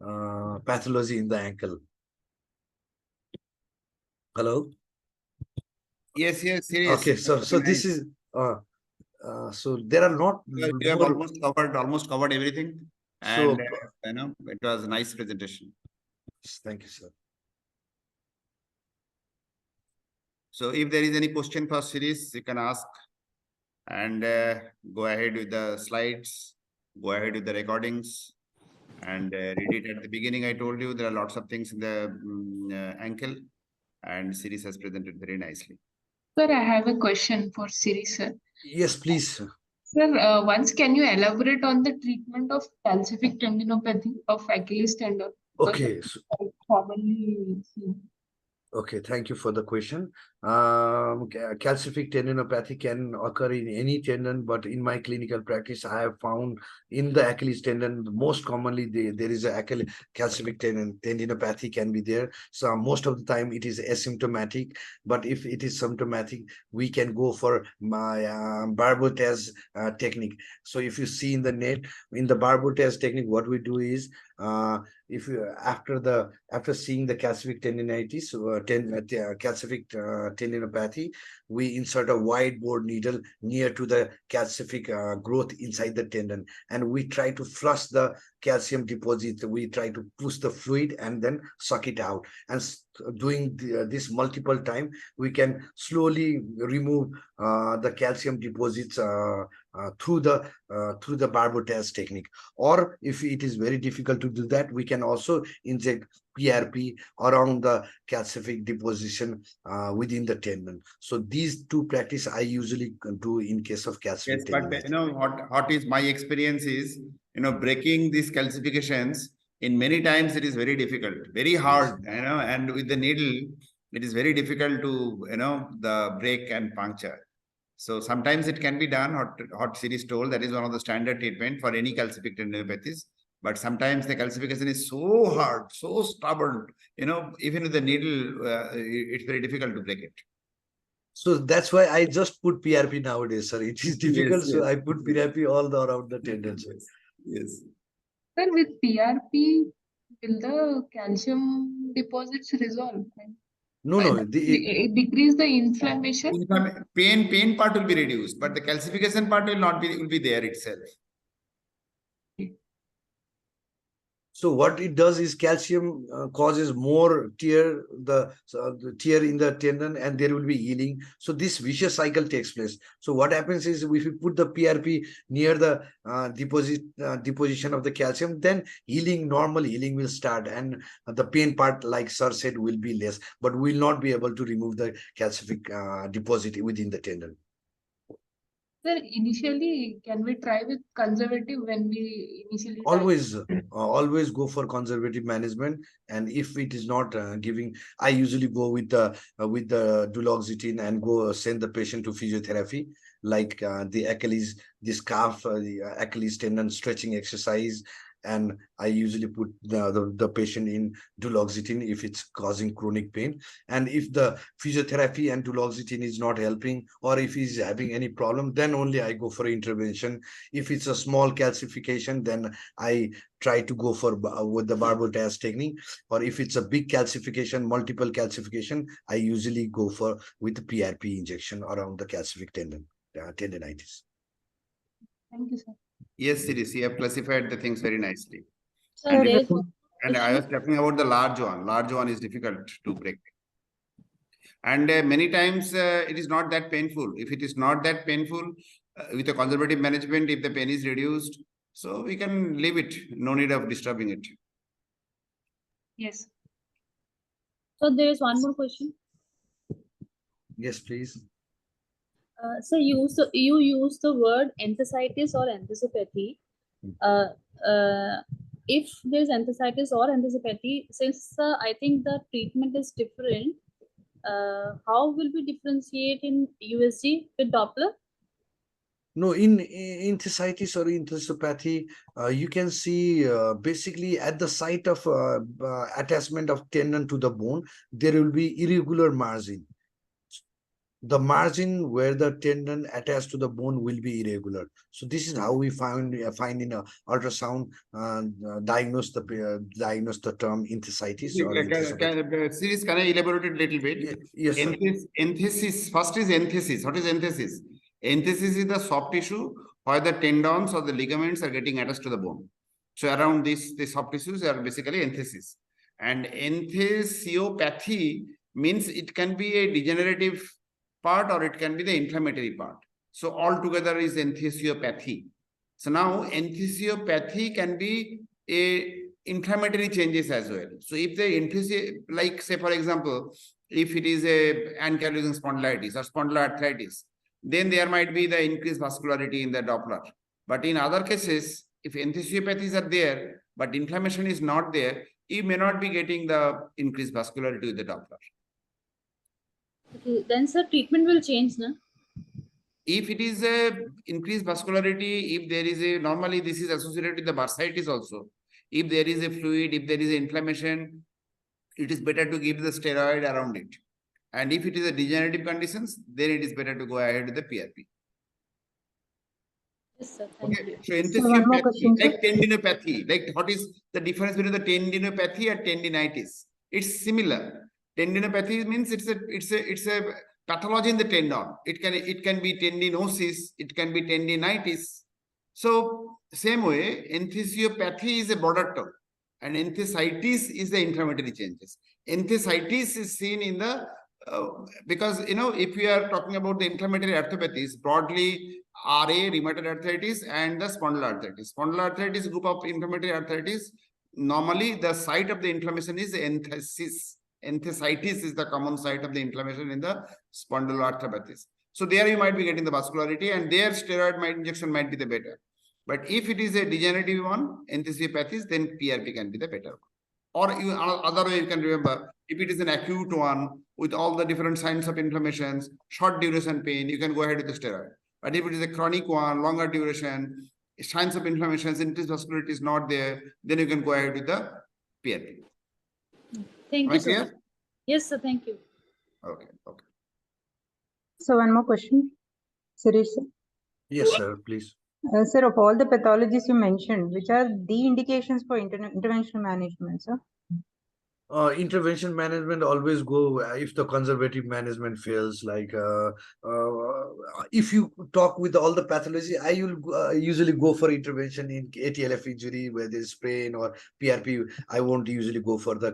pathology in the ankle. Hello. Yes, serious. Okay, so this is so there are not You have more. almost covered everything, So and it was a nice presentation. thank you, sir. So if there is any question for series, you can ask, and go ahead with the slides, go ahead with the recordings, and read it at the beginning. I told you there are lots of things in the ankle, and series has presented very nicely. Sir, I have a question for Siri, sir. Yes, please. Sir, once can you elaborate on the treatment of calcific tendinopathy of Achilles tendon? Because Okay. that's quite commonly seen. Okay, thank you for the question. Calcific tendinopathy can occur in any tendon, but in my clinical practice, I have found in the Achilles tendon, most commonly there is a calcific tendinopathy can be there. So most of the time it is asymptomatic, but if it is symptomatic, we can go for my Barbeau-Tez technique. So if you see in the net, in the Barbeau-Tez technique, what we do is if you after seeing the calcific tendinitis calcific tendinopathy, we insert a wide bore needle near to the calcific growth inside the tendon, and we try to flush the calcium deposit. We try to push the fluid and then suck it out, and doing this multiple time, we can slowly remove the calcium deposits through the Barbeau-Tez technique. Or if it is very difficult to do that, we can also inject PRP around the calcific deposition within the tendon. So these two practice I usually do in case of calcific tendinitis. But you know what is my experience is, breaking these calcifications in many times it is very difficult, very hard, and with the needle it is very difficult to the break and puncture. So sometimes it can be done, hot series told, that is one of the standard treatment for any calcific tendinopathies. But sometimes the calcification is so hard, so stubborn, even with the needle, it's very difficult to break it. So that's why I just put PRP nowadays, sir. It is difficult, Yes, so I put PRP all around the tendon. Yes. Sir, with PRP, will the calcium deposits resolve? No, It decrease the inflammation. Pain part will be reduced, but the calcification part will be there itself. So what it does is calcium causes more tear, the tear in the tendon, and there will be healing. So this vicious cycle takes place. So what happens is, if you put the PRP near the deposition of the calcium, then normal healing will start, and the pain part, like sir said, will be less, but will not be able to remove the calcific deposit within the tendon. Sir, initially, can we try with conservative when we initially always go for conservative management, and if it is not giving, I usually go with the duloxetine and go send the patient to physiotherapy, like the Achilles, this calf, the Achilles tendon stretching exercise, and I usually put the patient in duloxetine if it's causing chronic pain. And if the physiotherapy and duloxetine is not helping, or if he's having any problem, then only I go for intervention. If it's a small calcification, then I try to go for with the Barbeau-Taz technique. Or if it's a big calcification, multiple calcification, I usually go for with the PRP injection around the calcific tendinitis. Thank you, sir. Yes, Siris, you have classified the things very nicely. So And, there's and I was talking about the large one. Large one is difficult to break. And many times it is not that painful. If it is not that painful, with a conservative management, if the pain is reduced, so we can leave it. No need of disturbing it. Yes. So there is one more question. Yes, please. So you use the word enthesitis or enthesopathy. If there's enthesitis or enthesopathy, since I think the treatment is different, how will we differentiate in USG with Doppler? No, in enthesitis or enthesopathy, you can see basically at the site of attachment of tendon to the bone, there will be irregular margin. The margin where the tendon attached to the bone will be irregular. So this is how we find in a ultrasound diagnose the term enthesitis or enthesopathy. Series, can I elaborate it a little bit? Yes, sir. Enthesis. First is enthesis. What is enthesis? Enthesis is the soft tissue where the tendons or the ligaments are getting attached to the bone. So around this, the soft tissues are basically enthesis. And enthesiopathy means it can be a degenerative part or it can be the inflammatory part. So altogether is enthesiopathy. So now enthesiopathy can be a inflammatory changes as well. So if the like say for example, if it is a ankylosing spondylitis or spondyloarthritis, then there might be the increased vascularity in the Doppler. But in other cases, if enthesiopathies are there, but inflammation is not there, you may not be getting the increased vascularity with the Doppler. Okay, then sir, treatment will change, no? If it is a increased vascularity, if there is a, normally this is associated with the bursitis also. If there is a fluid, if there is inflammation, it is better to give the steroid around it. And if it is a degenerative conditions, then it is better to go ahead with the PRP. Yes, sir. Thank Okay, you. so one more enthesiopathy, question, sir. like tendinopathy, like what is the difference between the tendinopathy and tendinitis? It's similar. Tendinopathy means it's a pathology in the tendon. It can be tendinosis, it can be tendinitis. So same way, enthesiopathy is a broader term, and enthesitis is the inflammatory changes. Enthesitis is seen in the because if we are talking about the inflammatory arthropathies, broadly RA, rheumatoid arthritis, and the spondyloarthritis. Spondyloarthritis group of inflammatory arthritis. Normally, the site of the inflammation is enthesis. Enthesitis is the common site of the inflammation in the spondyloarthropathies. So there you might be getting the vascularity, and their steroid injection might be the better. But if it is a degenerative one, enthesiopathies, then PRP can be the better one. Or other way you can remember, if it is an acute one with all the different signs of inflammations, short duration pain, you can go ahead with the steroid. But if it is a chronic one, longer duration, signs of inflammations, increased vascularity is not there, then you can go ahead with the PRP. Thank Am you, I clear? sir. Yes, sir. Thank you. Okay, okay. So one more question, Suresh sir. Yes, sir, please. Sir, of all the pathologies you mentioned, which are the indications for interventional management, sir? Intervention management always go if the conservative management fails. Like if you talk with all the pathology, I will usually go for intervention in ATLF injury where there is sprain or PRP. I won't usually go for the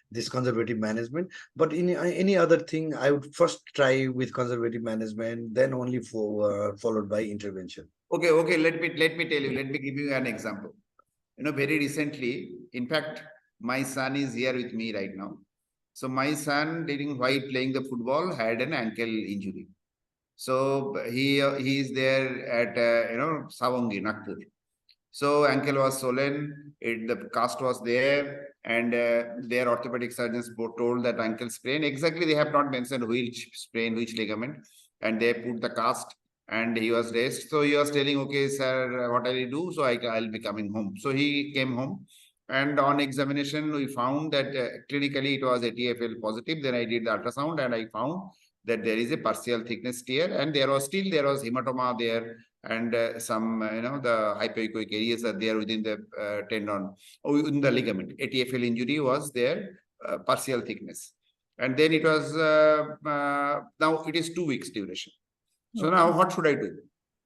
this conservative management. But in any other thing, I would first try with conservative management, then only followed by intervention. Okay, let me tell you. Let me give you an example. Very recently, in fact, my son is here with me right now. So my son, while playing the football, had an ankle injury. So he is there at Savangi, Nagpur. So ankle was swollen, the cast was there, and their orthopedic surgeons both told that ankle sprain. Exactly, they have not mentioned which sprain, which ligament, and they put the cast. and he was raised. So he was telling, okay, sir, what I'll do? So I'll be coming home. So he came home, and on examination, we found that clinically it was a TFL positive. Then I did the ultrasound, and I found that there is a partial thickness tear, and there was hematoma there, and some, the hypoechoic areas are there within the tendon, or within the ligament. A TFL injury was there, partial thickness. And then it was, now it is 2 weeks duration. So now what should I do?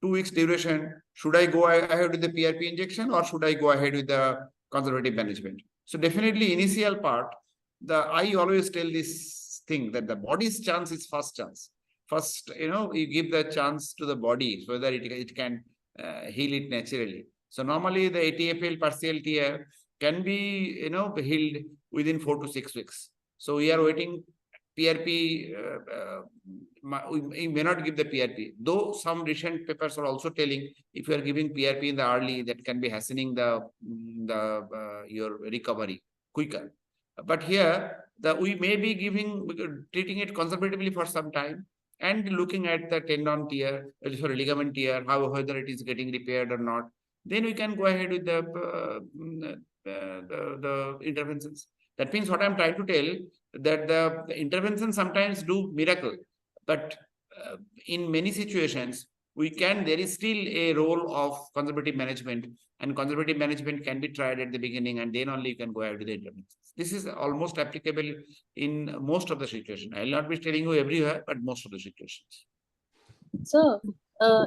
2 weeks duration, should I go ahead with the PRP injection, or should I go ahead with the conservative management? So definitely initial part, I always tell this thing that the body's chance is first chance. First, you give the chance to the body so that it can heal it naturally. So normally the ATFL partial tear can be, healed within 4 to 6 weeks. So we are waiting PRP, we may not give the PRP, though some recent papers are also telling if you are giving PRP in the early, that can be hastening your recovery quicker. But here, we may be treating it conservatively for some time and looking at the tendon tear, ligament tear, whether it is getting repaired or not. Then we can go ahead with the interventions. That means what I'm trying to tell, that the interventions sometimes do miracle, but in many situations, there is still a role of conservative management, and conservative management can be tried at the beginning, and then only you can go ahead with the interventions. This is almost applicable in most of the situations. I will not be telling you everywhere, but most of the situations. So,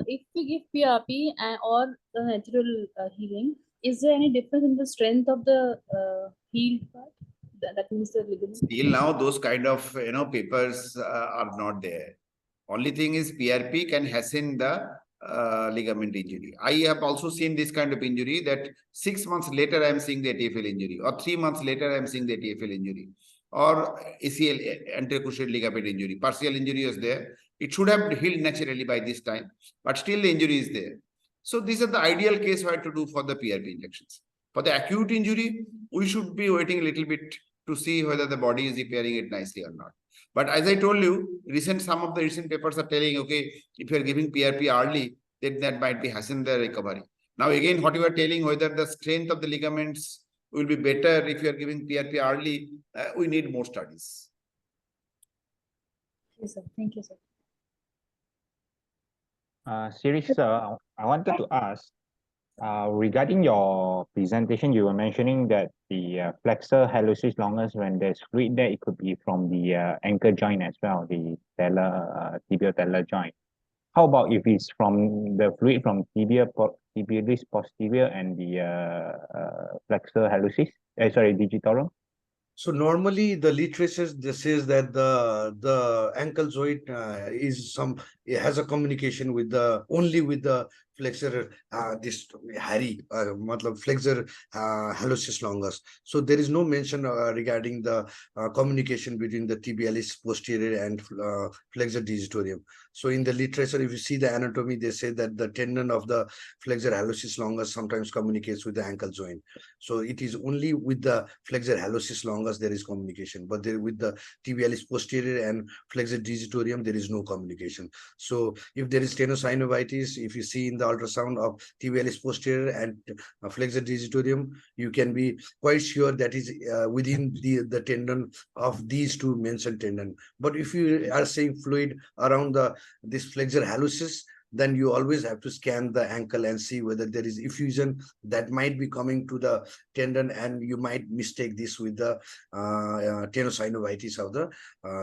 if we give PRP or the natural healing, is there any difference in the strength of the healed part? That means the ligament. Till now, those kind of papers are not there. Only thing is PRP can hasten the ligament injury. I have also seen this kind of injury that 6 months later I am seeing the ATFL injury, or 3 months later I am seeing the ATFL injury, or ACL, anterior cruciate ligament injury. Partial injury is there. It should have healed naturally by this time, but still the injury is there. So these are the ideal case what to do for the PRP injections. For the acute injury, we should be waiting a little bit to see whether the body is repairing it nicely or not. But as I told you, some of the recent papers are telling, okay, if you are giving PRP early, then that might be hasten the recovery. Now again, what you are telling, whether the strength of the ligaments will be better if you are giving PRP early, we need more studies. Yes, sir. Thank you, sir. Sirish, sir, I wanted to ask, regarding your presentation, you were mentioning that the flexor hallucis longus, when there's fluid there, it could be from the ankle joint as well, the tibio-talar joint. How about if it's from the fluid from tibialis posterior and the flexor hallucis, digitorum? So normally the literature says that the ankle joint it has a communication with only with the flexor flexor hallucis longus. So there is no mention regarding the communication between the tibialis posterior and flexor digitorum. So in the literature, if you see the anatomy, they say that the tendon of the flexor hallucis longus sometimes communicates with the ankle joint. So it is only with the flexor hallucis longus there is communication, but with the tibialis posterior and flexor digitorum there is no communication. So if there is tenosynovitis, if you see in the ultrasound of tibialis posterior and flexor digitorum, you can be quite sure that is within the tendon of these two mentioned tendon. But if you are saying fluid around this flexor hallucis, then you always have to scan the ankle and see whether there is effusion that might be coming to the tendon, and you might mistake this with the tenosynovitis of the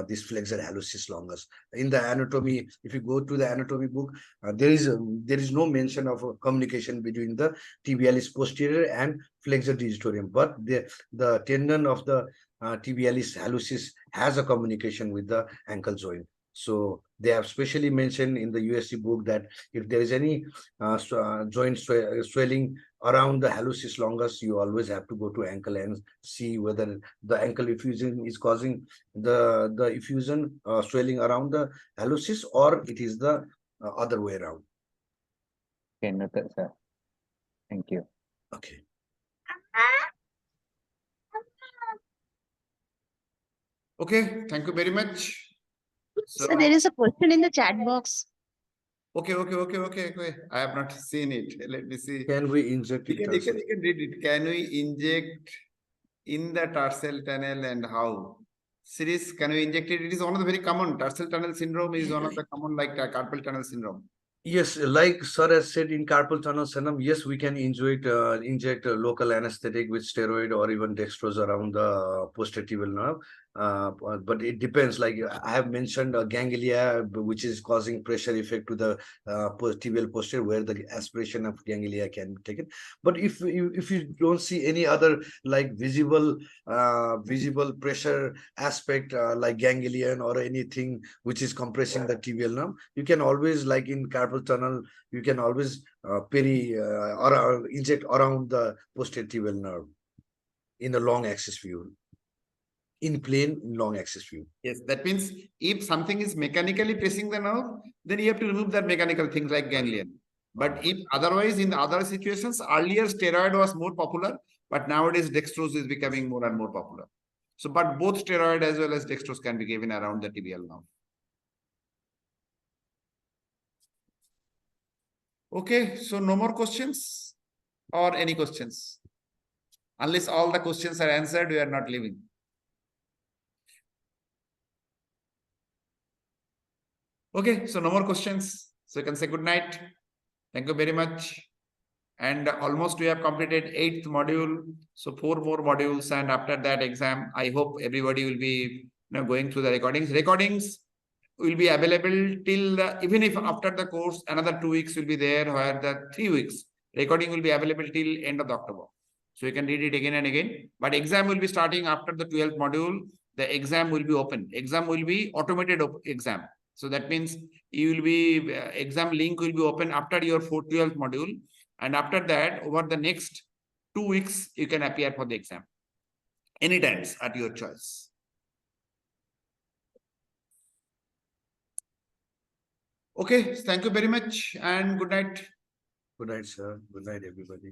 this flexor hallucis longus. In the anatomy, if you go to the anatomy book, there is no mention of a communication between the tibialis posterior and flexor digitorum, but the tendon of the tibialis hallucis has a communication with the ankle joint. So they have specially mentioned in the USC book that if there is any joint swelling around the hallucis longus, you always have to go to ankle and see whether the ankle effusion is causing the effusion swelling around the hallucis, or it is the other way around. Okay, noted, sir. Thank you. Okay. Okay, thank you very much. So there is a question in the chat box. Okay. I have not seen it. Let me see. Can we inject You it? can read it. Can we inject in the tarsal tunnel and how? Series, can we inject it? It is one of the very common. Tarsal tunnel syndrome is one of the common, like carpal tunnel syndrome. Yes, like sir has said in carpal tunnel syndrome, yes, we can inject local anesthetic with steroid or even dextrose around the posterior nerve. But it depends. Like I have mentioned, ganglia, which is causing pressure effect to the tibial posterior, where the aspiration of ganglia can be taken. But if you don't see any other like visible pressure aspect like ganglion or anything which is compressing the tibial nerve, you can always, like in carpal tunnel, you can always or inject around the posterior tibial nerve in the long axis view. In plane long axis view. Yes, that means if something is mechanically pressing the nerve, then you have to remove that mechanical things like ganglion. But if otherwise, in the other situations, earlier steroid was more popular, but nowadays dextrose is becoming more and more popular. So, but both steroid as well as dextrose can be given around the tibial nerve. Okay, so no more questions or any questions? Unless all the questions are answered, we are not leaving. Okay, so no more questions. So you can say good night. Thank you very much. And almost we have completed 8th module. So 4 more modules, and after that exam, I hope everybody will be going through the recordings. Recordings will be available till even if after the course, another 2 weeks will be there, where the 3 weeks recording will be available till end of October. So you can read it again and again. But exam will be starting after the 12th module. The exam will be open. Exam will be automated exam. So that means you will be exam link will be open after your 12th module. And after that, over the next 2 weeks, you can appear for the exam. Anytime at your choice. Okay, thank you very much and good night. Good night, sir. Good night, everybody.